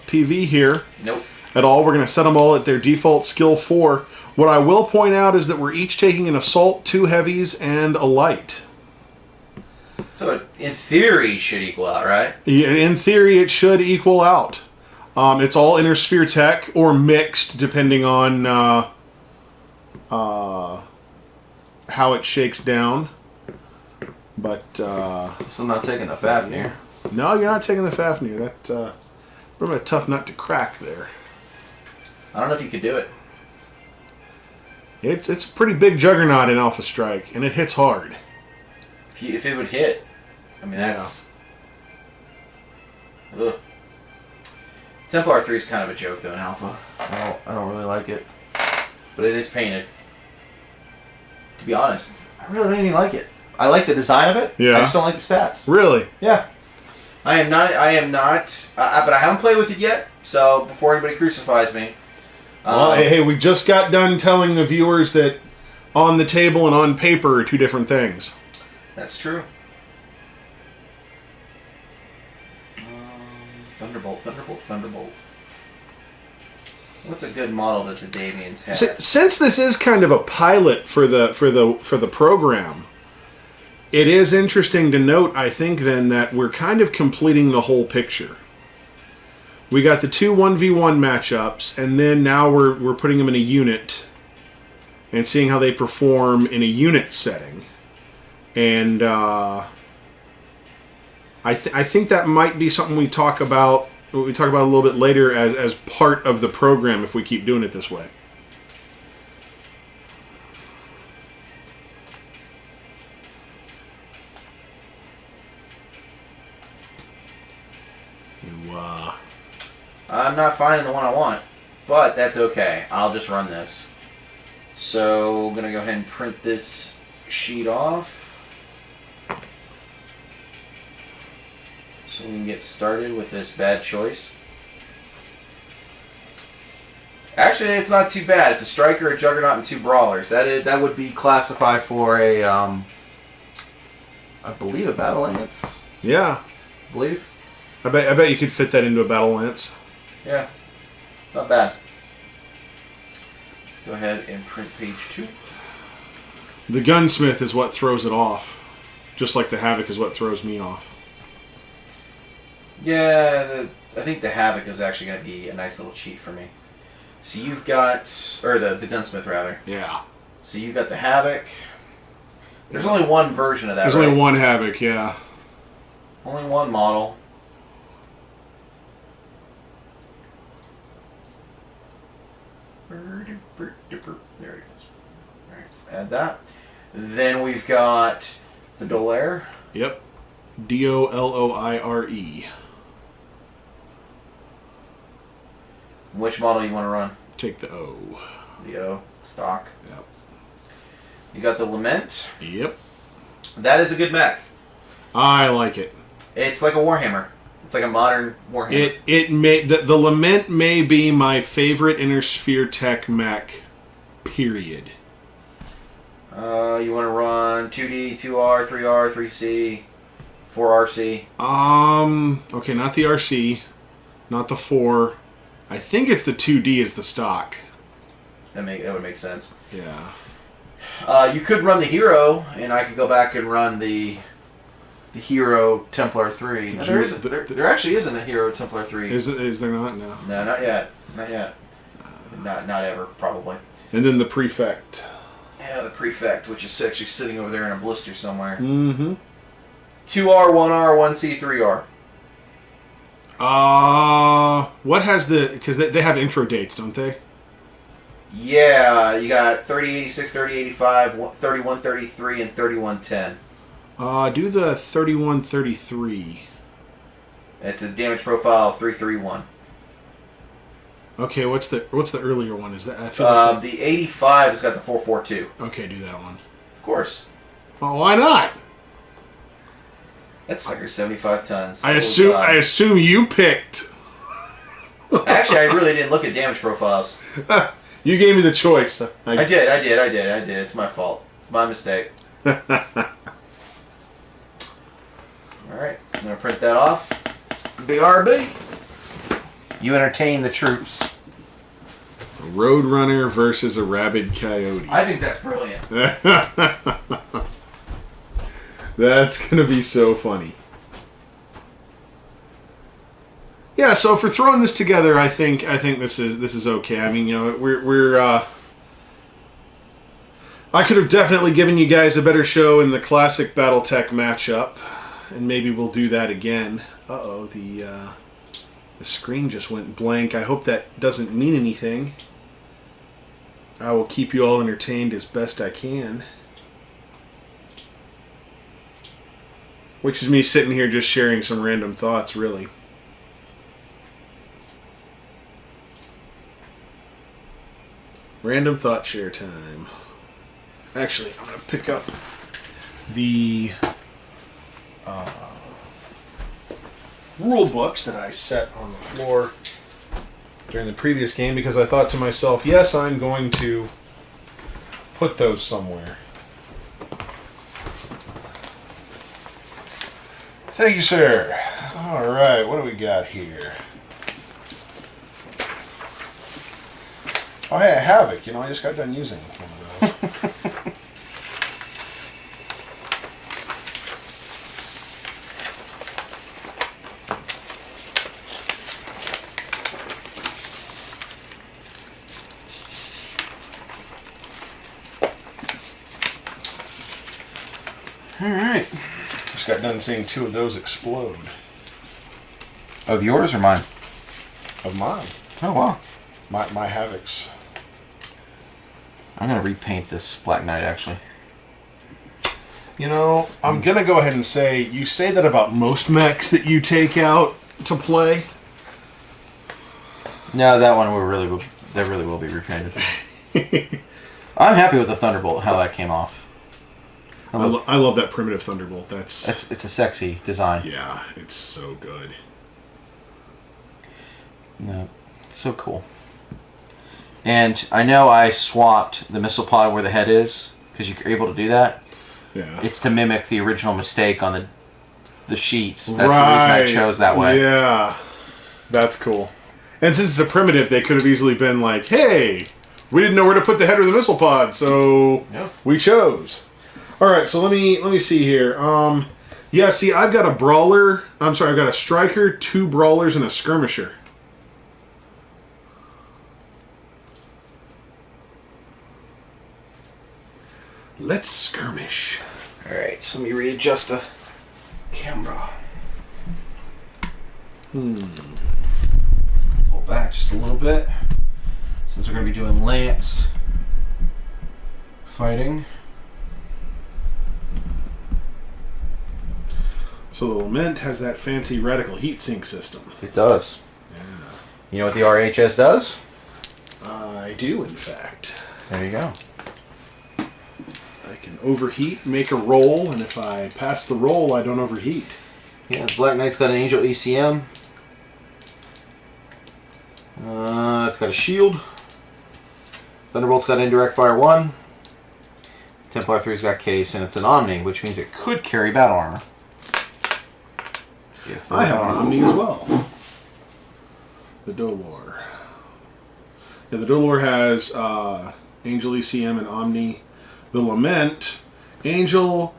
Speaker 1: PV here.
Speaker 2: Nope.
Speaker 1: At all. We're going to set them all at their default skill 4. What I will point out is that we're each taking an assault, 2 heavies, and a light.
Speaker 2: So in theory, it should equal out, right?
Speaker 1: In theory, it should equal out. It's all inner sphere tech or mixed, depending on how it shakes down. But
Speaker 2: so I'm not taking the Fafnir.
Speaker 1: No, you're not taking the Fafnir. That probably a tough nut to crack there.
Speaker 2: I don't know if you could do it.
Speaker 1: It's a pretty big juggernaut in Alpha Strike, and it hits hard.
Speaker 2: If it would hit, I mean that's. Ugh. Templar 3 is kind of a joke though in Alpha. I don't really like it, but it is painted. To be honest, I really don't even like it. I like the design of it.
Speaker 1: Yeah.
Speaker 2: I just don't like the stats.
Speaker 1: Really?
Speaker 2: Yeah. I am not. But I haven't played with it yet. So before anybody crucifies me.
Speaker 1: Well, hey, we just got done telling the viewers that on the table and on paper are 2 different things.
Speaker 2: That's true. Thunderbolt. What's a good model that the Davions have?
Speaker 1: Since this is kind of a pilot for the program, it is interesting to note, I think, then that we're kind of completing the whole picture. We got the 2 1v1 matchups, and then now we're putting them in a unit and seeing how they perform in a unit setting. And I think that might be something we talk about a little bit later as part of the program if we keep doing it this way.
Speaker 2: I'm not finding the one I want, but that's okay. I'll just run this. So I'm going to go ahead and print this sheet off. So we can get started with this bad choice. Actually, it's not too bad. It's a striker, a juggernaut, and 2 brawlers. That would be classified for a, I believe, a battle lance.
Speaker 1: Yeah,
Speaker 2: I believe.
Speaker 1: I bet you could fit that into a battle lance.
Speaker 2: Yeah, it's not bad. Let's go ahead and print page 2.
Speaker 1: The Gunsmith is what throws it off, just like the Havoc is what throws me off.
Speaker 2: Yeah, I think the Havoc is actually going to be a nice little cheat for me. So you've got, or the Gunsmith rather.
Speaker 1: Yeah.
Speaker 2: So you've got the Havoc. There's only one version of that.
Speaker 1: There's only one Havoc, yeah.
Speaker 2: Only one model. There it goes. Alright, let's add that. Then we've got the Dolaire.
Speaker 1: Yep. Doloire.
Speaker 2: Which model you want to run?
Speaker 1: Take the O.
Speaker 2: The O. Stock.
Speaker 1: Yep.
Speaker 2: You got the Lament.
Speaker 1: Yep.
Speaker 2: That is a good mech.
Speaker 1: I like it.
Speaker 2: It's like a Warhammer. It's like a modern Warhammer.
Speaker 1: The Lament may be my favorite Inner Sphere Tech mech period.
Speaker 2: You want to run 2D, 2R, 3R, 3C, 4RC?
Speaker 1: Okay, not the RC, not the 4. I think it's the 2D is the stock.
Speaker 2: That would make sense.
Speaker 1: Yeah.
Speaker 2: You could run the Hero, and I could go back and run the Hero Templar 3. There actually isn't a Hero Templar 3.
Speaker 1: Is there not? No.
Speaker 2: No, not yet. Not yet. Not ever, probably.
Speaker 1: And then the Prefect.
Speaker 2: Yeah, the Prefect, which is actually sitting over there in a blister somewhere.
Speaker 1: Mm-hmm.
Speaker 2: 2R, 1R, 1C, 3R.
Speaker 1: What has the... Because they have intro dates, don't they?
Speaker 2: Yeah, you got 3086, 3085, 3133, and 3110.
Speaker 1: Do the 3133.
Speaker 2: It's a damage profile of 331.
Speaker 1: Okay, what's the earlier one? Is that I feel like
Speaker 2: the 85 has got the 442.
Speaker 1: Okay, do that one.
Speaker 2: Of course.
Speaker 1: Oh, why not?
Speaker 2: That's like 75 tons.
Speaker 1: I assume you picked.
Speaker 2: Actually, I really didn't look at damage profiles.
Speaker 1: You gave me the choice.
Speaker 2: I did. It's my fault. It's my mistake. Alright, I'm going to print that off. BRB. You entertain the troops.
Speaker 1: A Roadrunner versus a Rabid Coyote.
Speaker 2: I think that's brilliant.
Speaker 1: That's going to be so funny. Yeah, so for throwing this together, I think this is okay. I mean, you know, we're I could have definitely given you guys a better show in the classic BattleTech matchup, and maybe we'll do that again. Uh-oh, the screen just went blank. I hope that doesn't mean anything. I will keep you all entertained as best I can. Which is me sitting here just sharing some random thoughts, really. Random thought share time. Actually, I'm going to pick up the rule books that I set on the floor during the previous game because I thought to myself, yes, I'm going to put those somewhere. Thank you, sir. All right, what do we got here? Oh, hey, a Havoc. You know, I just got done using one of those.
Speaker 2: All right.
Speaker 1: Just got done seeing 2 of those explode.
Speaker 2: Of yours or mine?
Speaker 1: Of mine.
Speaker 2: Oh, wow.
Speaker 1: My Havocs.
Speaker 2: I'm going to repaint this Black Knight, actually.
Speaker 1: You know, I'm going to go ahead and say, you say that about most mechs that you take out to play.
Speaker 2: No, that one really will be repainted. I'm happy with the Thunderbolt, how that came off.
Speaker 1: I love that primitive Thunderbolt. It's
Speaker 2: a sexy design.
Speaker 1: Yeah, it's so good.
Speaker 2: No, it's so cool. And I know I swapped the missile pod where the head is, because you're able to do that.
Speaker 1: Yeah.
Speaker 2: It's to mimic the original mistake on the sheets. That's the reason I chose that way.
Speaker 1: Yeah. That's cool. And since it's a primitive, they could have easily been like, hey, we didn't know where to put the head of the missile pod, so we chose. Alright, so let me see here. Yeah, see, I've got a brawler. I've got a striker, 2 brawlers, and a skirmisher. Let's skirmish.
Speaker 2: Alright, so let me readjust the camera. Pull back just a little bit. Since we're going to be doing lance fighting.
Speaker 1: So the Lament has that fancy radical heat sink system.
Speaker 2: It does.
Speaker 1: Yeah.
Speaker 2: You know what the RHS does?
Speaker 1: I do, in fact.
Speaker 2: There you go.
Speaker 1: I can overheat, make a roll, and if I pass the roll, I don't overheat.
Speaker 2: Yeah, Black Knight's got an Angel ECM. It's got a shield. Thunderbolt's got indirect fire 1. Templar 3's got case, and it's an Omni, which means it could carry battle armor.
Speaker 1: I have an Omni as well. The Dolor. Yeah, the Dolor has Angel, ECM, and Omni. The Lament, Angel,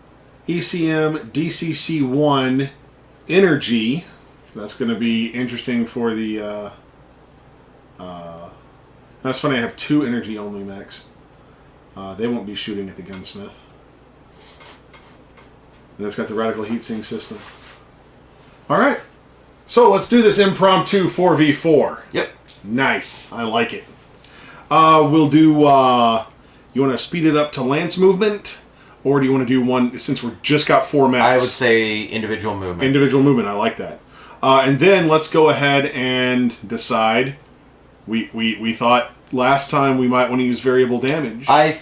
Speaker 1: ECM, DCC1, Energy. That's going to be interesting for the... that's funny, I have 2 energy-only mechs. They won't be shooting at the Gunsmith. And it's got the Radical Heatsink system. Alright, so let's do this impromptu 4v4.
Speaker 2: Yep.
Speaker 1: Nice, I like it. We'll do, you want to speed it up to lance movement? Or do you want to do one, since we're just got 4 mechs?
Speaker 2: I would say individual movement.
Speaker 1: Individual movement, I like that. And then let's go ahead and decide. We thought last time we might want to use variable damage.
Speaker 2: I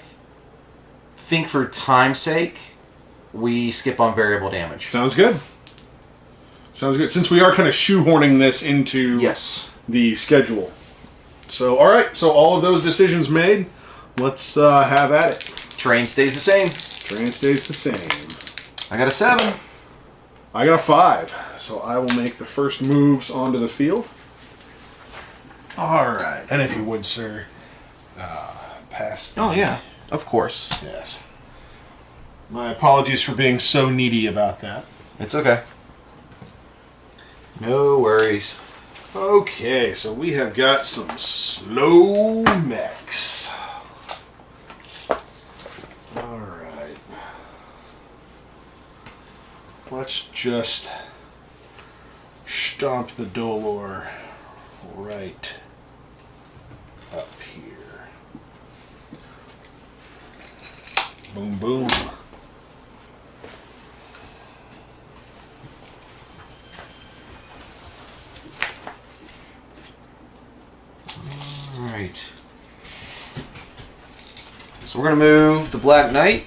Speaker 2: think for time's sake, we skip on variable damage.
Speaker 1: Sounds good. Sounds good. Since we are kind of shoehorning this into the schedule. So, all right. So all of those decisions made. Let's have at it.
Speaker 2: Terrain stays the same.
Speaker 1: Terrain stays the same.
Speaker 2: I got a 7.
Speaker 1: I got a 5. So I will make the first moves onto the field. All right. And if you would, sir, pass the...
Speaker 2: Oh, yeah. Of course.
Speaker 1: Yes. My apologies for being so needy about that.
Speaker 2: It's okay. No worries.
Speaker 1: Okay, so we have got some slow mechs. Alright. Let's just stomp the Dolor right up here. Boom, boom.
Speaker 2: Alright. So we're going to move the Black Knight.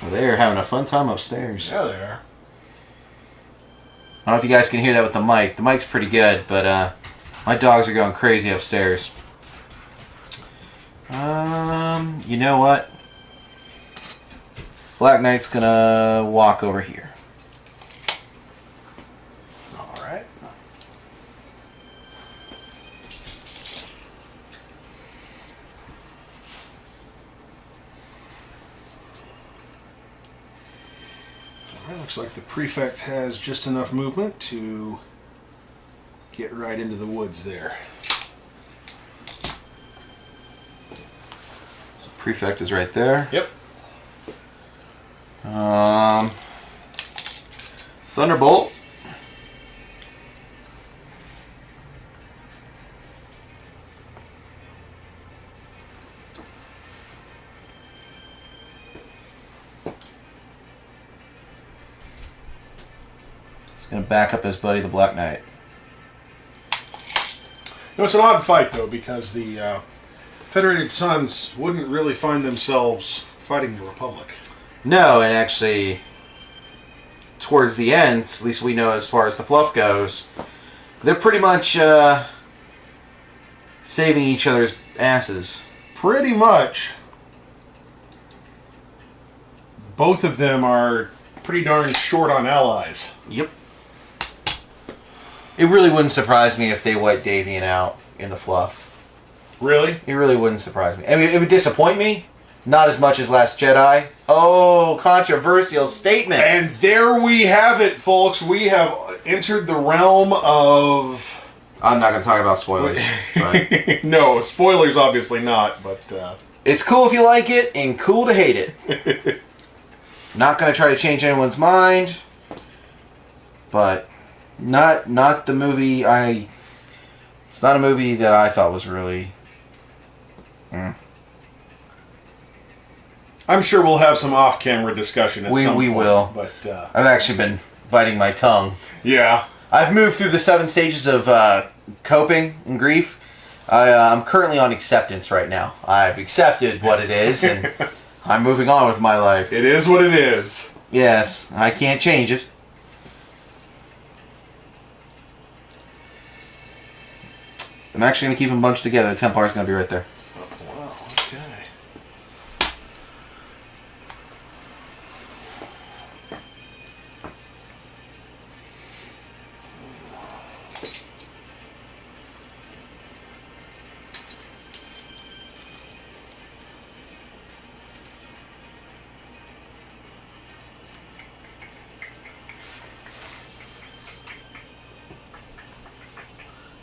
Speaker 2: Well, they're having a fun time upstairs.
Speaker 1: Yeah, they are.
Speaker 2: I don't know if you guys can hear that with the mic. The mic's pretty good, but my dogs are going crazy upstairs. You know what? Black Knight's gonna walk over here.
Speaker 1: Alright. Alright, looks like the prefect has just enough movement to get right into the woods there.
Speaker 2: Prefect is right there.
Speaker 1: Yep.
Speaker 2: Thunderbolt. He's going to back up his buddy, the Black Knight.
Speaker 1: No, it's an odd fight, though, because the Federated Sons wouldn't really find themselves fighting the Republic.
Speaker 2: No, and actually, towards the end, at least we know as far as the fluff goes, they're pretty much saving each other's asses.
Speaker 1: Pretty much. Both of them are pretty darn short on allies.
Speaker 2: Yep. It really wouldn't surprise me if they wiped Davion out in the fluff.
Speaker 1: Really?
Speaker 2: It really wouldn't surprise me. I mean, it would disappoint me. Not as much as Last Jedi. Oh, controversial statement.
Speaker 1: And there we have it, folks. We have entered the realm of...
Speaker 2: I'm not going to talk about spoilers. But
Speaker 1: no, spoilers obviously not, but...
Speaker 2: it's cool if you like it, and cool to hate it. Not going to try to change anyone's mind, but not the movie It's not a movie that I thought was really...
Speaker 1: I'm sure we'll have some off-camera discussion at some point.
Speaker 2: We will.
Speaker 1: But
Speaker 2: I've actually been biting my tongue.
Speaker 1: Yeah.
Speaker 2: I've moved through the 7 stages of coping and grief. I'm currently on acceptance right now. I've accepted what it is, and I'm moving on with my life.
Speaker 1: It is what it is.
Speaker 2: Yes, I can't change it. I'm actually going to keep them bunched together. The Templar's going to be right there.
Speaker 1: Oh, wow, okay.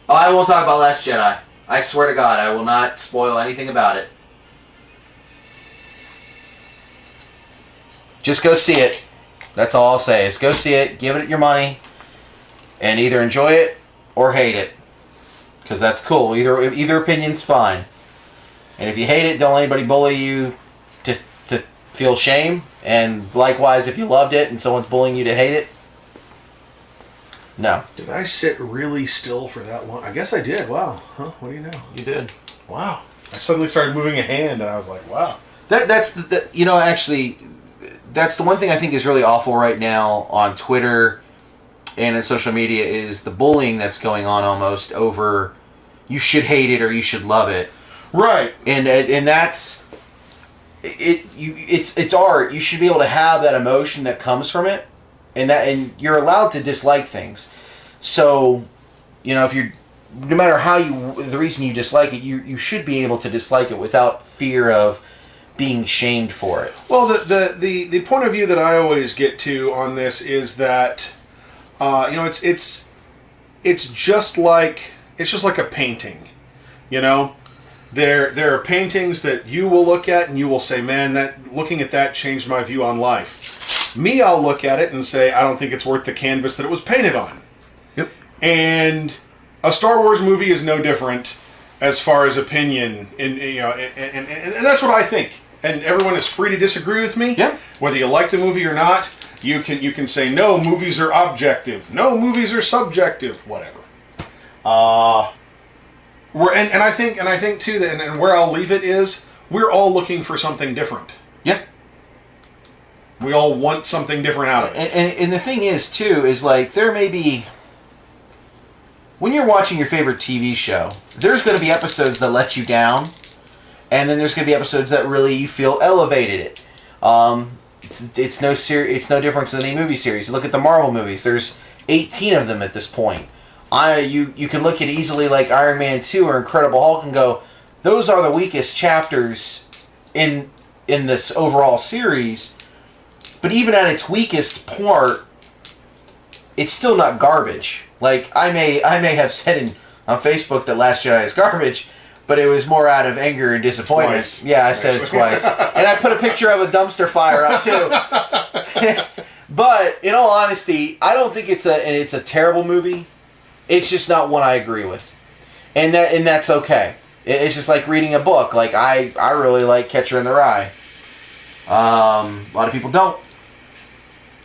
Speaker 2: Oh, I won't talk about Last Jedi. I swear to God, I will not spoil anything about it. Just go see it. That's all I'll say is go see it, give it your money, and either enjoy it or hate it. Because that's cool. Either opinion's fine. And if you hate it, don't let anybody bully you to feel shame. And likewise, if you loved it and someone's bullying you to hate it, no.
Speaker 1: Did I sit really still for that long? I guess I did. Wow. Huh? What do you know?
Speaker 2: You did.
Speaker 1: Wow. I suddenly started moving a hand, and I was like, wow.
Speaker 2: That's the actually, that's the one thing I think is really awful right now on Twitter and in social media is the bullying that's going on almost over you should hate it or you should love it.
Speaker 1: Right.
Speaker 2: And that's it's art. You should be able to have that emotion that comes from it. And you're allowed to dislike things. So, if you're, no matter the reason you dislike it, you should be able to dislike it without fear of being shamed for it.
Speaker 1: Well, the point of view that I always get to on this is that, it's just like a painting, There are paintings that you will look at and you will say, man, looking at that changed my view on life. Me, I'll look at it and say, I don't think it's worth the canvas that it was painted on.
Speaker 2: Yep.
Speaker 1: And a Star Wars movie is no different as far as opinion, and that's what I think. And everyone is free to disagree with me.
Speaker 2: Yeah.
Speaker 1: Whether you like the movie or not, you can say no, movies are objective. No, movies are subjective. Whatever. I think too that, and where I'll leave it is, we're all looking for something different.
Speaker 2: Yeah.
Speaker 1: We all want something different out of it.
Speaker 2: And the thing is, too, is like there may be... When you're watching your favorite TV show, there's going to be episodes that let you down, and then there's going to be episodes that really you feel elevated it. It's no difference than any movie series. You look at the Marvel movies. There's 18 of them at this point. You can look at easily like Iron Man 2 or Incredible Hulk and go, those are the weakest chapters in this overall series. But even at its weakest part, it's still not garbage. Like, I may have said on Facebook that Last Jedi is garbage, but it was more out of anger and disappointment.
Speaker 1: Twice.
Speaker 2: Yeah, I said it twice. And I put a picture of a dumpster fire up, too. But, in all honesty, I don't think it's a terrible movie. It's just not one I agree with. And that's okay. It's just like reading a book. Like, I really like Catcher in the Rye. A lot of people don't.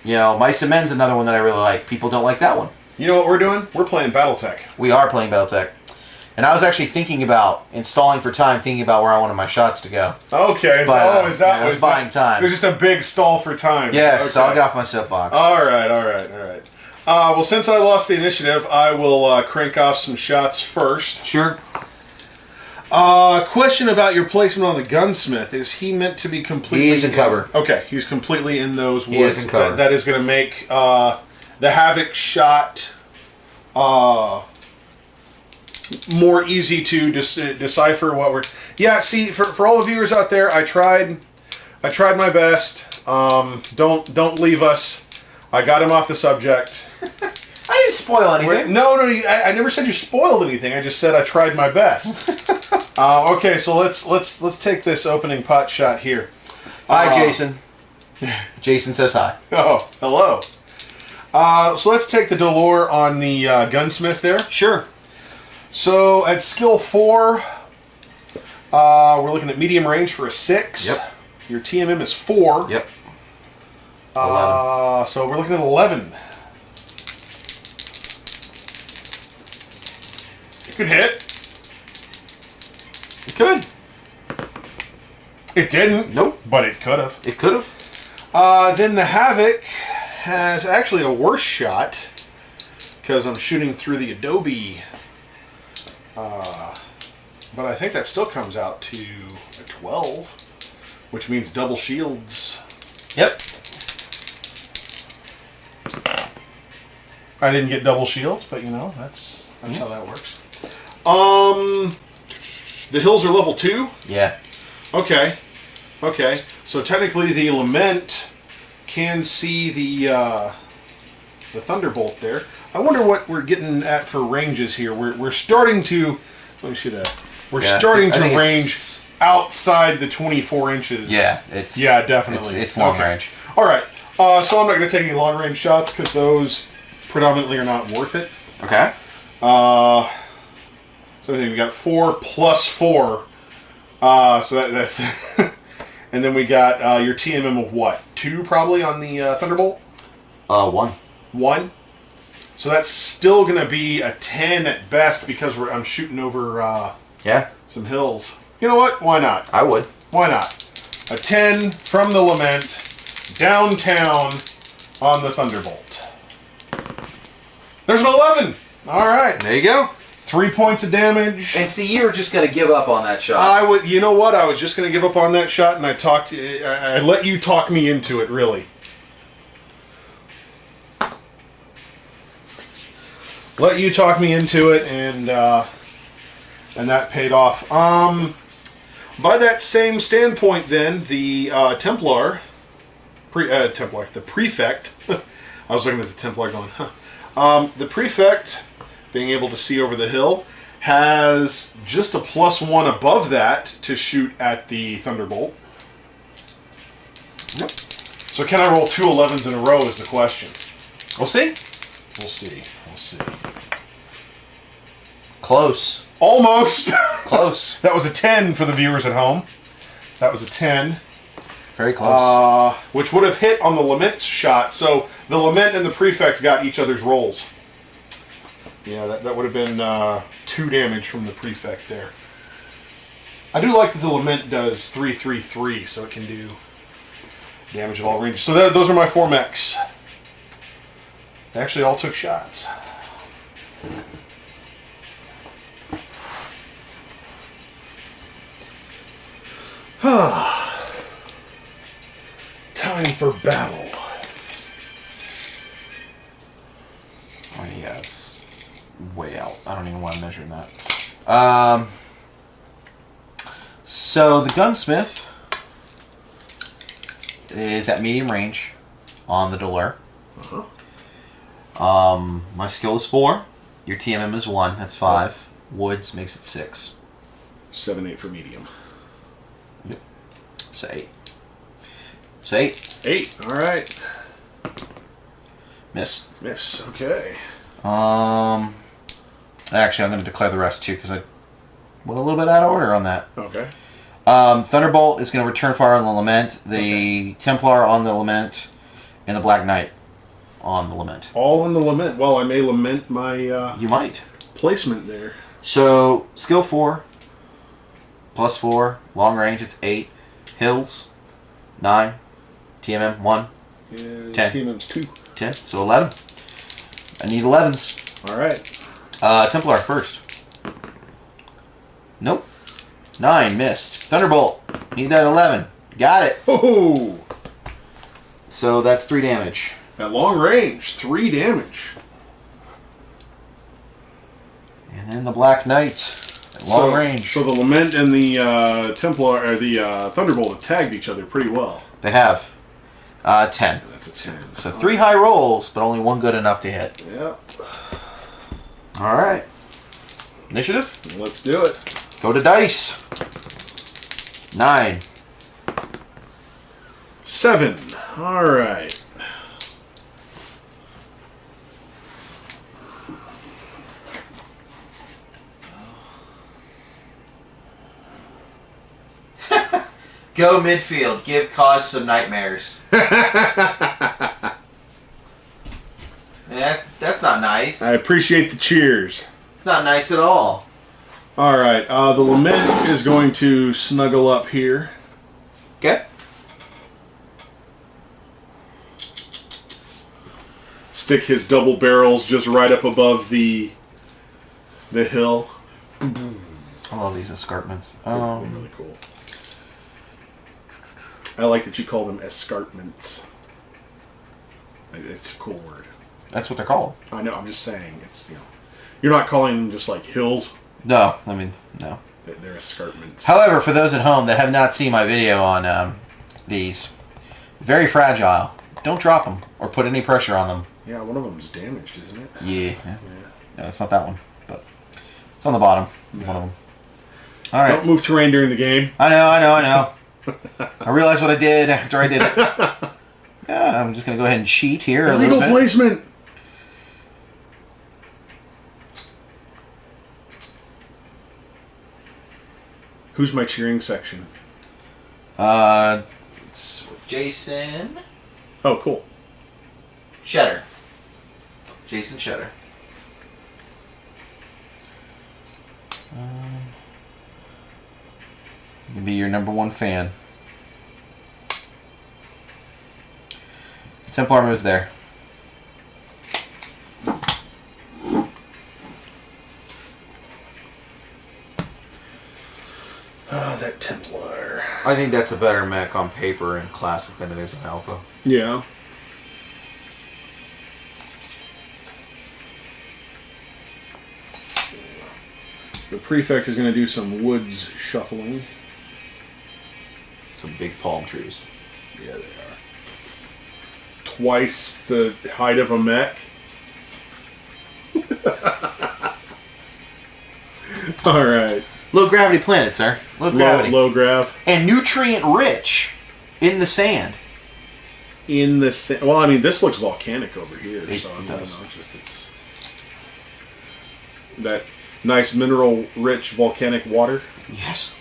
Speaker 2: Mice and Men's another one that I really like. People don't like that one.
Speaker 1: You know what we're doing? We're playing BattleTech.
Speaker 2: We are playing BattleTech. And I was actually thinking about installing for time, thinking about where I wanted my shots to go.
Speaker 1: Okay.
Speaker 2: But,
Speaker 1: is that
Speaker 2: was buying time.
Speaker 1: It was just a big stall for time.
Speaker 2: Yes,
Speaker 1: okay.
Speaker 2: so I'll get off my soapbox.
Speaker 1: All right. Well, since I lost the initiative, I will crank off some shots first.
Speaker 2: Sure.
Speaker 1: Question about your placement on the Gunsmith. Is he meant to be completely...
Speaker 2: He is in cover.
Speaker 1: Okay, he's completely in those woods.
Speaker 2: He is in cover.
Speaker 1: That is going to make the Havoc shot more easy to decipher what we're... Yeah, see, for all the viewers out there, I tried my best. Don't leave us. I got him off the subject.
Speaker 2: I didn't spoil anything.
Speaker 1: No, I never said you spoiled anything. I just said I tried my best. Okay, so let's take this opening pot shot here.
Speaker 2: Hi, Jason. Jason says hi.
Speaker 1: Oh, hello. So let's take the Dolor on the Gunsmith there.
Speaker 2: Sure.
Speaker 1: So at skill 4, we're looking at medium range for a 6.
Speaker 2: Yep.
Speaker 1: Your TMM is 4.
Speaker 2: Yep. 11.
Speaker 1: So we're looking at 11. It could hit.
Speaker 2: It could.
Speaker 1: It didn't.
Speaker 2: Nope.
Speaker 1: But it could have.
Speaker 2: It could have.
Speaker 1: Then the Havoc has actually a worse shot because I'm shooting through the Adobe. But I think that still comes out to a 12, which means double shields.
Speaker 2: Yep.
Speaker 1: I didn't get double shields, but you know, that's how that works. The hills are level 2?
Speaker 2: Yeah.
Speaker 1: Okay. Okay. So technically the Lament can see the Thunderbolt there. I wonder what we're getting at for ranges here. We're starting to, let me see that. We're starting to range outside the 24 inches.
Speaker 2: Yeah, it's
Speaker 1: definitely.
Speaker 2: It's long range.
Speaker 1: All right. So I'm not going to take any long range shots because those predominantly are not worth it.
Speaker 2: Okay.
Speaker 1: So I think we got 4 plus 4. So that's and then we got your TMM of what? 2 probably on the Thunderbolt?
Speaker 2: 1.
Speaker 1: 1. So that's still going to be a 10 at best because I'm shooting over some hills. You know what? Why not?
Speaker 2: I would.
Speaker 1: Why not? A 10 from the Lament downtown on the Thunderbolt. There's an 11. All right.
Speaker 2: There you go.
Speaker 1: 3 points of damage.
Speaker 2: And see, you were just going to give up on that shot.
Speaker 1: I would. You know what? I was just going to give up on that shot, and I let you talk me into it. Really. Let you talk me into it, and that paid off. By that same standpoint, then the the prefect. I was looking at the Templar, going, huh. The prefect, being able to see over the hill, has just a +1 above that to shoot at the Thunderbolt.
Speaker 2: Yep.
Speaker 1: So can I roll 2 11s in a row is the question.
Speaker 2: We'll see.
Speaker 1: We'll see. We'll see.
Speaker 2: Close.
Speaker 1: Almost.
Speaker 2: Close.
Speaker 1: That was a 10 for the viewers at home. That was a 10.
Speaker 2: Very close.
Speaker 1: Which would have hit on the Lament's shot. So the Lament and the Prefect got each other's rolls. Yeah, that would have been 2 damage from the Prefect there. I do like that the Lament does 3/3/3, so it can do damage of all ranges. So those are my 4 mechs. They actually all took shots. Time for battle.
Speaker 2: Oh yeah, it's way out. I don't even want to measure that. So the Gunsmith is at medium range on the Duel. My skill is 4. Your TMM is 1. That's 5. Woods makes it 6.
Speaker 1: 7/8 for medium.
Speaker 2: Yep. So 8. So 8.
Speaker 1: 8. All right.
Speaker 2: Miss.
Speaker 1: Miss. Okay.
Speaker 2: Actually, I'm going to declare the rest too because I went a little bit out of order on that.
Speaker 1: Okay.
Speaker 2: Thunderbolt is going to return fire on the Lament. The Templar on the Lament, and the Black Knight on the Lament.
Speaker 1: All on the Lament. Well, I may lament my
Speaker 2: You might.
Speaker 1: placement there.
Speaker 2: So, skill 4, +4, long range, it's 8. Hills, 9. TMM, 1.
Speaker 1: And
Speaker 2: 10.
Speaker 1: TMM's 2.
Speaker 2: 10. So 11. I need 11s.
Speaker 1: All right.
Speaker 2: Templar first. Nope. 9, missed. Thunderbolt, need that 11. Got it.
Speaker 1: Oh!
Speaker 2: So that's 3 damage.
Speaker 1: At long range, 3 damage.
Speaker 2: And then the Black Knight at long range.
Speaker 1: So the Lament and the Templar, or the Thunderbolt have tagged each other pretty well.
Speaker 2: They have 10.
Speaker 1: That's a 10.
Speaker 2: So 3 high rolls, but only 1 good enough to hit.
Speaker 1: Yep.
Speaker 2: All right. Initiative.
Speaker 1: Let's do it.
Speaker 2: Go to dice. 9.
Speaker 1: 7. All right.
Speaker 2: Go midfield. Give cause some nightmares. That's not nice.
Speaker 1: I appreciate the cheers.
Speaker 2: It's not nice at all.
Speaker 1: All right. The Lament is going to snuggle up here.
Speaker 2: Okay.
Speaker 1: stick his double barrels just right up above the hill.
Speaker 2: I love these escarpments.
Speaker 1: They're really cool. I like that you call them escarpments. It's a cool word.
Speaker 2: That's what they're called.
Speaker 1: I know. I'm just saying. It's you're not calling them just like hills.
Speaker 2: No, I mean no.
Speaker 1: They're escarpments.
Speaker 2: However, for those at home that have not seen my video on these, very fragile. Don't drop them or put any pressure on them.
Speaker 1: Yeah, one of them's damaged, isn't it?
Speaker 2: Yeah. No, it's not that one, but it's on the bottom. One of them. All right.
Speaker 1: Don't move terrain during the game.
Speaker 2: I know. I realized what I did after I did it. Yeah, I'm just gonna go ahead and cheat here.
Speaker 1: Illegal placement. Who's my cheering section?
Speaker 2: It's Jason.
Speaker 1: Oh, cool.
Speaker 2: Shutter. Jason Shutter. Gonna be your number one fan. Templar moves there.
Speaker 1: Oh, that Templar.
Speaker 2: I think that's a better mech on paper in Classic than it is in Alpha.
Speaker 1: Yeah. The Prefect is going to do some woods shuffling.
Speaker 2: Some big palm trees.
Speaker 1: Yeah, they are. Twice the height of a mech. All right.
Speaker 2: Low gravity planet, sir. Low gravity.
Speaker 1: Low grav.
Speaker 2: And nutrient rich in the sand.
Speaker 1: In the well, I mean, this looks volcanic over here.
Speaker 2: It
Speaker 1: so
Speaker 2: does.
Speaker 1: It's that nice mineral-rich volcanic water.
Speaker 2: Yes.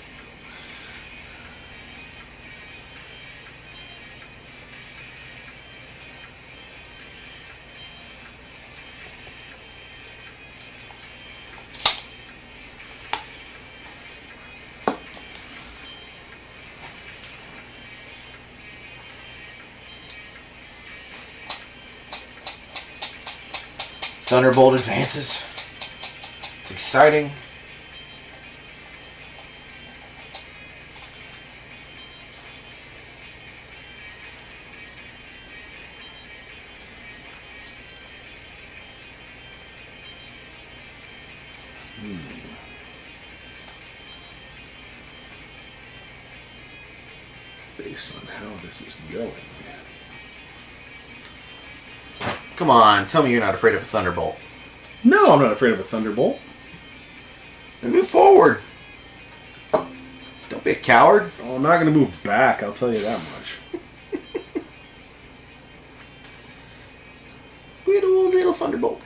Speaker 2: Thunderbolt advances. It's exciting.
Speaker 1: Based on how this is going.
Speaker 2: Come on, tell me you're not afraid of a Thunderbolt.
Speaker 1: No, I'm not afraid of a Thunderbolt.
Speaker 2: And move forward. Don't be a coward.
Speaker 1: Oh, I'm not going to move back, I'll tell you that much.
Speaker 2: Little Thunderbolt.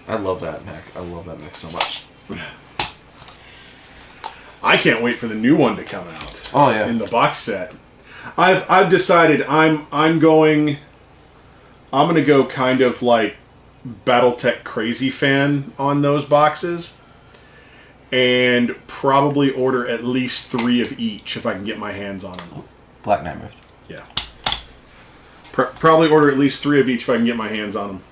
Speaker 2: I love that mech. I love that mech so much.
Speaker 1: I can't wait for the new one to come out.
Speaker 2: Oh yeah.
Speaker 1: In the box set. I've decided I'm gonna go kind of like BattleTech crazy fan on those boxes, and probably order at least 3 of each if I can get my hands on them.
Speaker 2: Black Knight moved.
Speaker 1: Yeah. Probably order at least 3 of each if I can get my hands on them.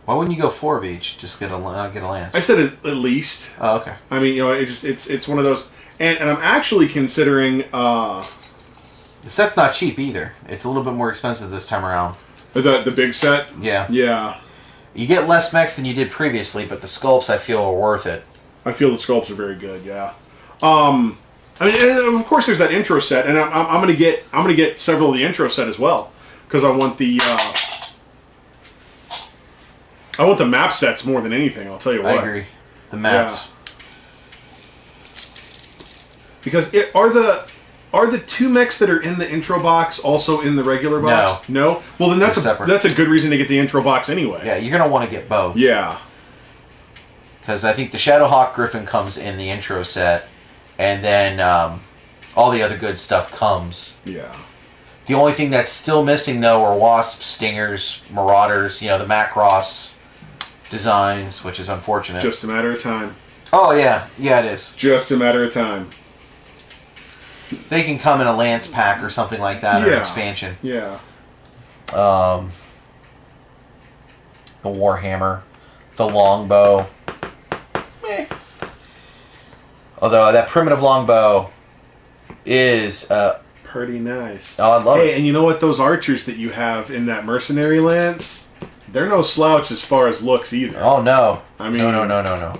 Speaker 2: Why wouldn't you go 4 of each? Just get a lance.
Speaker 1: I said at least.
Speaker 2: Oh, okay.
Speaker 1: I mean, it's one of those, and I'm actually considering.
Speaker 2: The set's not cheap either. It's a little bit more expensive this time around.
Speaker 1: The big set?
Speaker 2: Yeah.
Speaker 1: Yeah.
Speaker 2: You get less mechs than you did previously, but the sculpts I feel are worth it.
Speaker 1: I feel the sculpts are very good, yeah. I mean, of course there's that intro set, and I'm gonna get several of the intro set as well, because I want the map sets more than anything, I'll tell you what.
Speaker 2: I agree. The maps.
Speaker 1: Yeah. Because are the 2 mechs that are in the intro box also in the regular box? No. Well, then that's a good reason to get the intro box anyway.
Speaker 2: Yeah, you're gonna want to get both.
Speaker 1: Yeah.
Speaker 2: Because I think the Shadowhawk Griffin comes in the intro set, and then all the other good stuff comes.
Speaker 1: Yeah.
Speaker 2: The only thing that's still missing though are Wasps, Stingers, Marauders. You know, the Macross designs, which is unfortunate.
Speaker 1: Just a matter of time.
Speaker 2: Oh yeah, it is.
Speaker 1: Just a matter of time.
Speaker 2: They can come in a Lance pack or something like that, or an expansion.
Speaker 1: Yeah.
Speaker 2: The Warhammer, the longbow. Although that primitive longbow is
Speaker 1: pretty nice.
Speaker 2: Oh, I love it.
Speaker 1: Hey, and you know what? Those archers that you have in that mercenary lance, they're no slouch as far as looks either.
Speaker 2: Oh no!
Speaker 1: I mean,
Speaker 2: no.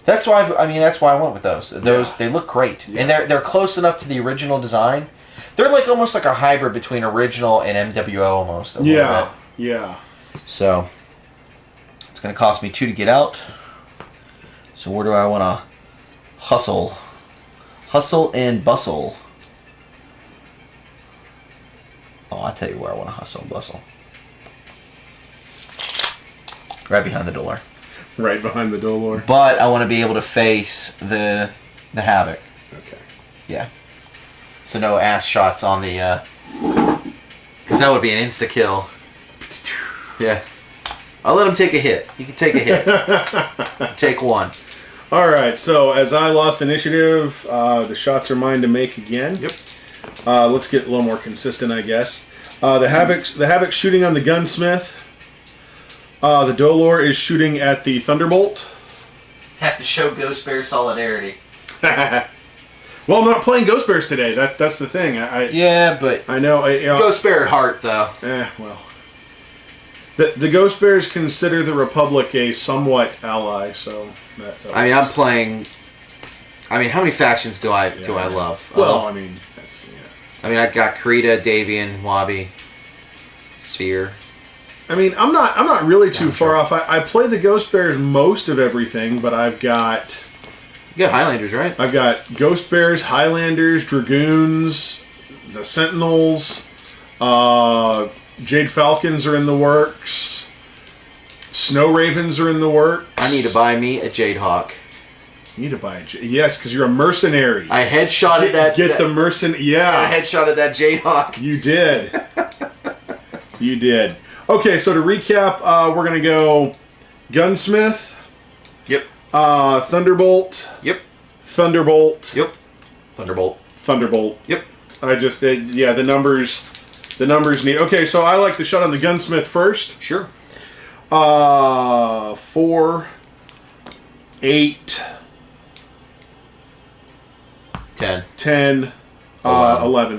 Speaker 2: That's why I went with those. They look great, and they're close enough to the original design. They're like almost like a hybrid between original and MWO almost.
Speaker 1: Yeah.
Speaker 2: So it's going to cost me 2 to get out. So where do I want to hustle? Hustle and bustle. Oh, I'll tell you where I want to hustle and bustle. Right behind the door.
Speaker 1: Right behind the Dolor.
Speaker 2: But I want to be able to face the Havoc.
Speaker 1: Okay.
Speaker 2: Yeah. So no ass shots on the... Because that would be an insta-kill. Yeah. I'll let him take a hit. You can take a hit. Take one.
Speaker 1: All right, so as I lost initiative, the shots are mine to make again.
Speaker 2: Yep.
Speaker 1: Let's get a little more consistent, I guess. The Havoc's shooting on the Gunsmith. The Dolor is shooting at the Thunderbolt.
Speaker 2: Have to show Ghost Bear solidarity.
Speaker 1: Well, I'm not playing Ghost Bears today. That's the thing.
Speaker 2: Yeah, but
Speaker 1: I know.
Speaker 2: Ghost Bear at heart, though.
Speaker 1: Well. The Ghost Bears consider the Republic a somewhat ally, so...
Speaker 2: I mean, I'm playing... I mean, how many factions do I love?
Speaker 1: Well, I mean...
Speaker 2: I mean, I've got Krita, Davion, Wabi, Sphere.
Speaker 1: I mean, I'm not really too far off. I play the Ghost Bears most of everything, but I've got...
Speaker 2: You got Highlanders, right?
Speaker 1: I've got Ghost Bears, Highlanders, Dragoons, the Sentinels, Jade Falcons are in the works, Snow Ravens are in the works.
Speaker 2: I need to buy me a Jade Hawk.
Speaker 1: You need to buy a yes, because you're a mercenary.
Speaker 2: I headshotted
Speaker 1: the mercenary. Yeah.
Speaker 2: I headshotted that Jade Hawk.
Speaker 1: You did. You did. Okay, so to recap, we're going to go Gunsmith.
Speaker 2: Yep.
Speaker 1: Thunderbolt.
Speaker 2: Yep.
Speaker 1: Thunderbolt.
Speaker 2: Yep. Thunderbolt.
Speaker 1: Thunderbolt.
Speaker 2: Yep.
Speaker 1: The numbers need... Okay, so I like the shot on the Gunsmith first.
Speaker 2: Sure.
Speaker 1: 4, 8... 10, 11.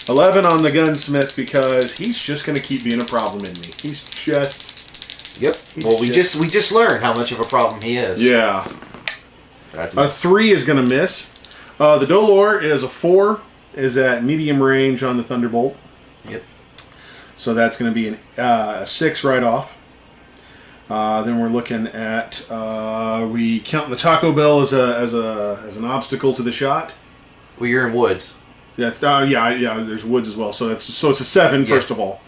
Speaker 1: 11 on the Gunsmith because he's just going to keep being a problem in me. He's just...
Speaker 2: Yep. Well, we just learned how much of a problem he is.
Speaker 1: Yeah.
Speaker 2: That's
Speaker 1: a 3 is going to miss. The Dolor is a 4, is at medium range on the Thunderbolt.
Speaker 2: Yep.
Speaker 1: So that's going to be a 6 right off. Then we're looking at we count the Taco Bell as an obstacle to the shot.
Speaker 2: Well, you're in woods.
Speaker 1: That's yeah. There's woods as well. So it's a 7 first of all.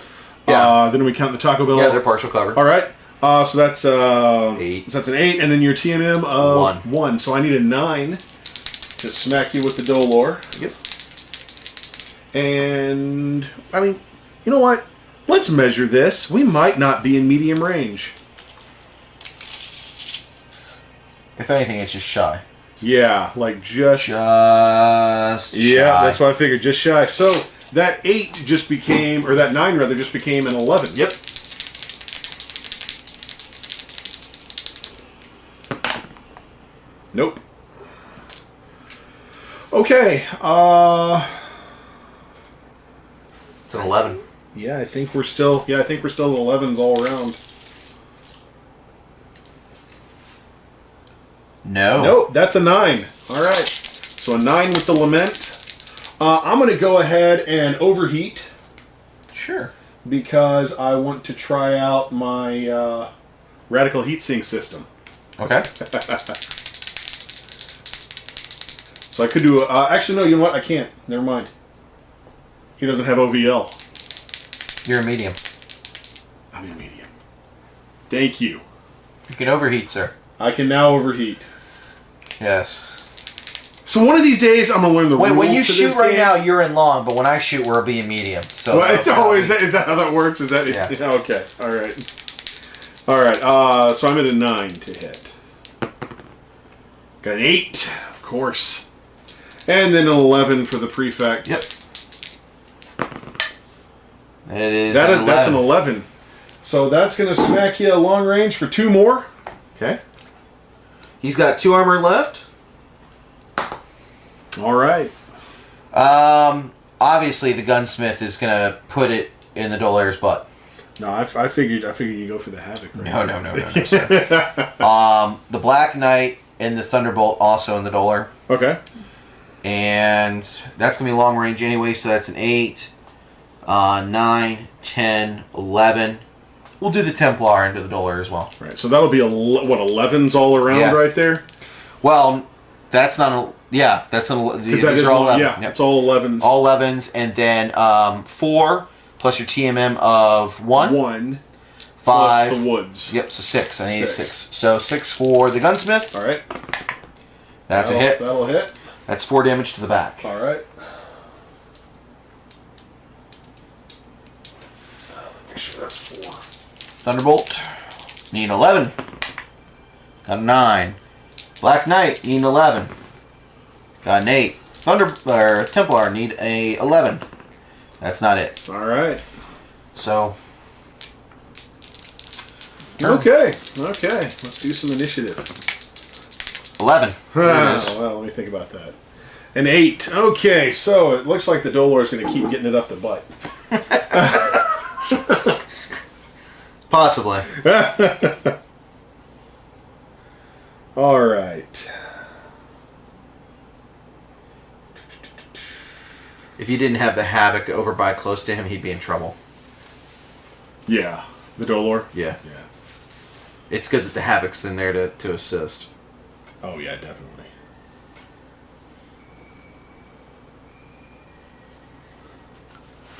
Speaker 2: Yeah.
Speaker 1: Then we count the Taco Bell.
Speaker 2: Yeah, they're partial cover.
Speaker 1: All right. So that's
Speaker 2: 8.
Speaker 1: So that's an 8, and then your TMM of 1. So I need a 9 to smack you with the Dolor.
Speaker 2: Yep.
Speaker 1: And I mean, you know what? Let's measure this. We might not be in medium range.
Speaker 2: If anything, it's just shy.
Speaker 1: Yeah, like just shy.
Speaker 2: Yeah,
Speaker 1: that's what I figured, just shy. So that 8 just became, or that 9 rather, just became an 11.
Speaker 2: Yep.
Speaker 1: Nope. Okay.
Speaker 2: It's an 11.
Speaker 1: Yeah, I think we're still 11s all around.
Speaker 2: No.
Speaker 1: Nope, that's a 9. All right. So a 9 with the Lament. I'm going to go ahead and overheat.
Speaker 2: Sure.
Speaker 1: Because I want to try out my radical heatsink system.
Speaker 2: Okay.
Speaker 1: So I could do... actually, no, you know what? I can't. Never mind. He doesn't have OVL.
Speaker 2: You're a medium.
Speaker 1: I'm a medium. Thank you.
Speaker 2: You can overheat, sir.
Speaker 1: I can now overheat.
Speaker 2: Yes.
Speaker 1: So one of these days, I'm going to learn the rules.
Speaker 2: Wait, when you
Speaker 1: to
Speaker 2: shoot
Speaker 1: this
Speaker 2: right
Speaker 1: game.
Speaker 2: now, you're in long, but when I shoot, we're being medium. So
Speaker 1: Well, is that how that works? Is that
Speaker 2: yeah.
Speaker 1: Okay. All right. All right. So I'm at a 9 to hit. Got an 8, of course. And then an 11 for the prefect.
Speaker 2: Yep. It is
Speaker 1: That's an 11. So that's going to smack you long range for 2 more.
Speaker 2: Okay. He's got 2 armor left.
Speaker 1: All right.
Speaker 2: Obviously the gunsmith is going to put it in the Dueler's butt.
Speaker 1: No, I figured you go for the Havoc. Right?
Speaker 2: No, sir. The Black Knight and the Thunderbolt also in the Dueler.
Speaker 1: Okay.
Speaker 2: And that's going to be long range anyway, so that's an 8, 9, 10, 11. We'll do the Templar into the Dueler as well.
Speaker 1: Right, so that'll be, 11s all around right there?
Speaker 2: Well, that's not a... Yeah, that's an... These are all 11.
Speaker 1: Yeah, it's all 11s.
Speaker 2: All 11s, and then 4 plus your TMM of 1.
Speaker 1: 1.
Speaker 2: 5.
Speaker 1: Plus the woods.
Speaker 2: Yep, so 6. I need 6. So 6 for the gunsmith.
Speaker 1: All right.
Speaker 2: That's a hit.
Speaker 1: That'll hit.
Speaker 2: That's 4 damage to the back.
Speaker 1: All right. Make sure that's 4.
Speaker 2: Thunderbolt, need 11. Got a 9. Black Knight, need an 11. Got an 8. Templar, need a 11. That's not it.
Speaker 1: All right.
Speaker 2: So.
Speaker 1: Okay. Let's do some initiative.
Speaker 2: 11.
Speaker 1: Well, let me think about that. An 8. Okay, so it looks like the Dolor is going to keep getting it up the butt.
Speaker 2: Possibly.
Speaker 1: All right.
Speaker 2: If you didn't have the Havoc over by close to him, he'd be in trouble.
Speaker 1: Yeah. The Dolor?
Speaker 2: Yeah. It's good that the Havoc's in there to assist.
Speaker 1: Oh, yeah, definitely.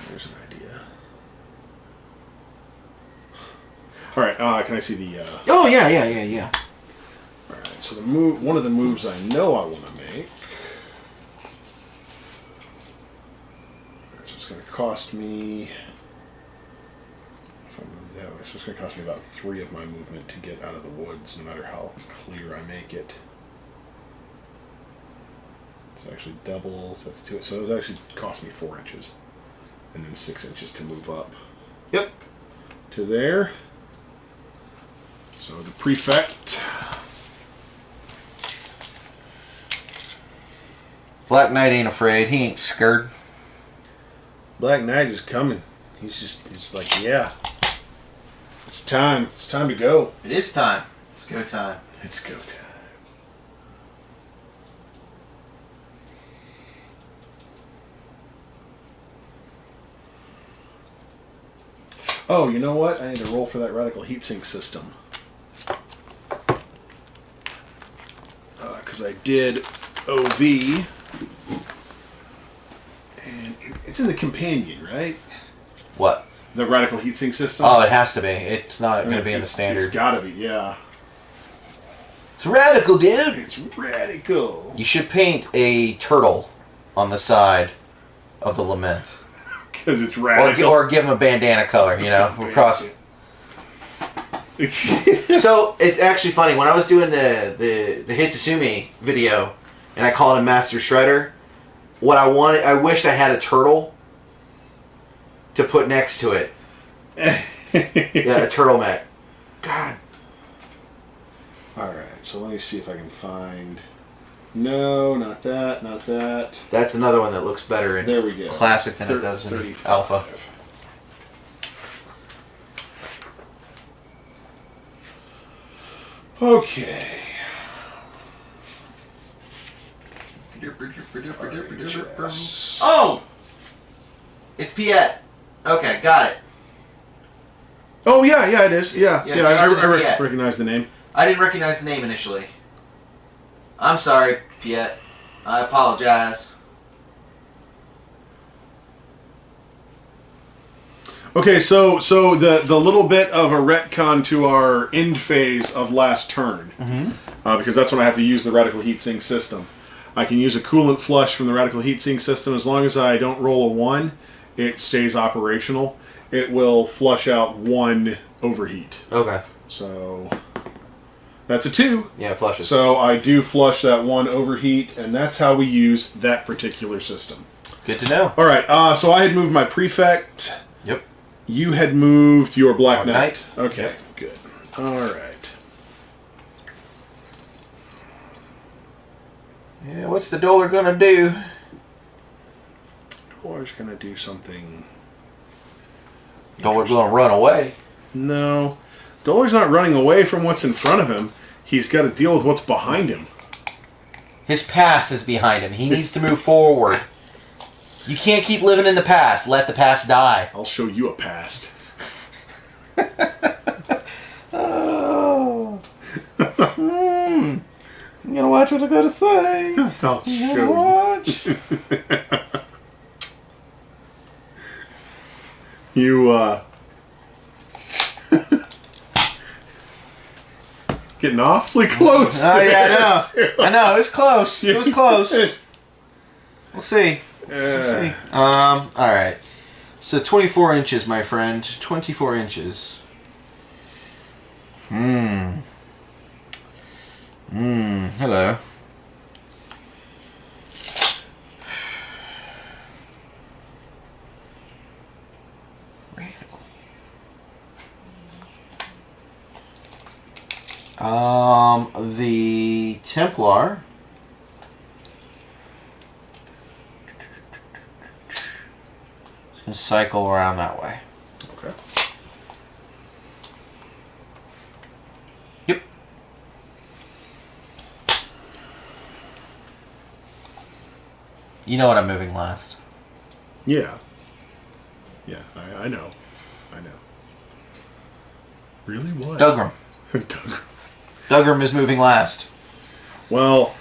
Speaker 1: There's an idea. All right, can I see the...
Speaker 2: Oh, yeah.
Speaker 1: All right, so one of the moves I know I want to make... So it's going to cost me... If I move that way, so it's going to cost me about 3 of my movement to get out of the woods, no matter how clear I make it. So actually doubles, that's 2. So it actually cost me 4 inches. And then 6 inches to move up.
Speaker 2: Yep.
Speaker 1: To there. So the prefect.
Speaker 2: Black Knight ain't afraid. He ain't scared.
Speaker 1: Black Knight is coming. He's like, yeah. It's time. It's time to go.
Speaker 2: It is time. It's go time.
Speaker 1: It's go time. Oh, you know what? I need to roll for that radical heatsink system. Because I did OV. And it's in the companion, right?
Speaker 2: What?
Speaker 1: The radical heatsink system?
Speaker 2: Oh, it has to be. It's not going to be in the standard.
Speaker 1: It's got to be, yeah.
Speaker 2: It's radical, dude.
Speaker 1: It's radical.
Speaker 2: You should paint a turtle on the side of the lament.
Speaker 1: Because it's radical.
Speaker 2: Or give him a bandana color, across. So it's actually funny. When I was doing the Hitsumi video, and I called him Master Shredder, I wished I had a turtle to put next to it. Yeah, a turtle mech. God.
Speaker 1: All right, so let me see if I can find. No, not that, not that.
Speaker 2: That's another one that looks better in
Speaker 1: there we go.
Speaker 2: Classic than it does in
Speaker 1: 35.
Speaker 2: Alpha.
Speaker 1: Okay.
Speaker 2: Oh! It's Piet. Okay, got it.
Speaker 1: Oh, yeah, it is. Yeah, I
Speaker 2: Piet.
Speaker 1: recognize the name.
Speaker 2: I didn't recognize the name initially. I'm sorry, Piet. I apologize.
Speaker 1: Okay, so the little bit of a retcon to our end phase of last turn, because that's when I have to use the radical heatsink system. I can use a coolant flush from the radical heatsink system. As long as I don't roll a 1, it stays operational. It will flush out 1 overheat.
Speaker 2: Okay.
Speaker 1: So That's a 2.
Speaker 2: Yeah, it flushes.
Speaker 1: So I do flush that 1 overheat, and that's how we use that particular system.
Speaker 2: Good to know.
Speaker 1: All right, so I had moved my Prefect.
Speaker 2: Yep.
Speaker 1: You had moved your Black
Speaker 2: Black
Speaker 1: Knight.
Speaker 2: Knight.
Speaker 1: Okay,
Speaker 2: Yep.
Speaker 1: good. All right.
Speaker 2: Yeah, what's the Dueler gonna do?
Speaker 1: Dueler's going to do something...
Speaker 2: Dueler's gonna run away.
Speaker 1: No. Dueler's not running away from what's in front of him. He's got to deal with what's behind him.
Speaker 2: His past is behind him. He needs to move forward. You can't keep living in the past. Let the past die.
Speaker 1: I'll show you a past.
Speaker 2: Oh. You gotta watch what I gotta say.
Speaker 1: I'll
Speaker 2: You
Speaker 1: show
Speaker 2: gotta
Speaker 1: you.
Speaker 2: watch.
Speaker 1: You, getting awfully close.
Speaker 2: Oh yeah,
Speaker 1: there,
Speaker 2: I know.
Speaker 1: too.
Speaker 2: I know. It was close. It was close. We'll see. We'll see. All right. So 24 inches, my friend. 24 inches. Hello. The Templar. It's gonna cycle around that way.
Speaker 1: Okay.
Speaker 2: Yep. You know what I'm moving last.
Speaker 1: Yeah. Yeah, I know. I know. Really? What?
Speaker 2: Dogram.
Speaker 1: Doug.
Speaker 2: Dogram is moving last.
Speaker 1: Well,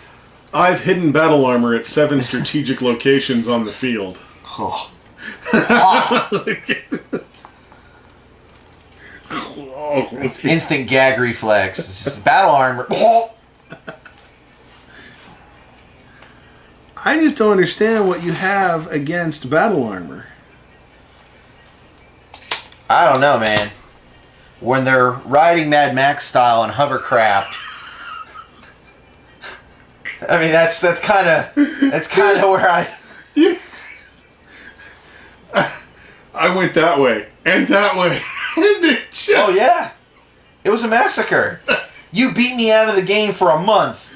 Speaker 1: I've hidden battle armor at 7 strategic locations on the field.
Speaker 2: Oh. Instant gag reflex. It's just battle armor.
Speaker 1: I just don't understand what you have against battle armor.
Speaker 2: I don't know, man. When they're riding Mad Max style on hovercraft, I mean that's kind of where
Speaker 1: I went that way and that way. And it just...
Speaker 2: Oh yeah, it was a massacre. You beat me out of the game for a month.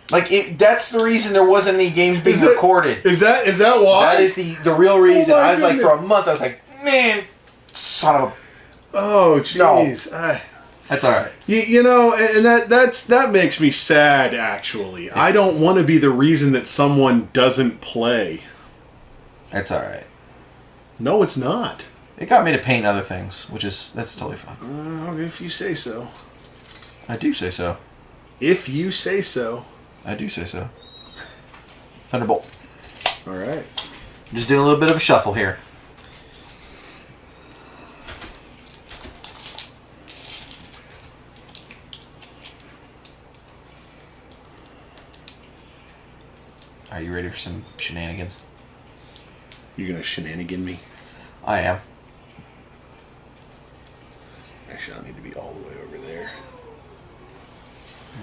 Speaker 2: That's the reason there wasn't any games being recorded.
Speaker 1: Is that why?
Speaker 2: That is the real reason.
Speaker 1: my
Speaker 2: I was like, for a
Speaker 1: goodness.
Speaker 2: month, I was like, man, son of a...
Speaker 1: Oh, jeez.
Speaker 2: That's all right.
Speaker 1: You know, and that makes me sad, actually. Yeah. I don't want to be the reason that someone doesn't play.
Speaker 2: That's all right.
Speaker 1: No, it's not.
Speaker 2: It got me to paint other things, that's totally fine.
Speaker 1: If you say so.
Speaker 2: I do say so.
Speaker 1: If you say so.
Speaker 2: I do say so. Thunderbolt.
Speaker 1: All right.
Speaker 2: Just doing a little bit of a shuffle here. Are you ready for some shenanigans?
Speaker 1: You're going to shenanigan me?
Speaker 2: I am.
Speaker 1: Actually, I need to be all the way over there.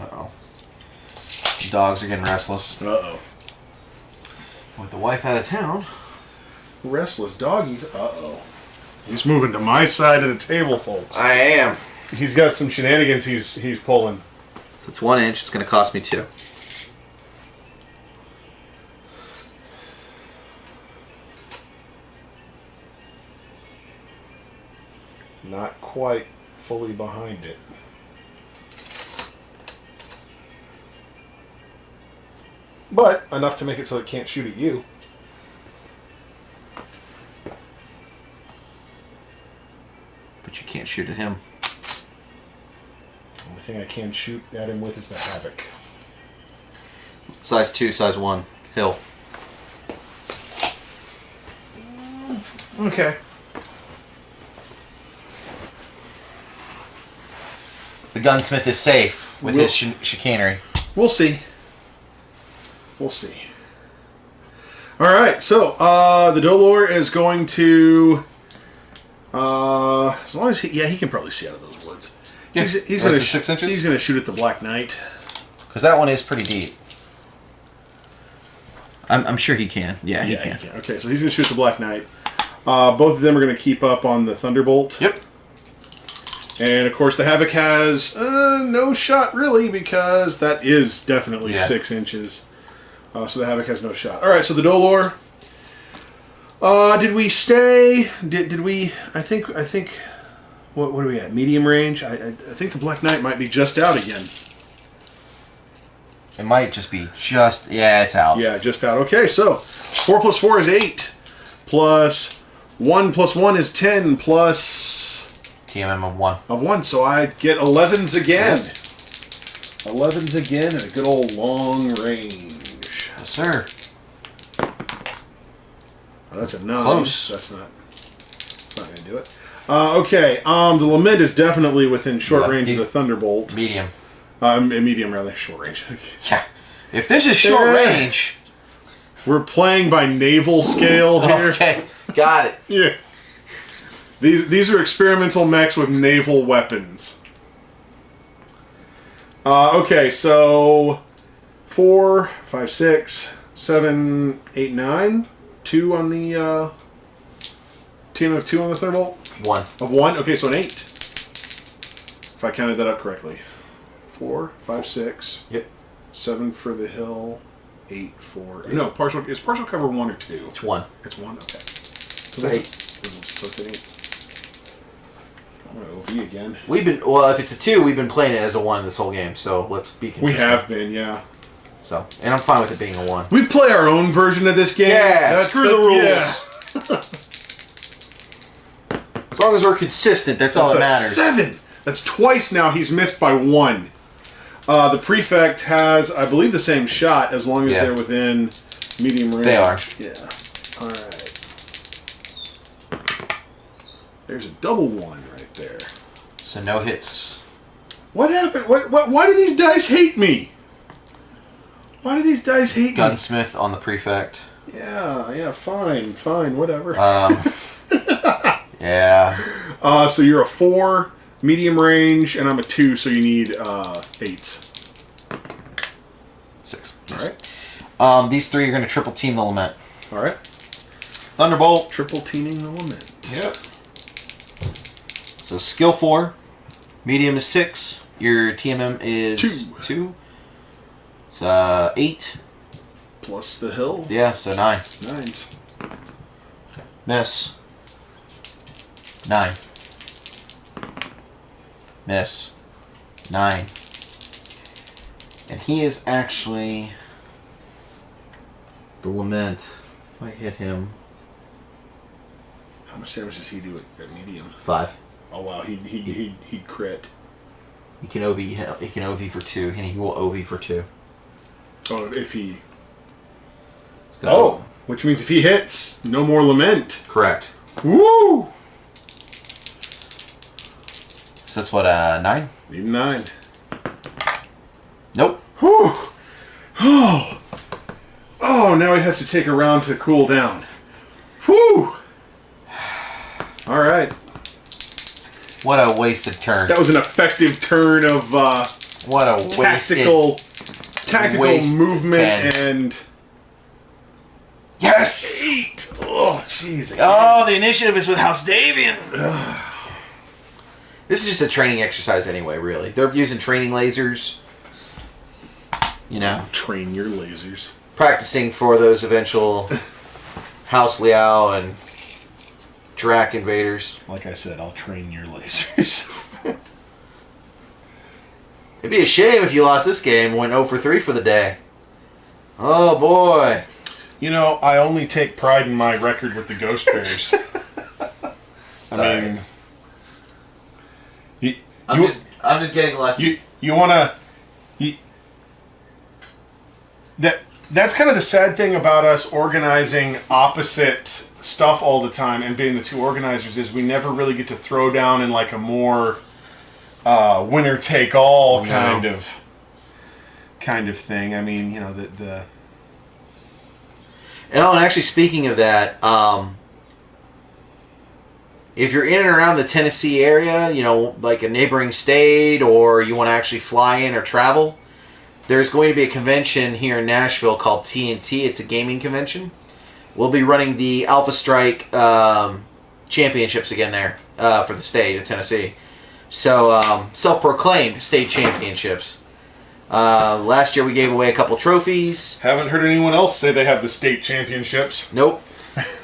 Speaker 2: Uh-oh. The dogs are getting restless.
Speaker 1: Uh-oh.
Speaker 2: With the wife out of town.
Speaker 1: Restless doggy. Uh-oh. He's moving to my side of the table, folks.
Speaker 2: I am.
Speaker 1: He's got some shenanigans he's pulling.
Speaker 2: So it's 1 inch. It's going to cost me 2.
Speaker 1: Not quite fully behind it. But enough to make it so it can't shoot at you.
Speaker 2: But you can't shoot at him.
Speaker 1: Only thing I can shoot at him with is the Havoc.
Speaker 2: Size 2, size 1. Hill.
Speaker 1: Okay.
Speaker 2: The gunsmith is safe with his chicanery.
Speaker 1: We'll see. We'll see. All right, so the Dolor is going to, as long as he can probably see out of those woods.
Speaker 2: Yeah.
Speaker 1: He's
Speaker 2: Or
Speaker 1: gonna
Speaker 2: it's a 6 inches?
Speaker 1: He's gonna shoot at the Black Knight.
Speaker 2: Because that one is pretty deep. I'm sure he can. Yeah, he can.
Speaker 1: Okay, so he's gonna shoot the Black Knight. Both of them are gonna keep up on the Thunderbolt.
Speaker 2: Yep.
Speaker 1: And of course, the Havoc has no shot really because that is definitely 6 inches. So the Havoc has no shot. All right, so the Dolor. Did we stay? Did we? I think. What are we at? Medium range. I think the Black Knight might be just out again.
Speaker 2: It might just be just... Yeah, it's out.
Speaker 1: Yeah, just out. Okay, so 4 plus 4 is 8. Plus 1 is 10. Plus...
Speaker 2: TMM of 1.
Speaker 1: Of 1, so I get 11s again. 11s again at a good old long range.
Speaker 2: Yes, sir.
Speaker 1: Oh, that's a 9.
Speaker 2: Close.
Speaker 1: That's not going to do it. Okay, the Lament is definitely within short range of the Thunderbolt.
Speaker 2: Medium.
Speaker 1: Medium, rather. Short range.
Speaker 2: Yeah. If this is short range...
Speaker 1: We're playing by naval scale here.
Speaker 2: Okay, got it.
Speaker 1: Yeah. These are experimental mechs with naval weapons. Okay, so 4, 5, 6, 7, 8, 9. 2 on the team of 2 on the Thunderbolt?
Speaker 2: 1.
Speaker 1: Of 1? Okay, so an 8. If I counted that up correctly. 4, 5, 6.
Speaker 2: Yep.
Speaker 1: 7 for the hill. 8 for... No, is partial cover 1 or 2?
Speaker 2: It's 1.
Speaker 1: It's 1? Okay.
Speaker 2: So 8.
Speaker 1: So it's an 8. I'm going to OV again.
Speaker 2: Well, if it's a 2, we've been playing it as a 1 this whole game, so let's be consistent.
Speaker 1: We have been, yeah.
Speaker 2: So, and I'm fine with it being a 1.
Speaker 1: We play our own version of this game.
Speaker 2: Yeah, screw the rules.
Speaker 1: Yeah.
Speaker 2: As long as we're consistent, that's all that matters.
Speaker 1: 7. That's twice now he's missed by 1. The Prefect has, I believe, the same shot as long as they're within medium range.
Speaker 2: They are.
Speaker 1: Yeah. All right. There's a double 1 right there.
Speaker 2: So no hits.
Speaker 1: What happened? Why do these dice hate me? Why do these dice hate me?
Speaker 2: Gunsmith on the Prefect.
Speaker 1: Yeah, fine, whatever.
Speaker 2: Yeah.
Speaker 1: So you're a 4, medium range, and I'm a 2, so you need 8s.
Speaker 2: 6.
Speaker 1: All
Speaker 2: right. These 3 are going to triple team the Lament.
Speaker 1: All right.
Speaker 2: Thunderbolt.
Speaker 1: Triple teaming the Lament.
Speaker 2: Yep. So skill 4. Medium is 6. Your TMM is 2. It's 8.
Speaker 1: Plus the hill.
Speaker 2: Yeah, so 9.
Speaker 1: 9s.
Speaker 2: Miss. 9. Miss. 9. And he is actually the Lament. If I hit him.
Speaker 1: How much damage does he do at medium?
Speaker 2: 5.
Speaker 1: Oh wow, he'd crit.
Speaker 2: He can OV. He can OV for 2, and he will OV for 2.
Speaker 1: Oh, if he.
Speaker 2: Oh,
Speaker 1: which means if he hits, no more Lament.
Speaker 2: correct.
Speaker 1: Woo!
Speaker 2: So that's what 9.
Speaker 1: Need a 9.
Speaker 2: Nope.
Speaker 1: Whew. Oh, now he has to take a round to cool down. Whew. All right.
Speaker 2: What a wasted turn.
Speaker 1: That was an effective turn of
Speaker 2: What a
Speaker 1: tactical
Speaker 2: waste
Speaker 1: movement
Speaker 2: 10.
Speaker 1: and
Speaker 2: Yes!
Speaker 1: 8. Oh, jeez.
Speaker 2: Oh, the initiative is with House Davion. This is just a training exercise anyway, really. They're using training lasers. You know.
Speaker 1: Train your lasers.
Speaker 2: Practicing for those eventual House Liao and Drac invaders.
Speaker 1: Like I said, I'll train your lasers.
Speaker 2: It'd be a shame if you lost this game and went 0 for 3 for the day. Oh, boy.
Speaker 1: You know, I only take pride in my record with the Ghost Bears. I mean,
Speaker 2: I'm just getting lucky.
Speaker 1: You want to... That's kind of the sad thing about us organizing opposite stuff all the time and being the two organizers is we never really get to throw down in like a more winner take all kind of thing. I mean, you know, the
Speaker 2: And actually, speaking of that, if you're in and around the Tennessee area, you know, like a neighboring state, or you want to actually fly in or travel, there's going to be a convention here in Nashville called TNT. It's a gaming convention. We'll be running the Alpha Strike championships again there for the state of Tennessee. So, self-proclaimed state championships. Last year we gave away a couple trophies.
Speaker 1: Haven't heard anyone else say they have the state championships.
Speaker 2: Nope.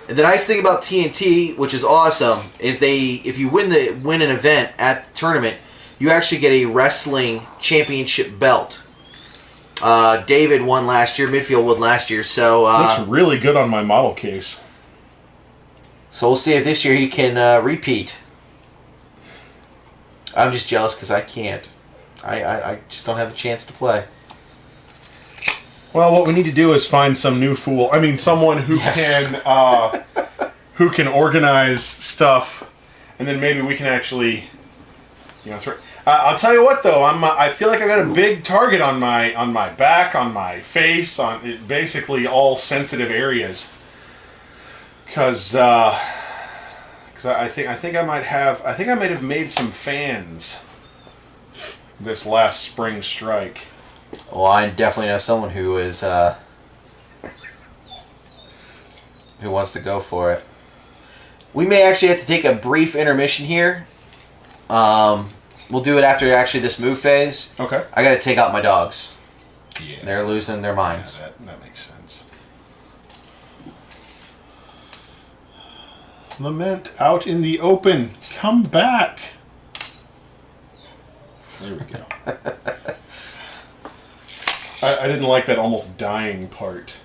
Speaker 2: The nice thing about TNT, which is awesome, is if you win an event at the tournament, you actually get a wrestling championship belt. David won last year. Midfield won last year. So
Speaker 1: looks really good on my model case.
Speaker 2: So we'll see if this year he can repeat. I'm just jealous because I can't. I just don't have the chance to play.
Speaker 1: Well, what we need to do is find some new fool. I mean, someone who can organize stuff, and then maybe we can actually, throw. I'll tell you what, though, I feel like I got a big target on my back, on my face, on basically all sensitive areas. Because I think I might have made some fans this last spring strike.
Speaker 2: Well, I definitely know someone who is who wants to go for it. We may actually have to take a brief intermission here. We'll do it after actually this move phase.
Speaker 1: Okay.
Speaker 2: I got to take out my dogs.
Speaker 1: Yeah.
Speaker 2: They're losing their minds.
Speaker 1: Yeah, that makes sense. Lament out in the open. Come back. There we go. I didn't like that almost dying part.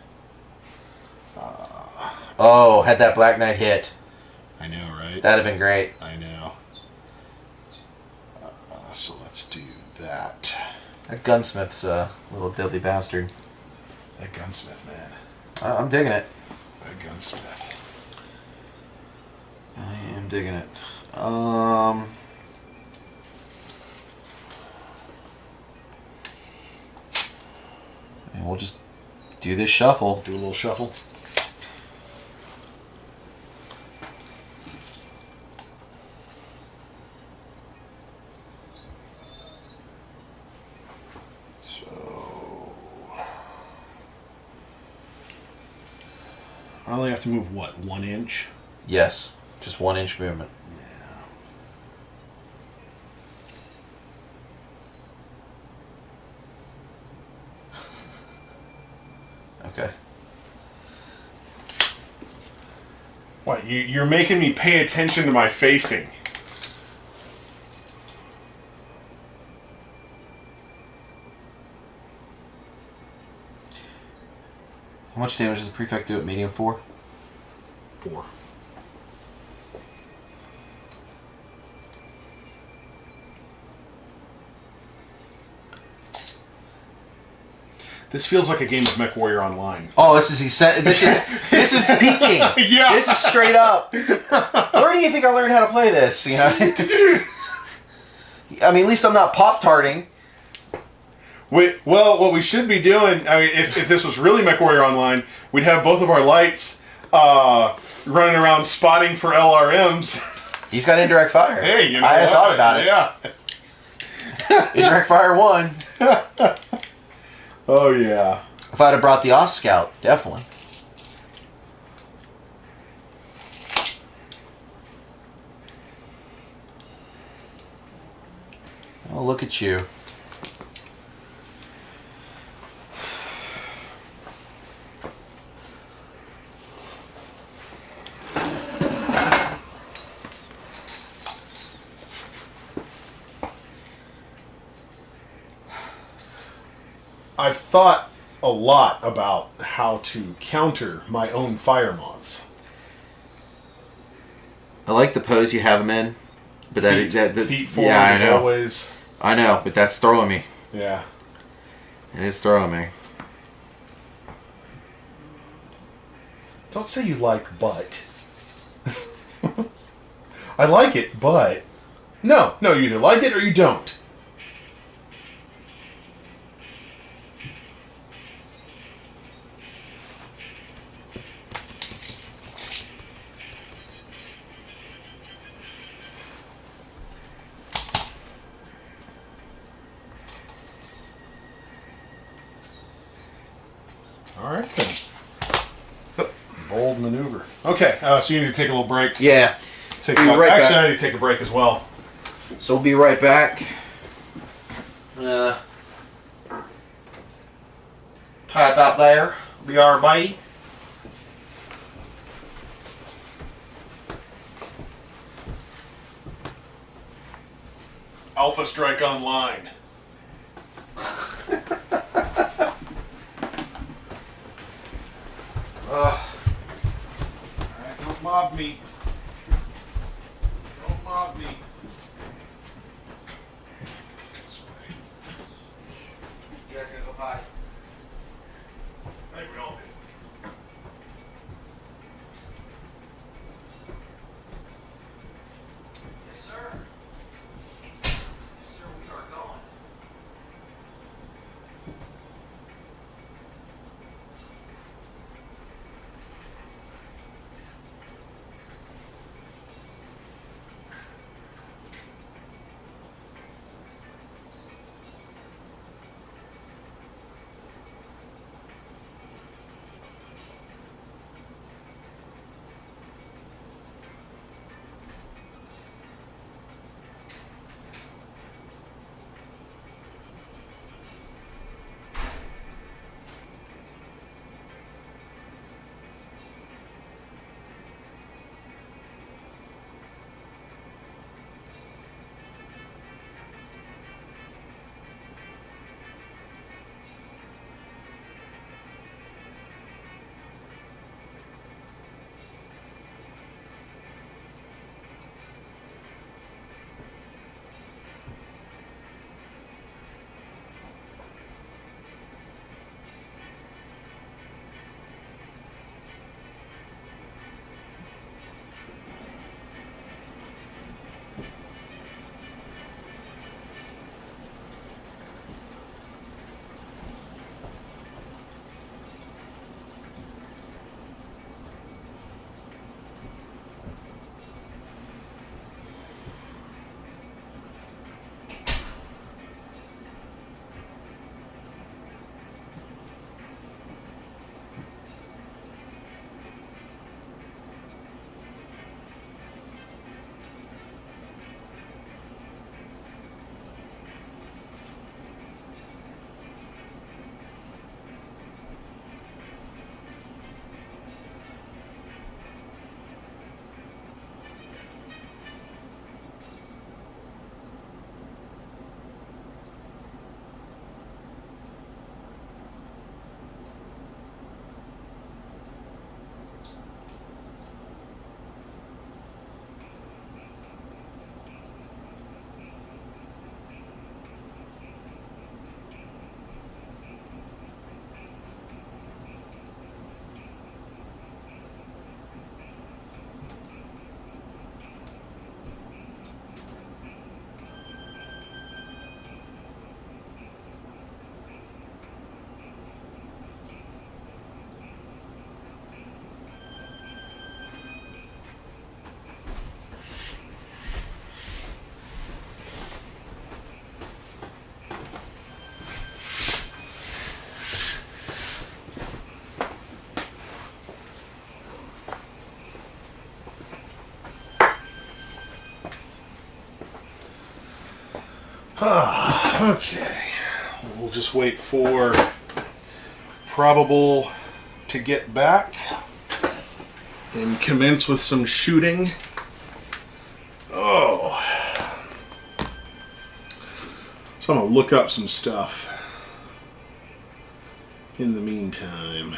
Speaker 2: Oh, had that Black Knight hit.
Speaker 1: I know, right?
Speaker 2: That'd have been great.
Speaker 1: I know. So let's do that.
Speaker 2: That Gunsmith's a little deadly bastard.
Speaker 1: That Gunsmith, man.
Speaker 2: I'm digging it.
Speaker 1: That Gunsmith.
Speaker 2: I am digging it. And we'll just do this shuffle.
Speaker 1: Do a little shuffle. I only have to move, what, 1 inch?
Speaker 2: Yes. Just 1 inch movement. Yeah. Okay.
Speaker 1: What, you're making me pay attention to my facing.
Speaker 2: How much damage does the Prefect do at medium 4?
Speaker 1: 4. This feels like a game of Mech Warrior Online.
Speaker 2: Oh, this is peaking.
Speaker 1: Yeah.
Speaker 2: This is straight up. Where do you think I learned how to play this? You know. I mean, at least I'm not pop-tarting.
Speaker 1: Wait, well, what we should be doing, I mean, if this was really Mech Warrior Online, we'd have both of our lights running around spotting for LRMs.
Speaker 2: He's got indirect fire.
Speaker 1: Hey, you know
Speaker 2: I had thought about it.
Speaker 1: Yeah.
Speaker 2: Indirect fire 1.
Speaker 1: Oh, yeah.
Speaker 2: If I'd have brought the Off Scout, definitely. Oh, look at you.
Speaker 1: I've thought a lot about how to counter my own fire moths.
Speaker 2: I like the pose you have him in, but
Speaker 1: feet forward
Speaker 2: yeah,
Speaker 1: as always.
Speaker 2: I know, but that's throwing me.
Speaker 1: Yeah.
Speaker 2: It is throwing me.
Speaker 1: Don't say you like but. I like it, but... No, you either like it or you don't. All right then. Bold maneuver. Okay, so you need to take a little break.
Speaker 2: Yeah.
Speaker 1: Take
Speaker 2: We'll be right
Speaker 1: actually,
Speaker 2: back.
Speaker 1: I need to take a break as well.
Speaker 2: So we'll be right back. Tie about there. Be our bye.
Speaker 1: Alpha Strike Online. Alright, don't mob me. Don't mob me. This way.
Speaker 2: You guys gonna go hide?
Speaker 1: I think we all do.
Speaker 2: Yes, sir. Yes, sir, we are going.
Speaker 1: Okay. We'll just wait for Probable to get back and commence with some shooting. Oh. So I'm going to look up some stuff in the meantime.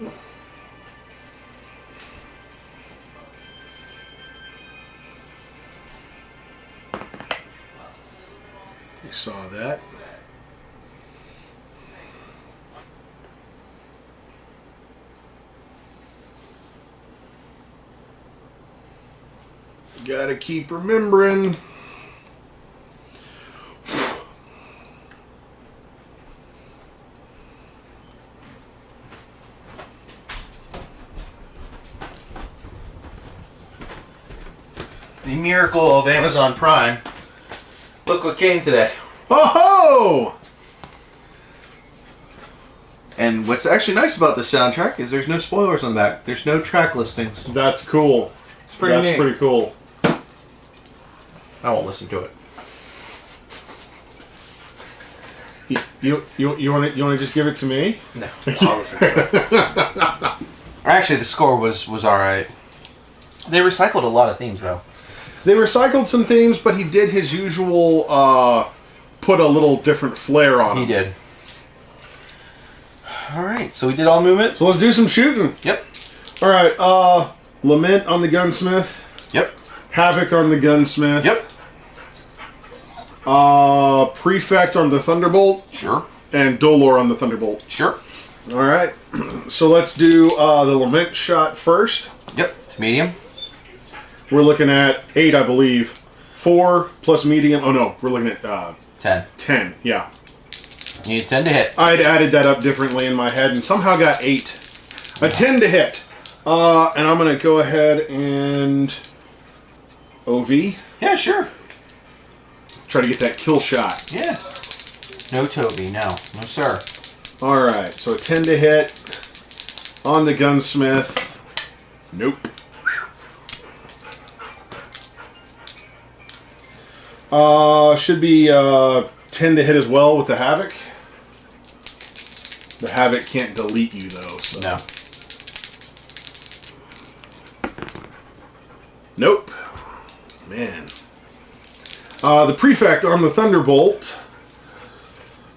Speaker 1: You saw that. Gotta keep remembering.
Speaker 2: The miracle of Amazon Prime. Look what came today.
Speaker 1: Oh!
Speaker 2: And what's actually nice about this soundtrack is there's no spoilers on the back. There's no track listings.
Speaker 1: That's cool.
Speaker 2: It's pretty
Speaker 1: That's
Speaker 2: neat.
Speaker 1: pretty cool.
Speaker 2: I won't listen to it.
Speaker 1: You want to just give it to me?
Speaker 2: No, I'll listen to it. Actually, the score was all right. They recycled a lot of themes though.
Speaker 1: They recycled some themes, but he did his usual put a little different flair on
Speaker 2: He
Speaker 1: them.
Speaker 2: did. All right, so we did all movement.
Speaker 1: So let's do some shooting.
Speaker 2: Yep.
Speaker 1: All right. Lament on the Gunsmith.
Speaker 2: Yep.
Speaker 1: Havoc on the Gunsmith.
Speaker 2: Yep.
Speaker 1: Prefect on the Thunderbolt.
Speaker 2: Sure.
Speaker 1: And Dolor on the Thunderbolt.
Speaker 2: Sure.
Speaker 1: All right. So let's do the Lament shot first.
Speaker 2: Yep. It's medium.
Speaker 1: We're looking at 8, I believe. 4 plus medium. Oh, no. We're looking at
Speaker 2: 10.
Speaker 1: 10. Yeah.
Speaker 2: You need 10 to hit.
Speaker 1: I'd added that up differently in my head and somehow got 8. A 10 to hit. And I'm going to go ahead and OV.
Speaker 2: Yeah, sure.
Speaker 1: Try to get that kill shot.
Speaker 2: Yeah. No Toby, no. No, sir.
Speaker 1: All right. So a 10 to hit on the Gunsmith. Nope. Should be 10 to hit as well with the Havoc. The Havoc can't delete you though. So.
Speaker 2: No.
Speaker 1: Nope. Man. The Prefect on the Thunderbolt.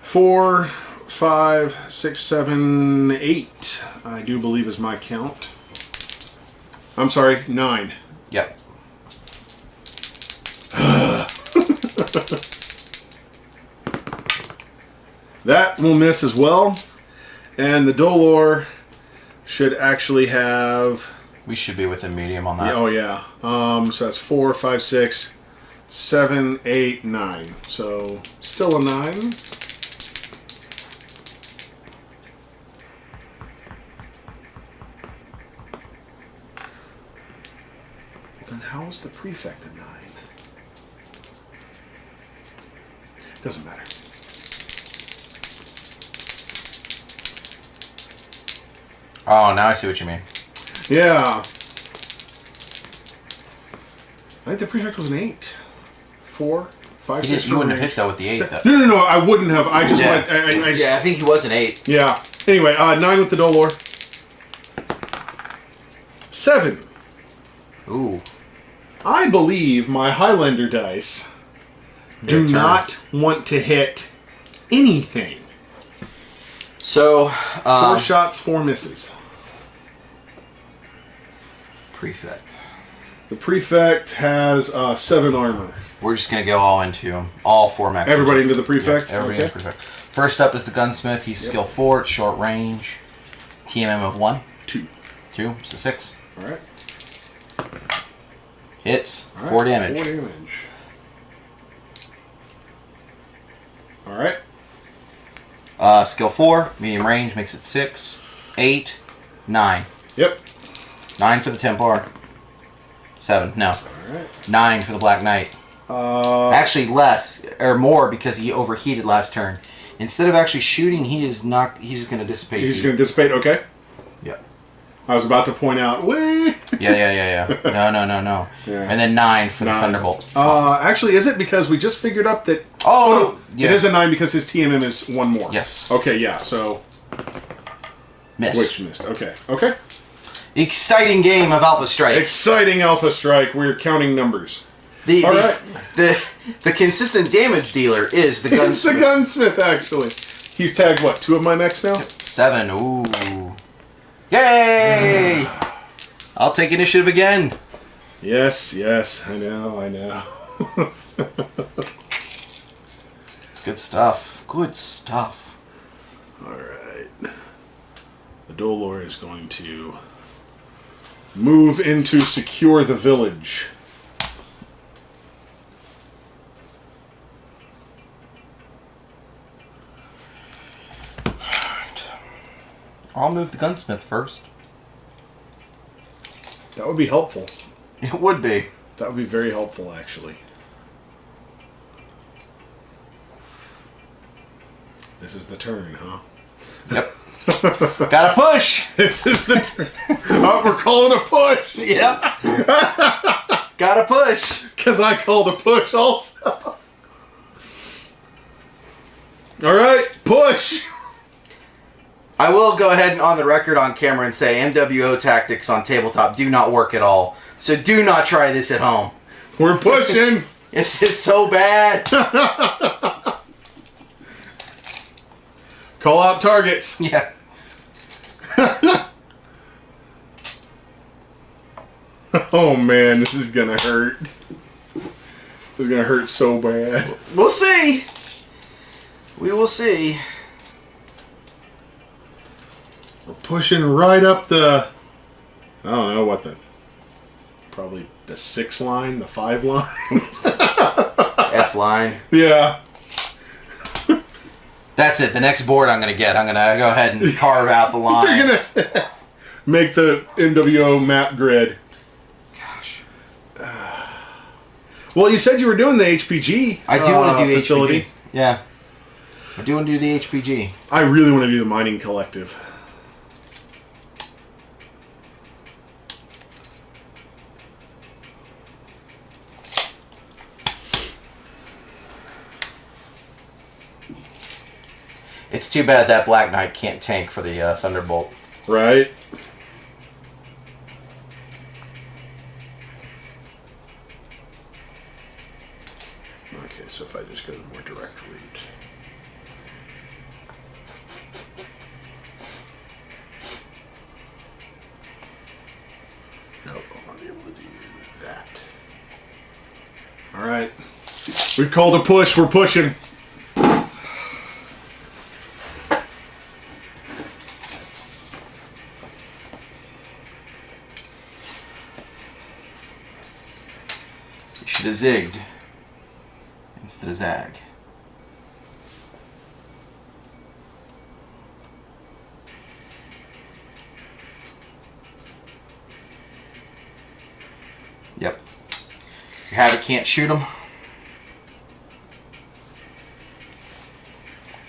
Speaker 1: 4, 5, 6, 7, 8. I do believe is my count. I'm sorry, 9.
Speaker 2: Yep.
Speaker 1: That will miss as well. And the Dolor should actually have...
Speaker 2: We should be within medium on that.
Speaker 1: Oh, yeah. So that's 4, 5, 6, 7, 8, 9. So still a 9. Then how is the Prefect a 9? Doesn't matter.
Speaker 2: Oh, now I see what you mean.
Speaker 1: Yeah. I think the Prefect was an 8. 4, 5, 6.
Speaker 2: You wouldn't have hit that with the 8, though.
Speaker 1: No. I wouldn't have. I just
Speaker 2: Yeah.
Speaker 1: went. I
Speaker 2: Yeah, I think he was an 8.
Speaker 1: Yeah. Anyway, 9 with the Dolor. 7.
Speaker 2: Ooh.
Speaker 1: I believe my Highlander dice do
Speaker 2: Their turn.
Speaker 1: not want to hit anything.
Speaker 2: So,
Speaker 1: 4 shots, 4 misses.
Speaker 2: Prefect.
Speaker 1: The Prefect has 7 armor.
Speaker 2: We're just going to go all into him. All 4 max.
Speaker 1: Everybody into the Prefect?
Speaker 2: Yeah, everybody into Prefect. First up is the Gunsmith. He's skill 4. It's short range. TMM of 1.
Speaker 1: 2.
Speaker 2: 2. So 6.
Speaker 1: Alright.
Speaker 2: Hits.
Speaker 1: All right,
Speaker 2: 4 damage.
Speaker 1: 4 damage. Alright.
Speaker 2: Skill 4. Medium range makes it 6. 8. 9.
Speaker 1: Yep.
Speaker 2: 9 for the Templar. 7. No.
Speaker 1: Alright.
Speaker 2: 9 for the Black Knight. Actually less or more because he overheated last turn. Instead of actually shooting, he's just going to dissipate.
Speaker 1: He's going to dissipate, okay.
Speaker 2: Yep.
Speaker 1: I was about to point out, wait.
Speaker 2: Yeah. No.
Speaker 1: Yeah.
Speaker 2: And then 9 for the
Speaker 1: 9.
Speaker 2: Thunderbolt.
Speaker 1: Actually, is it because we just figured up that...
Speaker 2: Oh,
Speaker 1: no, it is a 9 because his TMM is 1 more.
Speaker 2: Yes.
Speaker 1: Okay, yeah, so...
Speaker 2: Miss.
Speaker 1: Which missed, okay.
Speaker 2: Exciting game of Alpha Strike.
Speaker 1: Exciting Alpha Strike, we're counting numbers.
Speaker 2: All right. The consistent damage dealer is the Gunsmith.
Speaker 1: It's the Gunsmith, actually. He's tagged, what, 2 of my mechs now?
Speaker 2: 7. Ooh. Yay! I'll take initiative again.
Speaker 1: Yes, I know.
Speaker 2: It's good stuff. Good stuff.
Speaker 1: Alright. The Duel Lord is going to move in to secure the village.
Speaker 2: I'll move the Gunsmith first.
Speaker 1: That would be helpful.
Speaker 2: It would be.
Speaker 1: That would be very helpful, actually. This is the turn, huh?
Speaker 2: Yep. Gotta push!
Speaker 1: This is the turn. Oh, we're calling a push!
Speaker 2: Yep. Gotta push!
Speaker 1: Because I called a push also. Alright, push!
Speaker 2: I will go ahead and on the record on camera and say MWO tactics on tabletop do not work at all. So do not try this at home.
Speaker 1: We're pushing!
Speaker 2: This is so bad.
Speaker 1: Call out targets.
Speaker 2: Yeah.
Speaker 1: Oh man, this is gonna hurt. This is gonna hurt so bad.
Speaker 2: We'll see. We will see.
Speaker 1: We're pushing right up the... I don't know what the... Probably the 6 line, the 5 line.
Speaker 2: F line.
Speaker 1: Yeah.
Speaker 2: That's it. The next board I'm going to get, I'm going to go ahead and carve out the lines.
Speaker 1: You're going to make the MWO map grid.
Speaker 2: Gosh.
Speaker 1: Well, you said you were doing the HPG
Speaker 2: I do want to do
Speaker 1: facility.
Speaker 2: HPG. Yeah. I do want to do the HPG.
Speaker 1: I really want to do the mining collective.
Speaker 2: It's too bad that Black Knight can't tank for the Thunderbolt.
Speaker 1: Right? Okay, so if I just go the more direct route. Nope, I want to be able to do that. Alright. We've called a push, we're pushing.
Speaker 2: Should have zigged instead of zag. Yep. Your Havoc can't shoot him.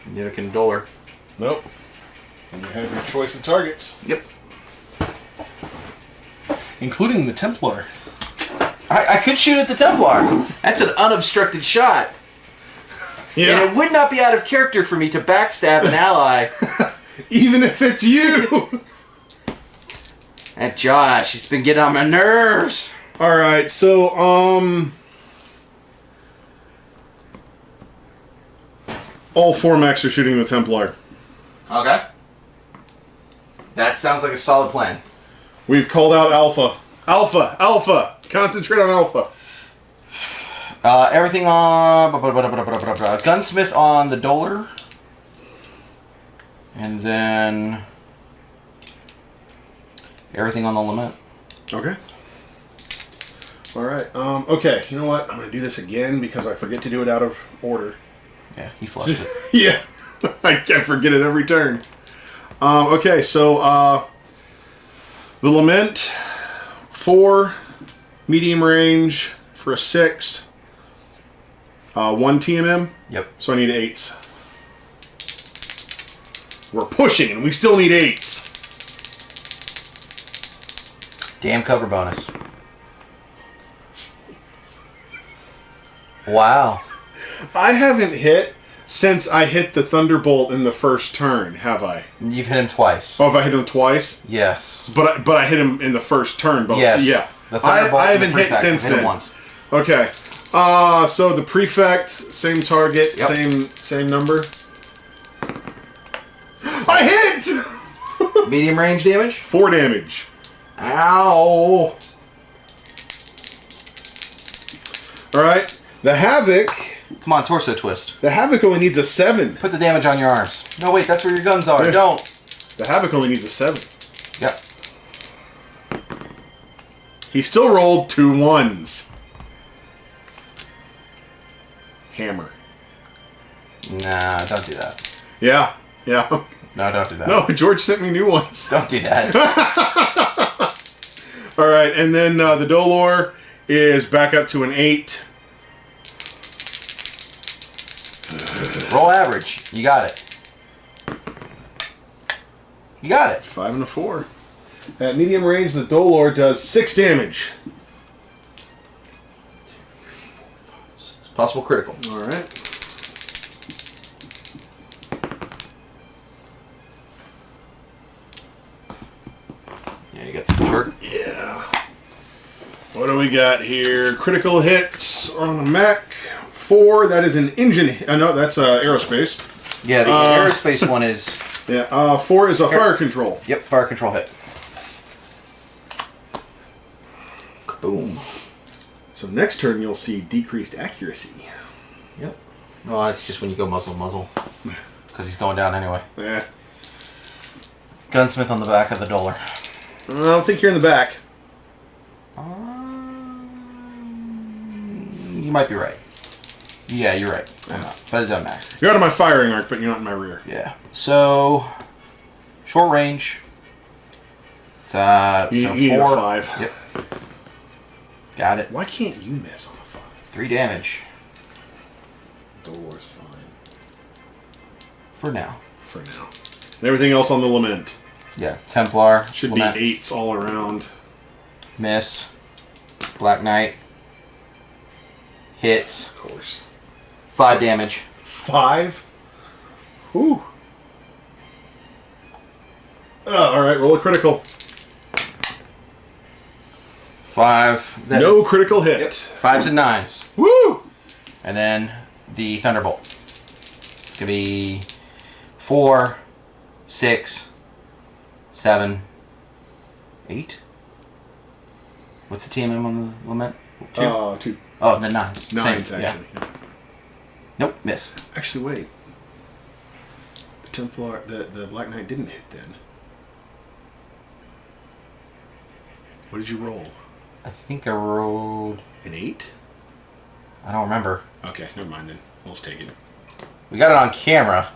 Speaker 2: Neither can Dueler.
Speaker 1: Nope. And you have your choice of targets.
Speaker 2: Yep.
Speaker 1: Including the Templar.
Speaker 2: I could shoot at the Templar. That's an unobstructed shot.
Speaker 1: Yeah.
Speaker 2: And it would not be out of character for me to backstab an ally.
Speaker 1: Even if it's you.
Speaker 2: That Josh, he's been getting on my nerves.
Speaker 1: Alright, so, all 4 mechs are shooting the Templar.
Speaker 2: Okay. That sounds like a solid plan.
Speaker 1: We've called out Alpha. Alpha! Alpha! Concentrate on Alpha.
Speaker 2: Everything on... Gunsmith on the Dueler. And then... everything on the Lament.
Speaker 1: Okay. Alright, okay, you know what? I'm going to do this again because I forget to do it out of order.
Speaker 2: Yeah, he flushed it.
Speaker 1: Yeah. I can't forget it every turn. Okay, so, the Lament, 4, medium range for a 6, 1 TMM.
Speaker 2: Yep.
Speaker 1: So I need 8s. We're pushing and we still need 8s.
Speaker 2: Damn cover bonus. Wow.
Speaker 1: I haven't hit since I hit the Thunderbolt in the first turn, have I?
Speaker 2: You've hit him twice.
Speaker 1: Oh, have I hit him twice?
Speaker 2: Yes.
Speaker 1: But I hit him in the first turn. Both.
Speaker 2: Yes.
Speaker 1: Yeah.
Speaker 2: The Thunderbolt
Speaker 1: I
Speaker 2: and the
Speaker 1: haven't hit
Speaker 2: Prefect.
Speaker 1: since
Speaker 2: I've hit
Speaker 1: then.
Speaker 2: him once.
Speaker 1: Okay. So the Prefect, same target,
Speaker 2: Yep.
Speaker 1: same number. I hit!
Speaker 2: Medium range damage?
Speaker 1: 4 damage.
Speaker 2: Ow!
Speaker 1: Alright. The Havoc.
Speaker 2: Come on, torso twist.
Speaker 1: The Havoc only needs a 7.
Speaker 2: Put the damage on your arms. No, wait, that's where your guns are.
Speaker 1: Yeah.
Speaker 2: Don't.
Speaker 1: The Havoc only needs a 7.
Speaker 2: Yep.
Speaker 1: He still rolled 2 1s. Hammer.
Speaker 2: Nah, don't do that.
Speaker 1: Yeah.
Speaker 2: No, don't do that.
Speaker 1: No, George sent me new ones.
Speaker 2: Don't do that.
Speaker 1: Alright, and then the Dolor is back up to an 8.
Speaker 2: Roll average. You got it. You got it.
Speaker 1: 5 and a 4. At medium range, the Dolor does 6 damage.
Speaker 2: Possible critical.
Speaker 1: Alright.
Speaker 2: Yeah, you got the short.
Speaker 1: Yeah. What do we got here? Critical hits on a mech. 4, that is an engine. No, that's aerospace.
Speaker 2: Yeah, the aerospace one is...
Speaker 1: Yeah, 4 is a fire control.
Speaker 2: Yep, fire control hit. Boom.
Speaker 1: So next turn you'll see decreased accuracy.
Speaker 2: Yep. No, it's just when you go muzzle. Because he's going down anyway.
Speaker 1: Yeah.
Speaker 2: Gunsmith on the back of the Dolor.
Speaker 1: I don't think you're in the back.
Speaker 2: You might be right. Yeah, you're right. I'm not. But it doesn't matter.
Speaker 1: You're out of my firing arc, but you're not in my rear.
Speaker 2: Yeah. So, short range. It's
Speaker 1: You
Speaker 2: so
Speaker 1: need
Speaker 2: 4.
Speaker 1: a 5.
Speaker 2: Yep. Got it.
Speaker 1: Why can't you miss on a 5?
Speaker 2: 3 damage.
Speaker 1: Dolor's fine.
Speaker 2: For now.
Speaker 1: For now. And everything else on the Lament.
Speaker 2: Yeah. Templar.
Speaker 1: Should
Speaker 2: Lament,
Speaker 1: be 8s all around.
Speaker 2: Miss. Black Knight. Hits.
Speaker 1: Of course.
Speaker 2: 5 damage.
Speaker 1: 5? Whew. Alright, roll a critical.
Speaker 2: 5.
Speaker 1: No critical hit.
Speaker 2: Yep. 5s and 9s.
Speaker 1: Woo!
Speaker 2: And then the Thunderbolt. It's going to be 4, 6, 7, 8. What's the TMM on the Lament? 2?
Speaker 1: 2.
Speaker 2: Oh, then 9s.
Speaker 1: 9s,
Speaker 2: Same,
Speaker 1: actually.
Speaker 2: Yeah. Nope, miss.
Speaker 1: Actually, wait. The Templar, the Black Knight didn't hit then. What did you roll?
Speaker 2: I think I rolled...
Speaker 1: An 8?
Speaker 2: I don't remember.
Speaker 1: Okay, never mind then. We'll just take it.
Speaker 2: We got it on camera.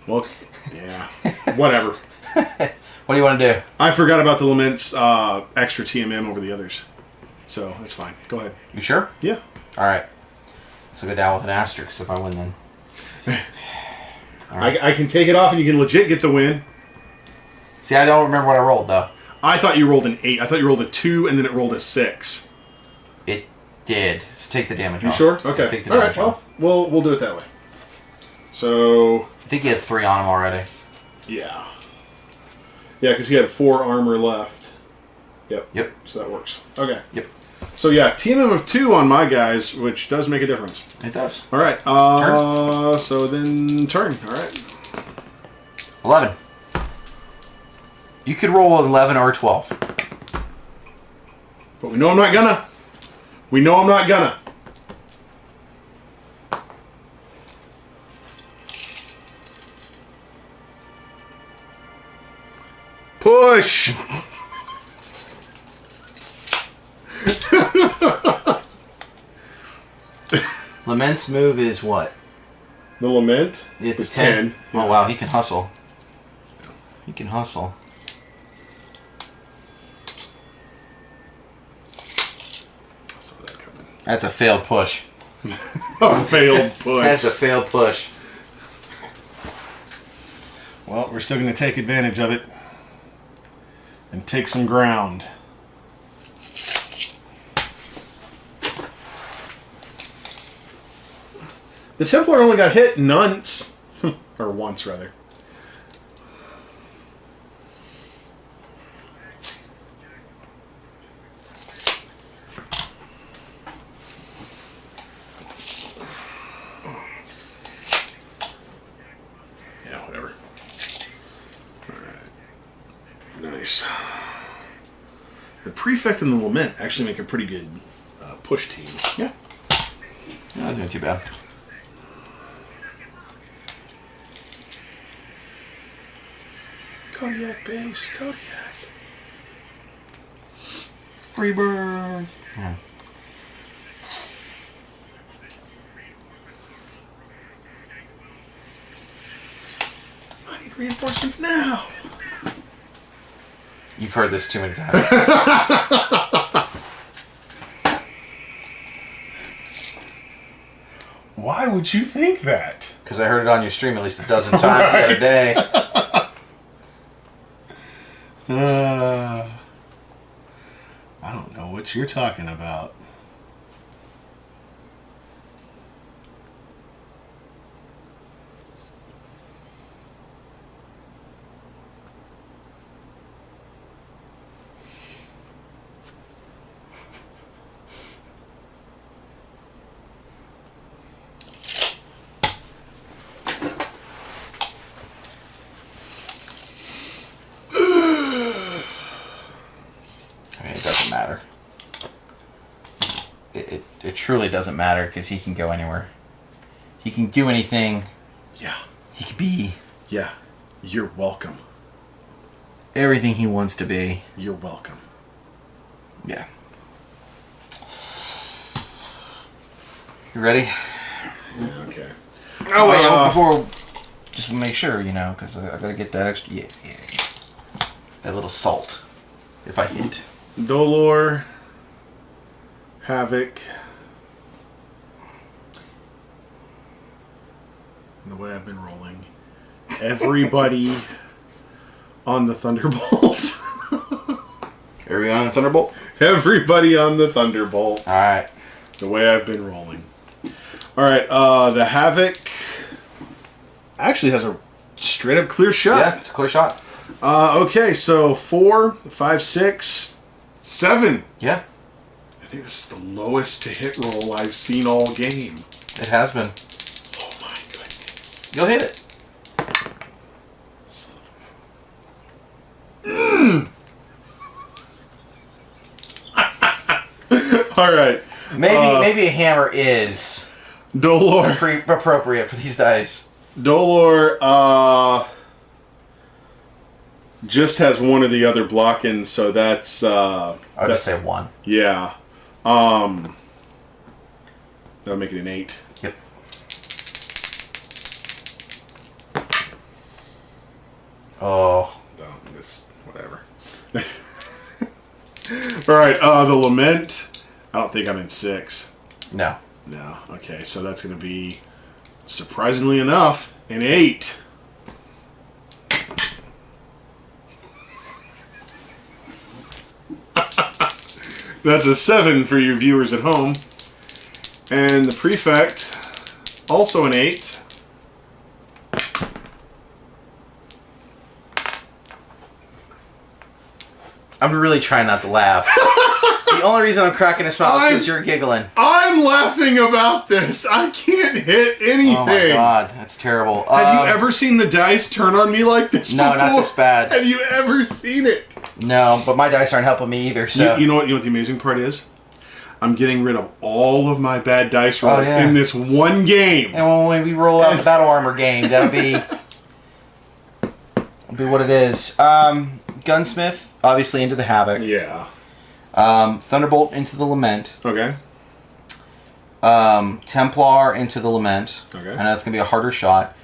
Speaker 1: Well, yeah. Whatever.
Speaker 2: What do you want to do?
Speaker 1: I forgot about the Lament's extra TMM over the others. So, that's fine. Go ahead.
Speaker 2: You sure?
Speaker 1: Yeah.
Speaker 2: Alright. So go down with an asterisk if I win then. Right.
Speaker 1: I can take it off and you can legit get the win.
Speaker 2: See, I don't remember what I rolled though.
Speaker 1: I thought you rolled an 8. I thought you rolled a 2 and then it rolled a 6.
Speaker 2: It did. So take the damage
Speaker 1: You
Speaker 2: off.
Speaker 1: sure? Okay.
Speaker 2: Take the
Speaker 1: All right.
Speaker 2: damage off.
Speaker 1: Well, we'll do it that way. So,
Speaker 2: I think you had 3 on him already.
Speaker 1: yeah. Yeah, because he had 4 armor left. Yep.
Speaker 2: Yep.
Speaker 1: So that works. Okay.
Speaker 2: Yep.
Speaker 1: So yeah, TMM of 2 on my guys, which does make a difference.
Speaker 2: It does.
Speaker 1: All right.
Speaker 2: Turn.
Speaker 1: So then turn. All right.
Speaker 2: 11. You could roll 11 or 12.
Speaker 1: But we know I'm not gonna. We know I'm not gonna. Push.
Speaker 2: Lament's move is what?
Speaker 1: The Lament.
Speaker 2: It's
Speaker 1: is
Speaker 2: a 10.
Speaker 1: Yeah.
Speaker 2: Oh wow, he can hustle. He can hustle.
Speaker 1: I saw that coming.
Speaker 2: That's a failed push.
Speaker 1: A failed push.
Speaker 2: That's a failed push.
Speaker 1: Well, we're still going to take advantage of it and take some ground. The Templar only got hit once. Or once, rather. Yeah, whatever. Alright. base. The Prefect and the Lament actually make a pretty good push team.
Speaker 2: Yeah. Not doing too bad.
Speaker 1: Kodiak base, Kodiak.
Speaker 2: Free birth. Yeah.
Speaker 1: I need reinforcements now.
Speaker 2: You've heard this too many times.
Speaker 1: Why would you think that?
Speaker 2: Because I heard it on your stream at least a dozen times the other day.
Speaker 1: I don't know what you're talking about.
Speaker 2: It truly doesn't matter because he can go anywhere. He can do anything.
Speaker 1: Yeah.
Speaker 2: He can be.
Speaker 1: Yeah. You're welcome.
Speaker 2: Everything he wants to be.
Speaker 1: You're welcome.
Speaker 2: Yeah. You ready?
Speaker 1: Yeah, okay.
Speaker 2: Oh, wait, before... Just make sure, you know, because I gotta get that extra... Yeah. That little salt. If I hit.
Speaker 1: Dolor. Havoc. And the way I've been rolling. Everybody on the Thunderbolt.
Speaker 2: Everybody on the Thunderbolt?
Speaker 1: Everybody on the Thunderbolt.
Speaker 2: Alright.
Speaker 1: The way I've been rolling. Alright, the Havoc actually has a straight up clear shot.
Speaker 2: Yeah, it's a clear shot.
Speaker 1: Okay, so 4, 5, 6, 7.
Speaker 2: Yeah.
Speaker 1: I think this is the lowest to hit roll I've seen all game.
Speaker 2: It has been.
Speaker 1: Oh my goodness.
Speaker 2: You'll hit it.
Speaker 1: Alright.
Speaker 2: Maybe a hammer is
Speaker 1: Dolor.
Speaker 2: appropriate for these dice.
Speaker 1: Dolor just has one of the other blocking, so that's
Speaker 2: I'll just say 1.
Speaker 1: yeah. That'll make it an 8.
Speaker 2: Yep. Oh.
Speaker 1: No, just whatever. Alright, the Lament. I don't think I'm in 6.
Speaker 2: No.
Speaker 1: No. Okay, so that's going to be, surprisingly enough, an 8. That's a 7 for you viewers at home. And the Prefect, also an 8.
Speaker 2: I'm really trying not to laugh. The only reason I'm cracking a smile is because you're giggling.
Speaker 1: I'm laughing about this. I can't hit anything.
Speaker 2: Oh my god, that's terrible.
Speaker 1: Have you ever seen the dice turn on me like this
Speaker 2: No,
Speaker 1: before?
Speaker 2: not this bad.
Speaker 1: Have you ever seen it?
Speaker 2: No, but my dice aren't helping me either, so...
Speaker 1: You know what the amazing part is? I'm getting rid of all of my bad dice rolls in this one game.
Speaker 2: And when we roll out the Battle Armor game, that'll be what it is. Gunsmith, obviously into the Havoc.
Speaker 1: Yeah.
Speaker 2: Thunderbolt into the Lament.
Speaker 1: Okay.
Speaker 2: Templar into the Lament.
Speaker 1: Okay.
Speaker 2: I know it's going to be a harder shot.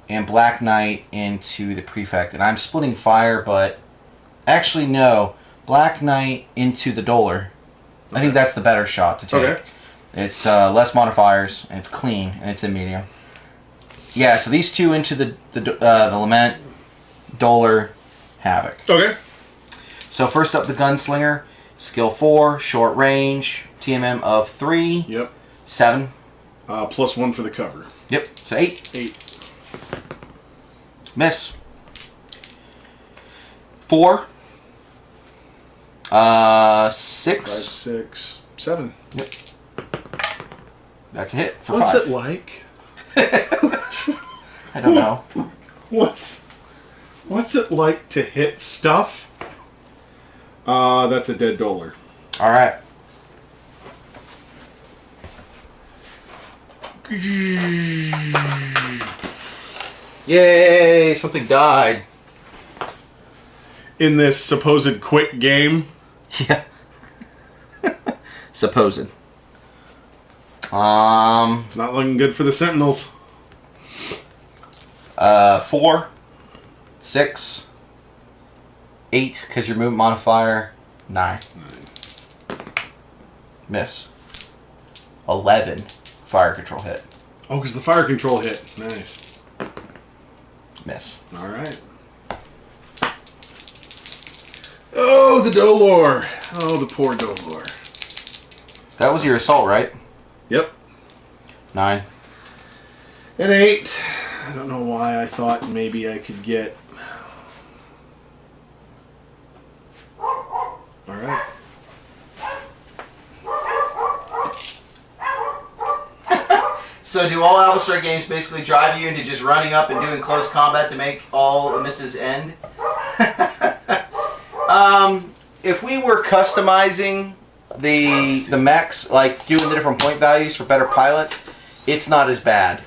Speaker 2: And Black Knight into the Prefect. And I'm splitting fire, but... Actually, no. Black Knight into the Dolor. Okay. I think that's the better shot to take.
Speaker 1: Okay.
Speaker 2: It's less modifiers, and it's clean, and it's in medium. Yeah, so these two into the Lament, Dolor, Havoc.
Speaker 1: Okay.
Speaker 2: So first up, the Gunslinger. Skill 4, short range, TMM of 3.
Speaker 1: Yep.
Speaker 2: 7.
Speaker 1: +1 for the cover.
Speaker 2: Yep, so 8.
Speaker 1: 8.
Speaker 2: Miss. 4. 6.
Speaker 1: 5, 6, 7.
Speaker 2: Yep. That's a hit for
Speaker 1: What's
Speaker 2: 5.
Speaker 1: it like?
Speaker 2: I don't know.
Speaker 1: What's it like to hit stuff That's a dead Dolar.
Speaker 2: All right. Yay! Something died.
Speaker 1: In this supposed quick game.
Speaker 2: Yeah. Supposed.
Speaker 1: It's not looking good for the Sentinels.
Speaker 2: 4, 6, 8, because your movement modifier, 9. Miss. 11, fire control hit.
Speaker 1: Oh, because the fire control hit. Nice.
Speaker 2: Miss.
Speaker 1: All right. Oh, the Dolor. Oh, the poor Dolor.
Speaker 2: That was your assault, right?
Speaker 1: Yep.
Speaker 2: 9.
Speaker 1: An 8. I don't know why I thought maybe I could get... All right.
Speaker 2: So do all Alpha games basically drive you into just running up and doing close combat to make all the misses end? If we were customizing the mechs, like doing the different point values for better pilots, it's not as bad.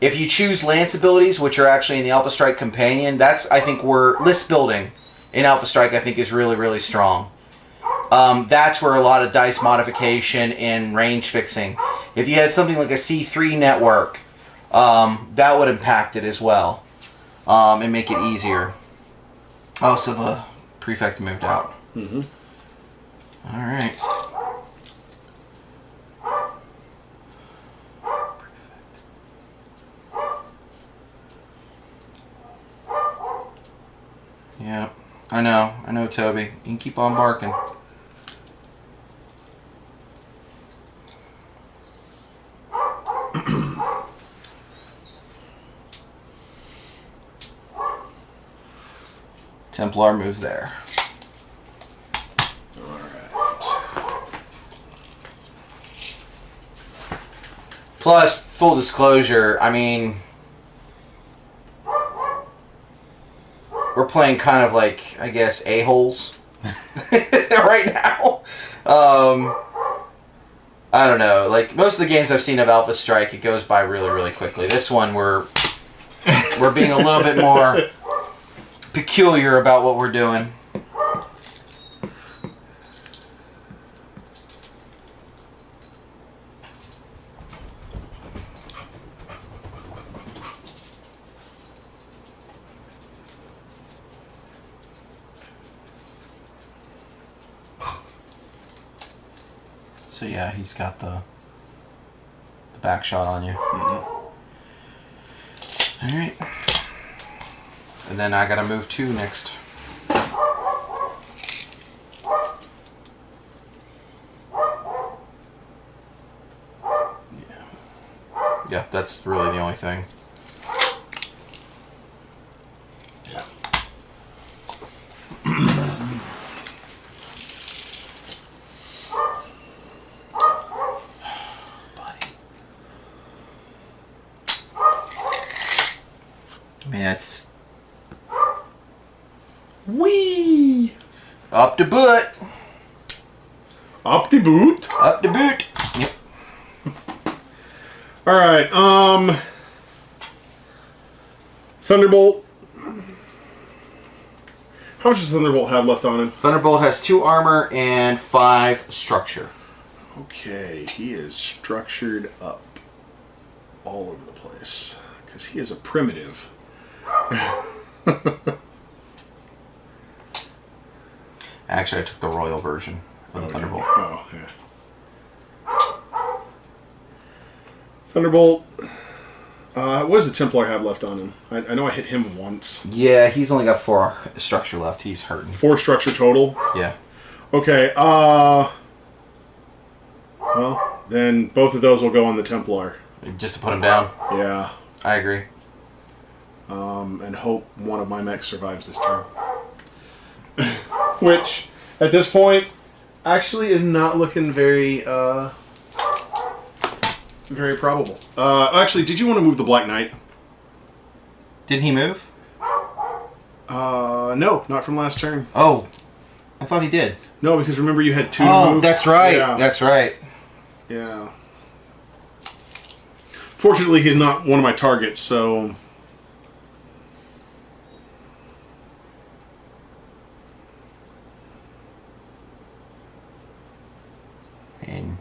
Speaker 2: If you choose Lance abilities, which are actually in the Alpha Strike Companion, that's, I think, where list building in Alpha Strike, I think, is really, really strong. That's where a lot of dice modification and range fixing. If you had something like a C3 network, that would impact it as well, and make it easier. Oh, so the prefect moved out.
Speaker 1: Mm-hmm.
Speaker 2: All right. Yeah, I know, Toby. You can keep on barking. Templar moves there.
Speaker 1: Alright.
Speaker 2: Plus, full disclosure, I mean, we're playing kind of like, I guess, a-holes right now. I don't know. Like, most of the games I've seen of Alpha Strike, it goes by really, really quickly. This one, we're being a little bit more peculiar about what we're doing. So yeah, he's got the back shot on you.
Speaker 1: Mm-hmm.
Speaker 2: All right. And then I gotta move 2 next. Yeah, that's really the only thing.
Speaker 1: Yeah.
Speaker 2: I mean, it's
Speaker 1: Whee!
Speaker 2: up to boot.
Speaker 1: Up the boot.
Speaker 2: Up to boot. Yep.
Speaker 1: Alright, Thunderbolt. How much does Thunderbolt have left on him?
Speaker 2: Thunderbolt has 2 armor and 5 structure.
Speaker 1: Okay, he is structured up all over the place. Because he is a primitive.
Speaker 2: Actually, I took the royal version of the Thunderbolt.
Speaker 1: Oh, yeah. Thunderbolt. What does the Templar have left on him? I know I hit him once.
Speaker 2: Yeah, he's only got 4 structure left. He's hurting.
Speaker 1: 4 structure total?
Speaker 2: Yeah.
Speaker 1: Okay, well, then both of those will go on the Templar.
Speaker 2: Just to put him down.
Speaker 1: Yeah.
Speaker 2: I agree.
Speaker 1: And hope one of my mechs survives this turn. Which, at this point, actually is not looking very, very probable. Actually, did you want to move the Black Knight?
Speaker 2: Didn't he move?
Speaker 1: No, not from last turn.
Speaker 2: Oh, I thought he did.
Speaker 1: No, because remember you had 2
Speaker 2: Oh,
Speaker 1: move?
Speaker 2: that's right.
Speaker 1: Yeah.
Speaker 2: That's right.
Speaker 1: Yeah. Fortunately, he's not one of my targets, so...
Speaker 2: And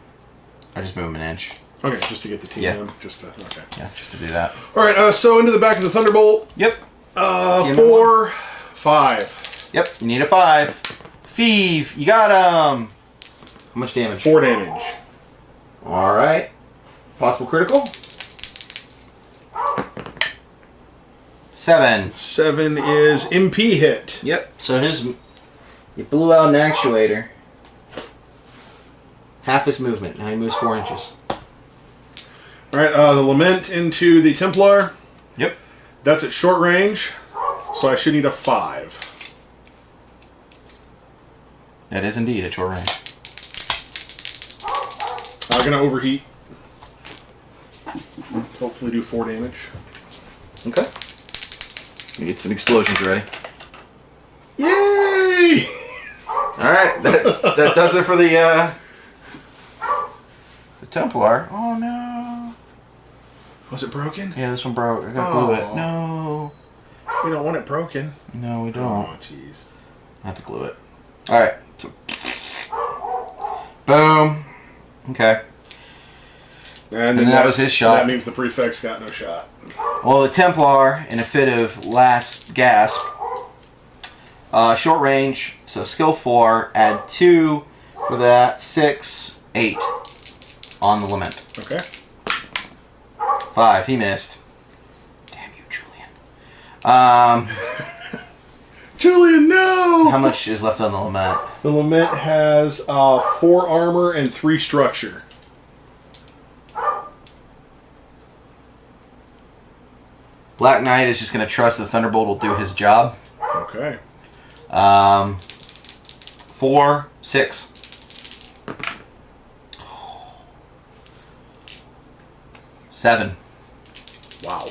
Speaker 2: I just move him an inch.
Speaker 1: Okay, just to get the team in. Just to, okay.
Speaker 2: Yeah, just to do that.
Speaker 1: All right, so into the back of the Thunderbolt.
Speaker 2: Yep.
Speaker 1: 4, 5.
Speaker 2: Yep, you need a 5. Feeve, you got, how much damage?
Speaker 1: 4 damage.
Speaker 2: Alright. Possible critical? 7.
Speaker 1: 7 is MP hit.
Speaker 2: Yep. So you blew out an actuator. Half his movement. Now he moves 4 inches.
Speaker 1: Alright, the Lament into the Templar.
Speaker 2: Yep.
Speaker 1: That's at short range, so I should need a 5.
Speaker 2: That is indeed at short range.
Speaker 1: I'm going to overheat. Hopefully do 4 damage.
Speaker 2: Okay. You get some explosions ready.
Speaker 1: Yay!
Speaker 2: Alright, that does it for the Templar. Oh no.
Speaker 1: Was it broken?
Speaker 2: Yeah, this one broke. I gotta glue it. No.
Speaker 1: We don't want it broken.
Speaker 2: No, we don't.
Speaker 1: Oh, jeez.
Speaker 2: I have to glue it. Alright. So. Boom. Okay.
Speaker 1: And
Speaker 2: then that was his shot.
Speaker 1: That means the prefect's got no shot.
Speaker 2: Well, the Templar, in a fit of last gasp, short range, so skill 4, add 2 for that, 6, 8 on the Lament.
Speaker 1: Okay.
Speaker 2: 5, he missed. Damn you, Julian.
Speaker 1: Julian, no!
Speaker 2: How much is left on the Lament?
Speaker 1: The Lament has 4 armor and 3 structure.
Speaker 2: Black Knight is just going to trust the Thunderbolt will do his job.
Speaker 1: Okay.
Speaker 2: 4, 6. Seven.
Speaker 1: Wow.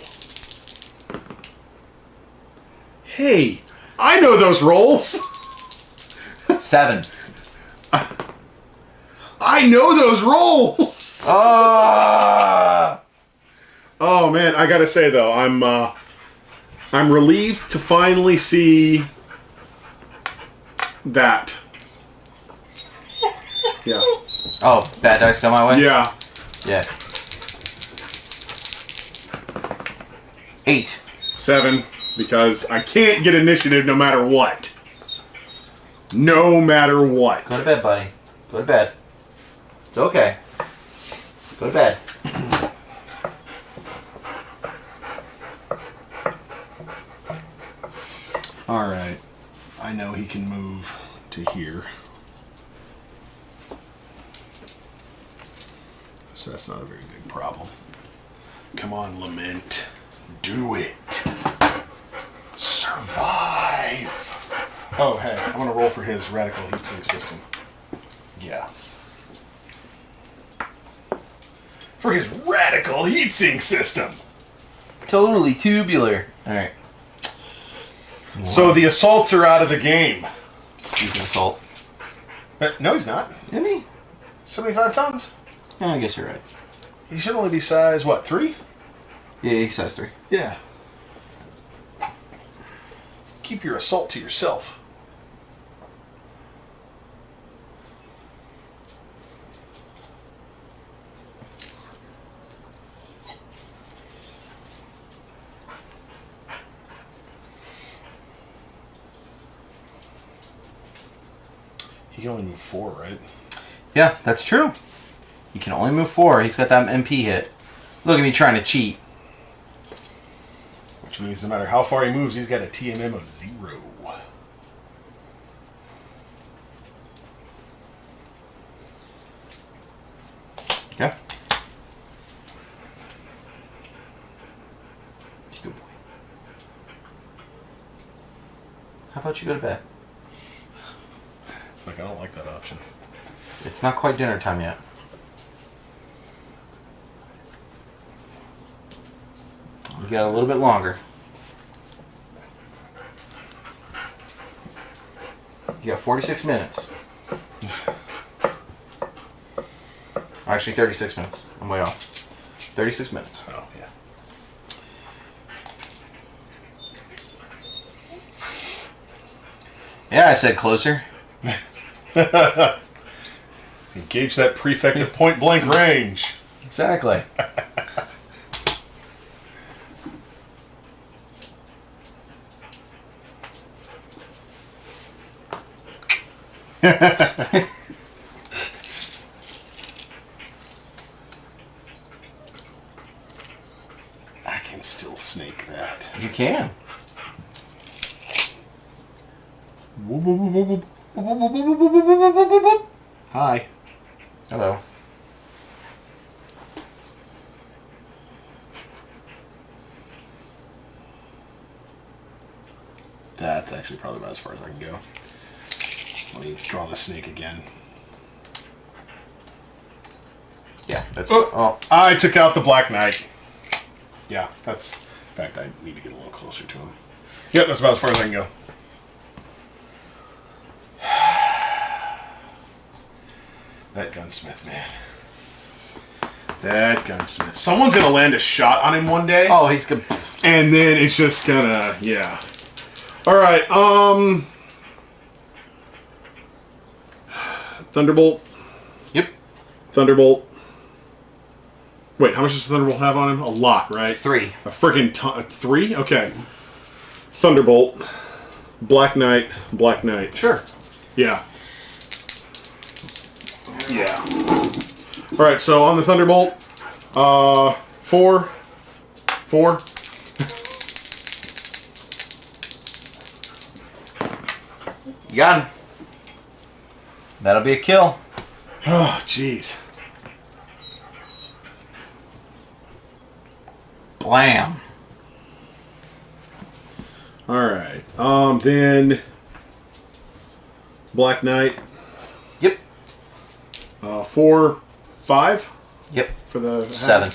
Speaker 1: Hey, I know those rolls.
Speaker 2: 7.
Speaker 1: I know those rolls. Oh man, I gotta say though, I'm relieved to finally see that. Yeah.
Speaker 2: Oh, bad dice come my way?
Speaker 1: Yeah.
Speaker 2: Yeah. 8.
Speaker 1: 7, because I can't get initiative no matter what. No matter what.
Speaker 2: Go to bed, buddy. Go to bed. It's okay. Go to bed.
Speaker 1: Alright. I know he can move to here. So that's not a very big problem. Come on, Lament. Do it. Survive. Oh, hey, I'm going to roll for his radical heatsink system. Yeah. For his radical heatsink system.
Speaker 2: Totally tubular. Alright.
Speaker 1: So the assaults are out of the game.
Speaker 2: He's an assault.
Speaker 1: No, he's not.
Speaker 2: Isn't he?
Speaker 1: 75 tons.
Speaker 2: Yeah, I guess you're right.
Speaker 1: He should only be size, what, 3?
Speaker 2: Yeah, he's size 3.
Speaker 1: Yeah. Keep your assault to yourself. He can only move 4, right?
Speaker 2: Yeah, that's true. He can only move 4. He's got that MP hit. Look at me trying to cheat.
Speaker 1: Which means no matter how far he moves, he's got a TMM of 0.
Speaker 2: Okay. Good boy. How about you go to bed?
Speaker 1: It's like, I don't like that option.
Speaker 2: It's not quite dinner time yet. You got a little bit longer. You got 46 minutes. Actually, 36 minutes. I'm way off. 36 minutes.
Speaker 1: Oh, yeah.
Speaker 2: Yeah, I said closer.
Speaker 1: Engage that prefect at point blank range.
Speaker 2: Exactly.
Speaker 1: I can still snake that.
Speaker 2: You can.
Speaker 1: Hi.
Speaker 2: Hello.
Speaker 1: That's actually probably about as far as I can go. Let me draw the snake again.
Speaker 2: Yeah, that's...
Speaker 1: Oh, I took out the Black Knight. Yeah, that's... In fact, I need to get a little closer to him. Yep, that's about as far as I can go. That Gunsmith, man. That Gunsmith. Someone's going to land a shot on him one day.
Speaker 2: Oh, he's good.
Speaker 1: And then it's just gonna... Yeah. Alright, Thunderbolt.
Speaker 2: Yep.
Speaker 1: Thunderbolt. Wait, how much does Thunderbolt have on him? A lot, right?
Speaker 2: 3.
Speaker 1: A freaking ton. 3? Okay. Thunderbolt. Black Knight. Black Knight.
Speaker 2: Sure.
Speaker 1: Yeah. Yeah. Alright, so on the Thunderbolt, 4.
Speaker 2: You got him. That'll be a kill.
Speaker 1: Oh, jeez.
Speaker 2: Blam.
Speaker 1: Alright. Then Black Knight.
Speaker 2: Yep.
Speaker 1: 4, 5
Speaker 2: Yep.
Speaker 1: for the
Speaker 2: 7.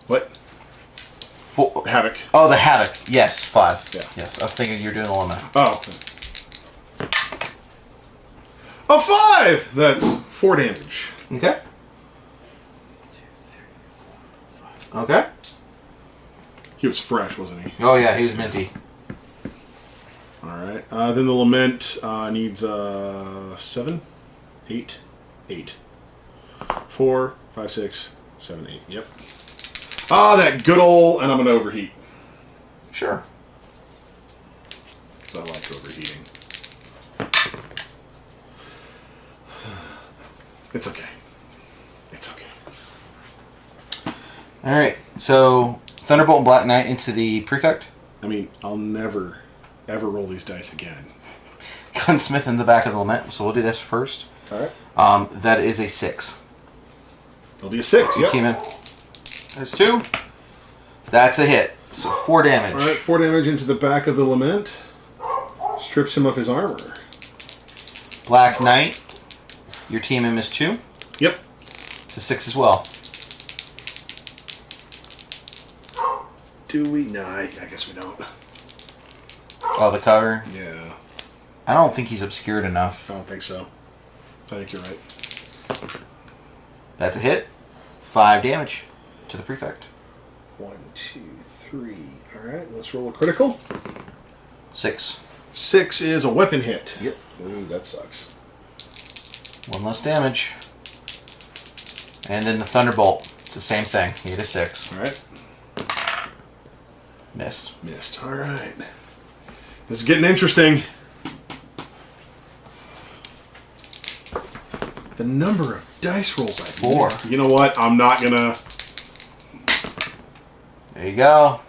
Speaker 1: What?
Speaker 2: 4.
Speaker 1: Havoc.
Speaker 2: Oh, the Havoc. Yes, 5.
Speaker 1: Yeah.
Speaker 2: Yes, I was thinking you were doing a limit.
Speaker 1: Oh. A 5! That's 4 damage.
Speaker 2: Okay. Okay.
Speaker 1: He was fresh, wasn't he?
Speaker 2: Oh, yeah, he was minty.
Speaker 1: Alright. Then the Lament needs 7, 8, 8. 4, 5, 6, 7, 8. Yep. That good old... And I'm going to overheat.
Speaker 2: Sure.
Speaker 1: So I like overheating. It's okay. It's okay.
Speaker 2: Alright, so Thunderbolt and Black Knight into the Prefect.
Speaker 1: I mean, I'll never, ever roll these dice again.
Speaker 2: Gunsmith in the back of the Lament, so we'll do this first.
Speaker 1: Alright.
Speaker 2: That is a 6.
Speaker 1: It'll be a 6,
Speaker 2: You
Speaker 1: yep.
Speaker 2: team in. There's 2. That's a hit. So 4 damage.
Speaker 1: Alright, 4 damage into the back of the Lament. Strips him of his armor.
Speaker 2: Black Knight. Your team in is 2.
Speaker 1: Yep.
Speaker 2: It's a 6 as well.
Speaker 1: Do we? Nah, I guess we don't.
Speaker 2: Oh, the cover?
Speaker 1: Yeah.
Speaker 2: I don't think he's obscured enough.
Speaker 1: I don't think so. I think you're right.
Speaker 2: That's a hit. 5 damage to the Prefect.
Speaker 1: 1, 2, 3. Alright, let's roll a critical.
Speaker 2: 6.
Speaker 1: 6 is a weapon hit.
Speaker 2: Yep.
Speaker 1: Ooh, that sucks.
Speaker 2: 1 less damage. And then the Thunderbolt. It's the same thing. He hit a 6.
Speaker 1: Alright.
Speaker 2: Missed.
Speaker 1: Missed. Alright. This is getting interesting. The number of dice rolls I
Speaker 2: 4.
Speaker 1: made. You know what? I'm not gonna...
Speaker 2: There you go.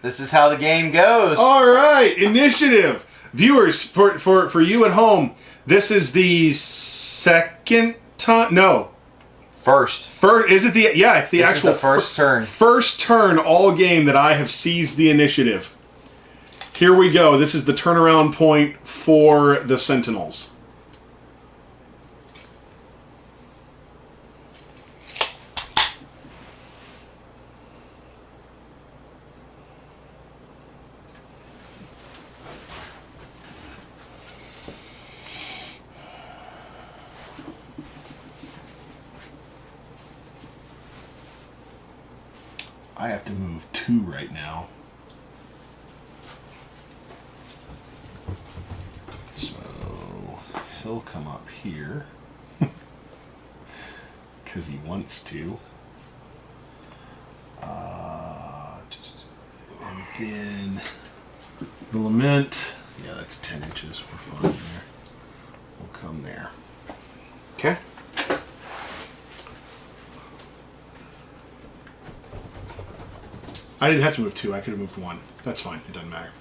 Speaker 2: This is how the game goes.
Speaker 1: Alright, initiative. Viewers, for you at home, this is the second time... No.
Speaker 2: First.
Speaker 1: Is it the... Yeah, it's the
Speaker 2: This
Speaker 1: actual...
Speaker 2: is the first turn.
Speaker 1: First turn all game that I have seized the initiative. Here we go. This is the turnaround point for the Sentinels. I have to move 2 right now. So he'll come up here because he wants to. And then the Lament. Yeah, that's 10 inches. We're fine there. We'll come there.
Speaker 2: Okay.
Speaker 1: I didn't have to move 2. I could have moved 1. That's fine. It doesn't matter.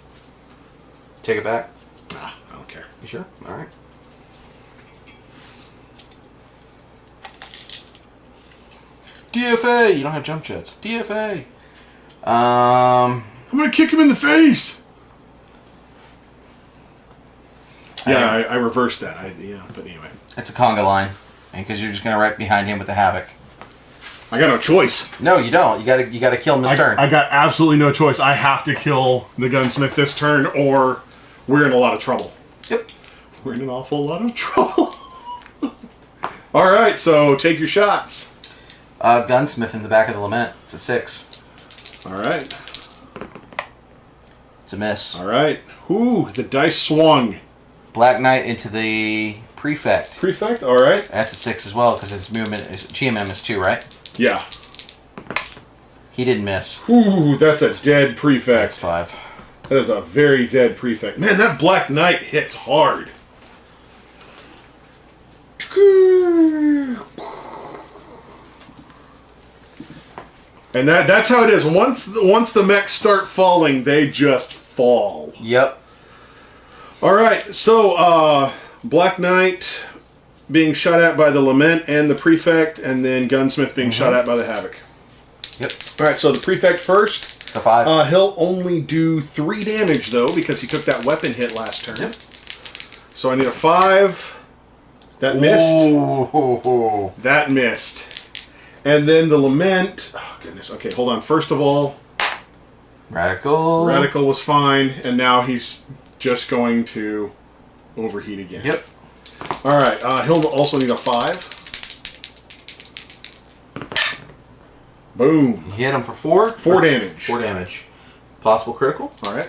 Speaker 2: Take it back.
Speaker 1: Nah, I don't care.
Speaker 2: You sure? All right. DFA. You don't have jump jets. DFA.
Speaker 1: I'm gonna kick him in the face. Yeah, I reversed that. But anyway.
Speaker 2: It's a conga line, because you're just gonna right behind him with the Havoc.
Speaker 1: I got no choice.
Speaker 2: No, you don't. You gotta kill him this turn.
Speaker 1: I got absolutely no choice. I have to kill the Gunsmith this turn, or we're in a lot of trouble.
Speaker 2: Yep.
Speaker 1: We're in an awful lot of trouble. All right, so take your shots.
Speaker 2: Gunsmith in the back of the Lament. It's a 6.
Speaker 1: All right.
Speaker 2: It's a miss.
Speaker 1: All right. Ooh, the dice swung.
Speaker 2: Black Knight into the Prefect.
Speaker 1: Prefect. All right.
Speaker 2: That's a 6 as well, because his movement, his GMM is 2, right?
Speaker 1: Yeah.
Speaker 2: He didn't miss.
Speaker 1: Ooh, that's a dead Prefect.
Speaker 2: That's 5.
Speaker 1: That is a very dead Prefect. Man, that Black Knight hits hard. And that's how it is. Once the mechs start falling, they just fall.
Speaker 2: Yep.
Speaker 1: All right, so Black Knight being shot at by the Lament and the Prefect, and then Gunsmith being shot at by the Havoc.
Speaker 2: Yep.
Speaker 1: All right, so the Prefect first.
Speaker 2: It's a 5.
Speaker 1: He'll only do 3 damage, though, because he took that weapon hit last turn.
Speaker 2: Yep.
Speaker 1: So I need a 5. That missed.
Speaker 2: Ooh.
Speaker 1: That missed. And then the Lament. Oh, goodness. Okay, hold on. First of all,
Speaker 2: Radical.
Speaker 1: Radical was fine, and now he's just going to overheat again.
Speaker 2: Yep.
Speaker 1: All right. He'll also need a 5. Boom.
Speaker 2: You hit him for 4?
Speaker 1: 4 damage.
Speaker 2: 4 damage. Possible critical?
Speaker 1: All right.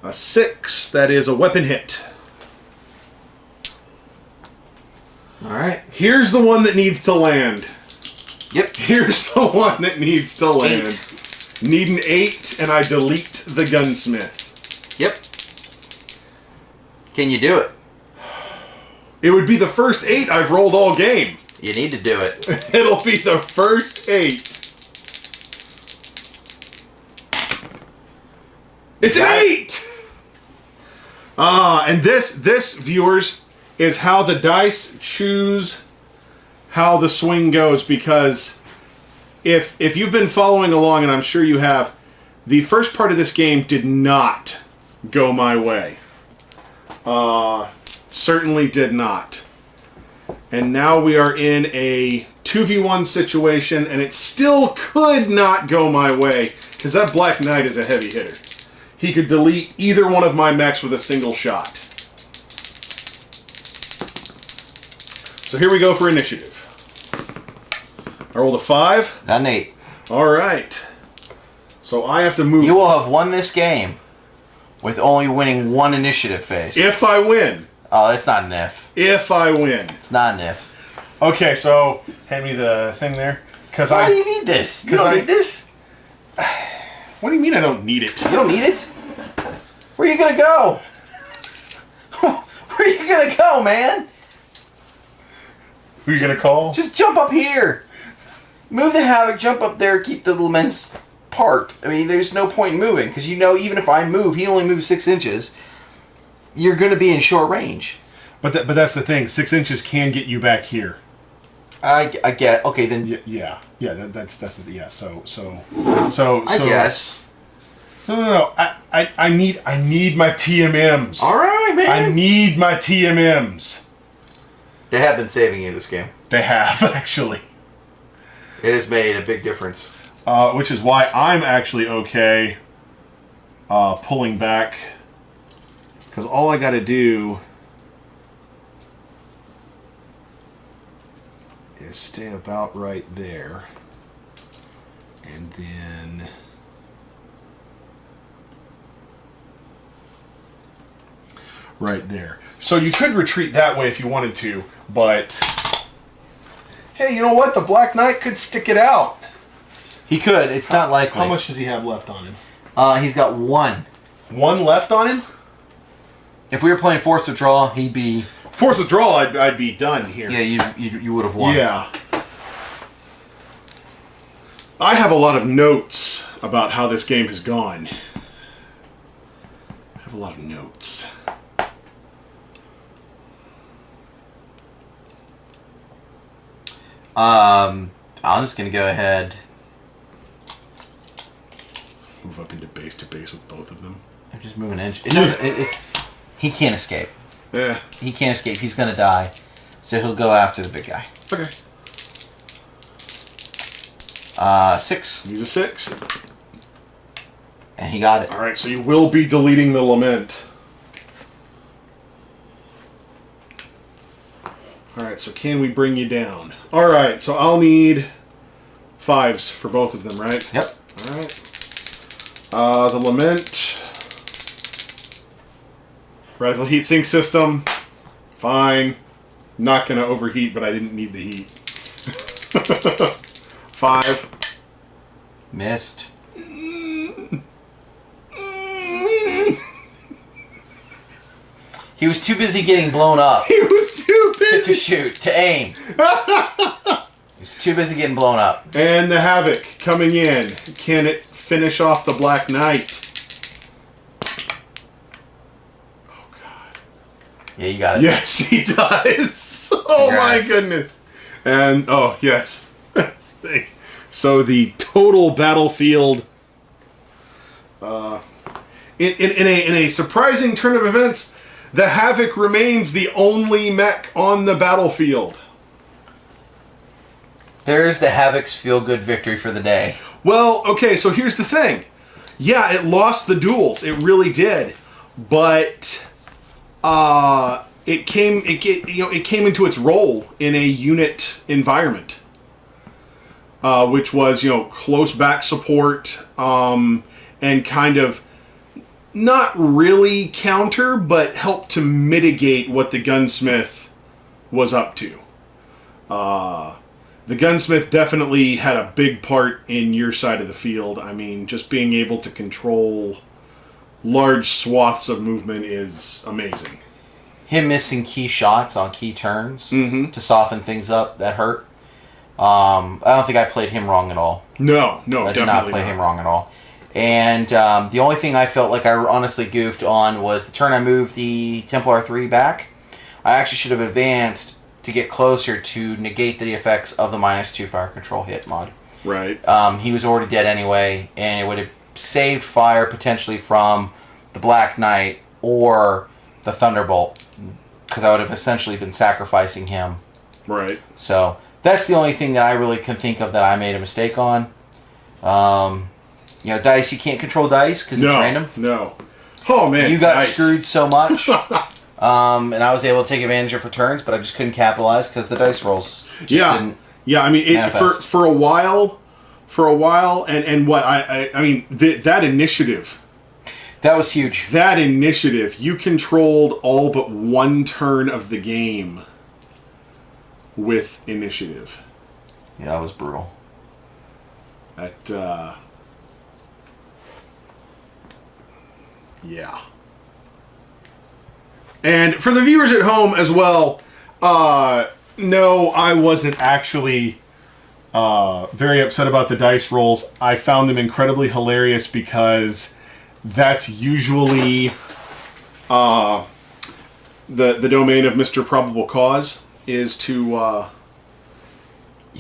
Speaker 1: A 6. That is a weapon hit.
Speaker 2: Alright.
Speaker 1: Here's the one that needs to land.
Speaker 2: Yep.
Speaker 1: Here's the one that needs to land.
Speaker 2: 8.
Speaker 1: Need an 8, and I delete the Gunsmith.
Speaker 2: Yep. Can you do it?
Speaker 1: It would be the first 8 I've rolled all game.
Speaker 2: You need to do it.
Speaker 1: It'll be the first 8. It's an 8! And this, viewers, is how the dice choose how the swing goes, because if you've been following along, and I'm sure you have, the first part of this game did not go my way. Certainly did not. And now we are in a 2v1 situation, and it still could not go my way, because that Black Knight is a heavy hitter. He could delete either one of my mechs with a single shot. So here we go for initiative. I rolled a 5.
Speaker 2: Got an 8.
Speaker 1: All right. So I have to move.
Speaker 2: You will have won this game with only winning 1 initiative phase.
Speaker 1: If I win.
Speaker 2: Oh, it's not an if.
Speaker 1: If I win.
Speaker 2: It's not an if.
Speaker 1: Okay, so hand me the thing there.
Speaker 2: Why do you need this? You don't need this?
Speaker 1: What do you mean I don't need it?
Speaker 2: You don't need it? Where are you going to go? Where are you going to go, man?
Speaker 1: Who are you going to call?
Speaker 2: Just jump up here. Move the Havoc, jump up there, keep the Laments parked. I mean, there's no point in moving, because you know even if I move, he only moves 6 inches. You're going to be in short range.
Speaker 1: But that's the thing. 6 inches can get you back here.
Speaker 2: I get. Okay, then.
Speaker 1: Yeah. That's the yeah. So.
Speaker 2: I guess.
Speaker 1: No. I need my TMMs.
Speaker 2: All right, man.
Speaker 1: I need my TMMs.
Speaker 2: They have been saving you this game.
Speaker 1: They have actually.
Speaker 2: It has made a big difference.
Speaker 1: Which is why I'm actually okay pulling back, because all I got to do is stay about right there. And then... right there. So you could retreat that way if you wanted to, but... hey, you know what? The Black Knight could stick it out.
Speaker 3: He could. It's not likely.
Speaker 1: How much does he have left on him?
Speaker 3: He's got 1.
Speaker 1: 1 left on him?
Speaker 3: If we were playing Force Withdrawal, he'd be...
Speaker 1: Force Withdrawal, I'd be done here.
Speaker 3: Yeah, you would have won.
Speaker 1: Yeah. I have a lot of notes about how this game has gone. I have a lot of notes.
Speaker 3: I'm just going to go ahead.
Speaker 1: Move up into base to base with both of them.
Speaker 3: I'm just moving an inch. It doesn't, he can't escape.
Speaker 1: Yeah.
Speaker 3: He can't escape. He's going to die. So he'll go after the big guy.
Speaker 1: Okay.
Speaker 3: 6.
Speaker 1: He's a 6.
Speaker 3: And he got it.
Speaker 1: Alright, so you will be deleting the Lament. Alright, so can we bring you down? Alright, so I'll need 5s for both of them, right?
Speaker 3: Yep.
Speaker 1: Alright. The Lament. Radical heat sink system. Fine. Not going to overheat, but I didn't need the heat. 5.
Speaker 3: Missed. He was too busy getting blown up.
Speaker 1: He was too busy
Speaker 3: to shoot, to aim. He was too busy getting blown up.
Speaker 1: And the Havoc coming in. Can it finish off the Black Knight? Oh, God.
Speaker 3: Yeah, you got it.
Speaker 1: Yes, he does. Oh,
Speaker 3: Congrats.
Speaker 1: my goodness. And, oh, yes. So the total battlefield... In a surprising turn of events, the Havoc remains the only mech on the battlefield.
Speaker 3: There's the Havoc's feel-good victory for the day.
Speaker 1: Well, okay, so here's the thing. Yeah, it lost the duels. It really did. But it came into its role in a unit environment. Which was, close back support and kind of not really counter, but help to mitigate what the Gunsmith was up to. The Gunsmith definitely had a big part in your side of the field. I mean, just being able to control large swaths of movement is amazing.
Speaker 3: Him missing key shots on key turns to soften things up, that hurt. I don't think I played him wrong at all.
Speaker 1: No,
Speaker 3: I did not play him wrong at all. And the only thing I felt like I honestly goofed on was the turn I moved the Templar 3 back. I actually should have advanced to get closer to negate the effects of the -2 fire control hit mod.
Speaker 1: Right.
Speaker 3: He was already dead anyway, and it would have saved fire potentially from the Black Knight or the Thunderbolt, because I would have essentially been sacrificing him.
Speaker 1: Right.
Speaker 3: So that's the only thing that I really can think of that I made a mistake on. Dice, you can't control dice because it's random.
Speaker 1: No. Oh, man.
Speaker 3: You got
Speaker 1: dice.
Speaker 3: screwed so much. And I was able to take advantage of it for turns, but I just couldn't capitalize because the dice rolls just didn't
Speaker 1: I mean, for a while, and what, I mean, that initiative.
Speaker 3: That was huge.
Speaker 1: That initiative, you controlled all but one turn of the game with initiative.
Speaker 3: Yeah, that was brutal.
Speaker 1: Yeah. And for the viewers at home as well, no, I wasn't actually very upset about the dice rolls. I found them incredibly hilarious because that's usually the domain of Mr. Probable Cause is to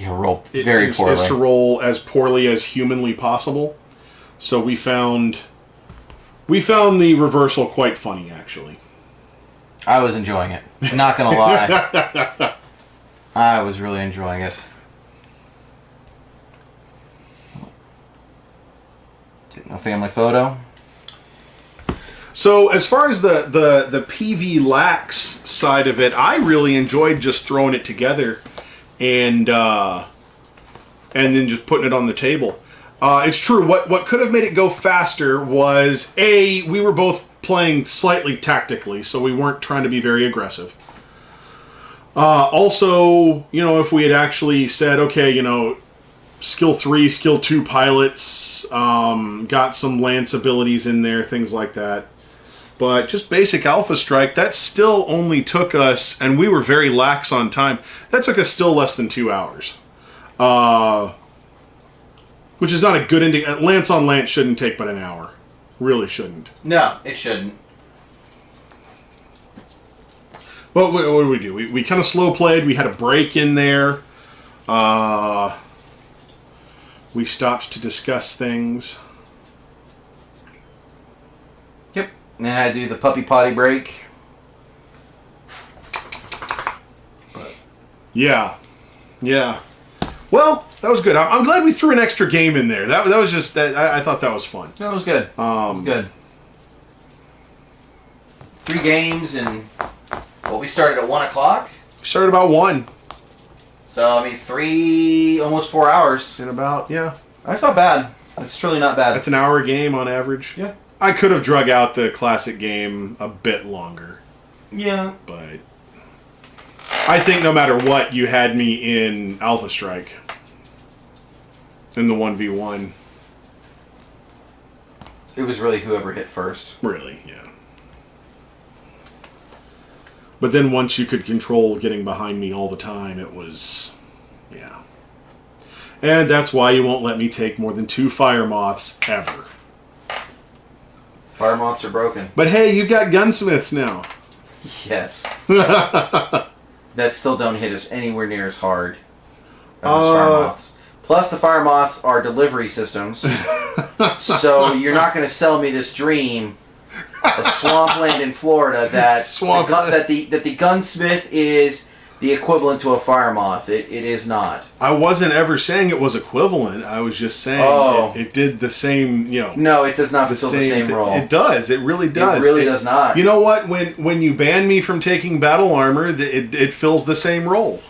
Speaker 3: roll very poorly.
Speaker 1: Is to roll as poorly as humanly possible. So we found the reversal quite funny, actually.
Speaker 3: I was enjoying it. Not gonna lie. I was really enjoying it. Taking a family photo.
Speaker 1: So as far as the PV lax side of it, I really enjoyed just throwing it together and then just putting it on the table. It's true. What could have made it go faster was we were both playing slightly tactically, so we weren't trying to be very aggressive. Also, if we had actually said, okay, skill 3, skill 2 pilots, got some lance abilities in there, things like that. But just basic Alpha Strike, that still only took us, and we were very lax on time, that took us still less than 2 hours. Which is not a good ending. Lance on Lance shouldn't take but an hour. Really shouldn't.
Speaker 3: No, it shouldn't.
Speaker 1: Well, what did we do? We kind of slow played. We had a break in there. We stopped to discuss things.
Speaker 3: Yep. And then I do the puppy potty break.
Speaker 1: Yeah. Well, that was good. I'm glad we threw an extra game in there. That was just that. I thought that was fun.
Speaker 3: That was good. Good. 3 games and we started at 1 o'clock.
Speaker 1: We started about 1.
Speaker 3: So 3, almost 4 hours.
Speaker 1: In about
Speaker 3: That's not bad. That's truly not bad.
Speaker 1: That's an hour a game on average.
Speaker 3: Yeah.
Speaker 1: I could have drug out the classic game a bit longer.
Speaker 3: Yeah.
Speaker 1: But I think no matter what, you had me in Alpha Strike. In the 1v1.
Speaker 3: It was really whoever hit first.
Speaker 1: Really, yeah. But then once you could control getting behind me all the time, it was... Yeah. And that's why you won't let me take more than 2 fire moths ever.
Speaker 3: Fire moths are broken.
Speaker 1: But hey, you've got gunsmiths now.
Speaker 3: Yes. That still don't hit us anywhere near as hard as fire moths. Plus, the fire moths are delivery systems. So you're not going to sell me this dream of swampland in Florida that the gunsmith is the equivalent to a fire moth. It is not.
Speaker 1: I wasn't ever saying it was equivalent. I was just saying it did the same,
Speaker 3: No, it does not fulfill the same role.
Speaker 1: It does. It really does.
Speaker 3: It really does not.
Speaker 1: You know what? When you ban me from taking battle armor, it fills the same role.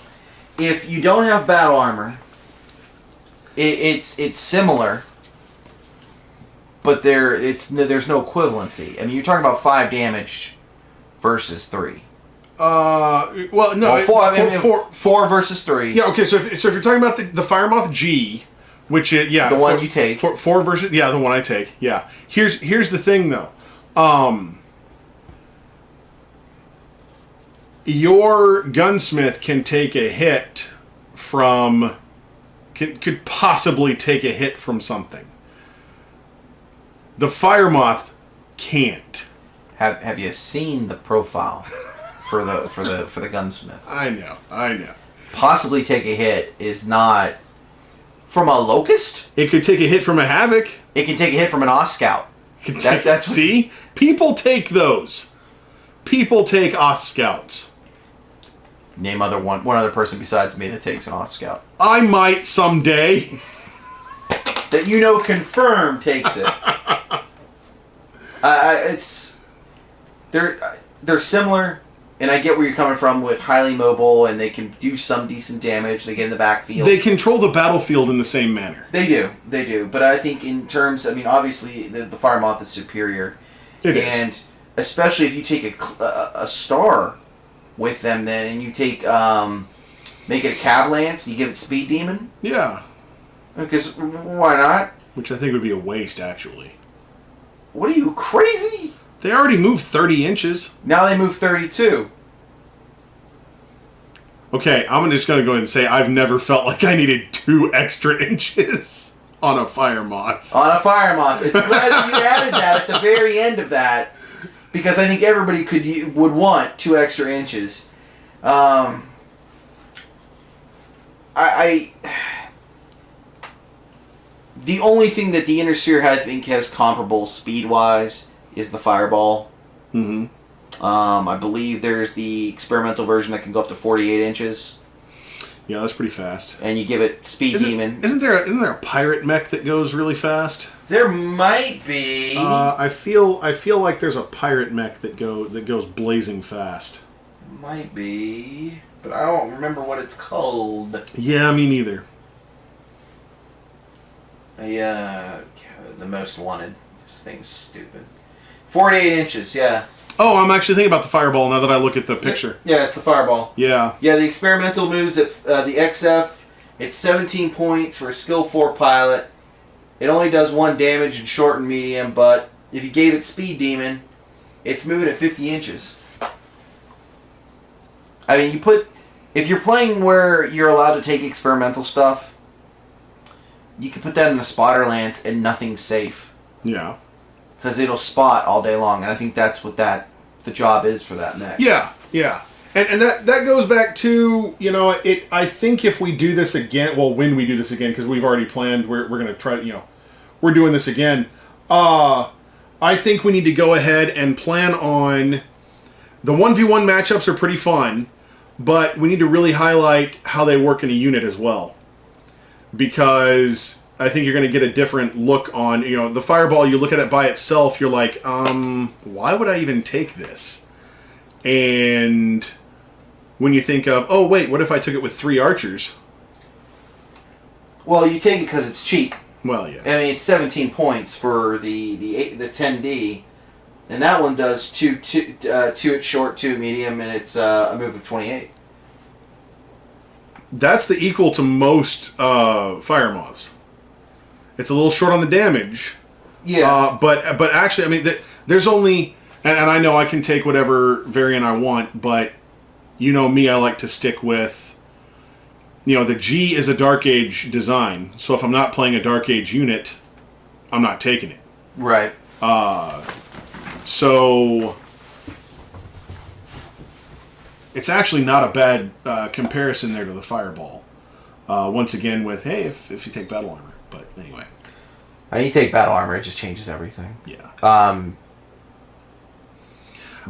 Speaker 3: If you don't have battle armor, it's similar, but there's no equivalency. I mean, you're talking about 5 damage versus 3.
Speaker 1: Well, no.
Speaker 3: 4 versus 3.
Speaker 1: Yeah, okay, so if you're talking about the Fire Moth G, which is,
Speaker 3: the one you take.
Speaker 1: 4 versus, the one I take, yeah. Here's the thing, though. Your gunsmith can take a hit from... Could possibly take a hit from something. The Fire Moth can't.
Speaker 3: Have you seen the profile for the gunsmith?
Speaker 1: I know.
Speaker 3: Possibly take a hit is not from a locust.
Speaker 1: It could take a hit from a Havoc.
Speaker 3: It can take a hit from an Oscout.
Speaker 1: See, people take those. People take Oscouts.
Speaker 3: Name one other person besides me that takes an Oscout.
Speaker 1: I might someday.
Speaker 3: That confirmed takes it. They're similar, and I get where you're coming from with highly mobile, and they can do some decent damage. They get in the backfield.
Speaker 1: They control the battlefield in the same manner.
Speaker 3: They do. But I think in terms, obviously the Fire Moth is superior.
Speaker 1: It is.
Speaker 3: And especially if you take a star with them then, and you take make it a Cav Lance, and you give it Speed Demon.
Speaker 1: Yeah.
Speaker 3: Because why not?
Speaker 1: Which I think would be a waste, actually.
Speaker 3: What are you, crazy?
Speaker 1: They already moved 30 inches.
Speaker 3: Now they move 32.
Speaker 1: Okay, I'm just going to go ahead and say I've never felt like I needed 2 extra inches on a Fire Moth.
Speaker 3: On a Fire Moth. It's glad that you added that at the very end of that, because I think everybody would want 2 extra inches. The only thing that the Inner Sphere I think has comparable speed-wise is the Fireball.
Speaker 1: Mm-hmm.
Speaker 3: I believe there's the experimental version that can go up to 48 inches.
Speaker 1: Yeah, that's pretty fast.
Speaker 3: And you give it Speed Demon.
Speaker 1: Isn't there a pirate mech that goes really fast?
Speaker 3: There might be.
Speaker 1: I feel like there's a pirate mech that goes blazing fast.
Speaker 3: Might be, but I don't remember what it's called.
Speaker 1: Yeah, me neither.
Speaker 3: Yeah, the most wanted. This thing's stupid. 48 inches, yeah.
Speaker 1: Oh, I'm actually thinking about the Fireball now that I look at the picture.
Speaker 3: Yeah, it's the Fireball.
Speaker 1: Yeah.
Speaker 3: Yeah, the experimental moves at the XF. It's 17 points for a skill 4 pilot. It only does 1 damage in short and medium, but if you gave it Speed Demon, it's moving at 50 inches. I mean, if you're playing where you're allowed to take experimental stuff, you can put that in a spotter lance and nothing's safe.
Speaker 1: Yeah.
Speaker 3: Because it'll spot all day long, and I think that's what the job is for that mech.
Speaker 1: Yeah, yeah. And that goes back to, I think if we do this again, well, when we do this again, because we've already planned, we're going to try, we're doing this again. I think we need to go ahead and plan on, the 1v1 matchups are pretty fun, but we need to really highlight how they work in a unit as well. Because I think you're going to get a different look on, the Fireball, you look at it by itself, you're like, why would I even take this? And when you think of, oh wait, what if I took it with 3 archers?
Speaker 3: Well, you take it because it's cheap.
Speaker 1: Well, yeah.
Speaker 3: I mean, it's 17 points for the 10D, and that one does 2 at short, 2 at medium, and it's a move of 28.
Speaker 1: That's the equal to most fire moths. It's a little short on the damage.
Speaker 3: Yeah.
Speaker 1: But actually, I mean, there's only, and I know I can take whatever variant I want, but you know me, I like to stick with, the G is a Dark Age design, so if I'm not playing a Dark Age unit, I'm not taking it.
Speaker 3: Right.
Speaker 1: So it's actually not a bad comparison there to the Fireball. Once again with, hey, if you take battle armor. But anyway.
Speaker 3: You take battle armor, it just changes everything.
Speaker 1: Yeah.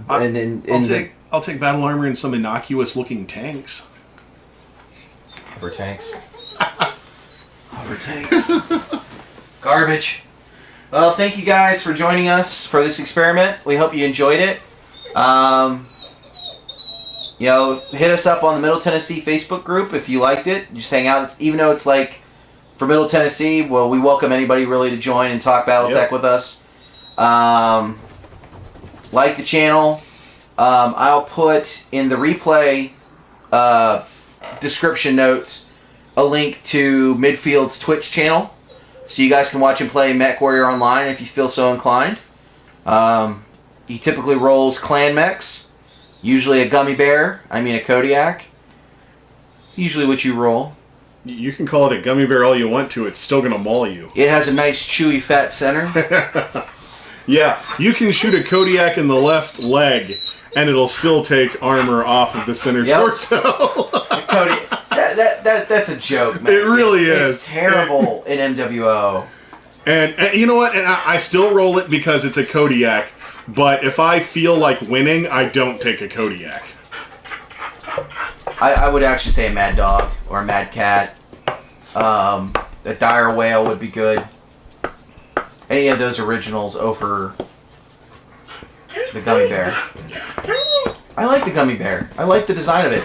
Speaker 3: And then
Speaker 1: I'll take battle armor and some innocuous looking tanks.
Speaker 3: Hover tanks. Hover tanks. Garbage. Well, thank you guys for joining us for this experiment. We hope you enjoyed it. Hit us up on the Middle Tennessee Facebook group if you liked it. Just hang out. Even though it's like for Middle Tennessee, well, we welcome anybody really to join and talk BattleTech with us. Like the channel. I'll put in the replay description notes a link to Midfield's Twitch channel, so you guys can watch him play Mech Warrior Online if you feel so inclined. He typically rolls clan mechs, usually a gummy bear, a Kodiak. Usually what you roll.
Speaker 1: You can call it a gummy bear all you want to, it's still going to maul you.
Speaker 3: It has a nice chewy fat center.
Speaker 1: Yeah, you can shoot a Kodiak in the left leg, and it'll still take armor off of the center torso.
Speaker 3: Cody, that's a joke, man.
Speaker 1: It really is.
Speaker 3: It's terrible in MWO.
Speaker 1: And you know what? And I still roll it because it's a Kodiak, but if I feel like winning, I don't take a Kodiak.
Speaker 3: I would actually say a Mad Dog or a Mad Cat. A Dire Whale would be good. Any of those originals over the Gummy Bear. I like the Gummy Bear. I like the design of it.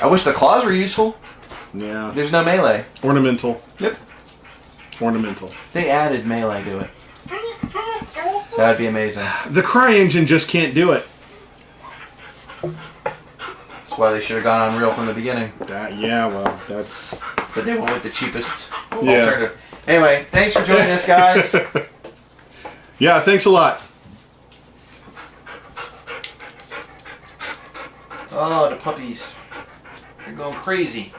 Speaker 3: I wish the claws were useful.
Speaker 1: Yeah.
Speaker 3: There's no melee.
Speaker 1: Ornamental.
Speaker 3: Yep.
Speaker 1: Ornamental.
Speaker 3: They added melee to it. That would be amazing.
Speaker 1: The Cry engine just can't do it.
Speaker 3: That's why they should have gone Unreal from the beginning.
Speaker 1: That's...
Speaker 3: But they went with the cheapest alternative. Anyway, thanks for joining us, guys.
Speaker 1: Yeah, thanks a lot.
Speaker 3: Oh, the puppies. They're going crazy.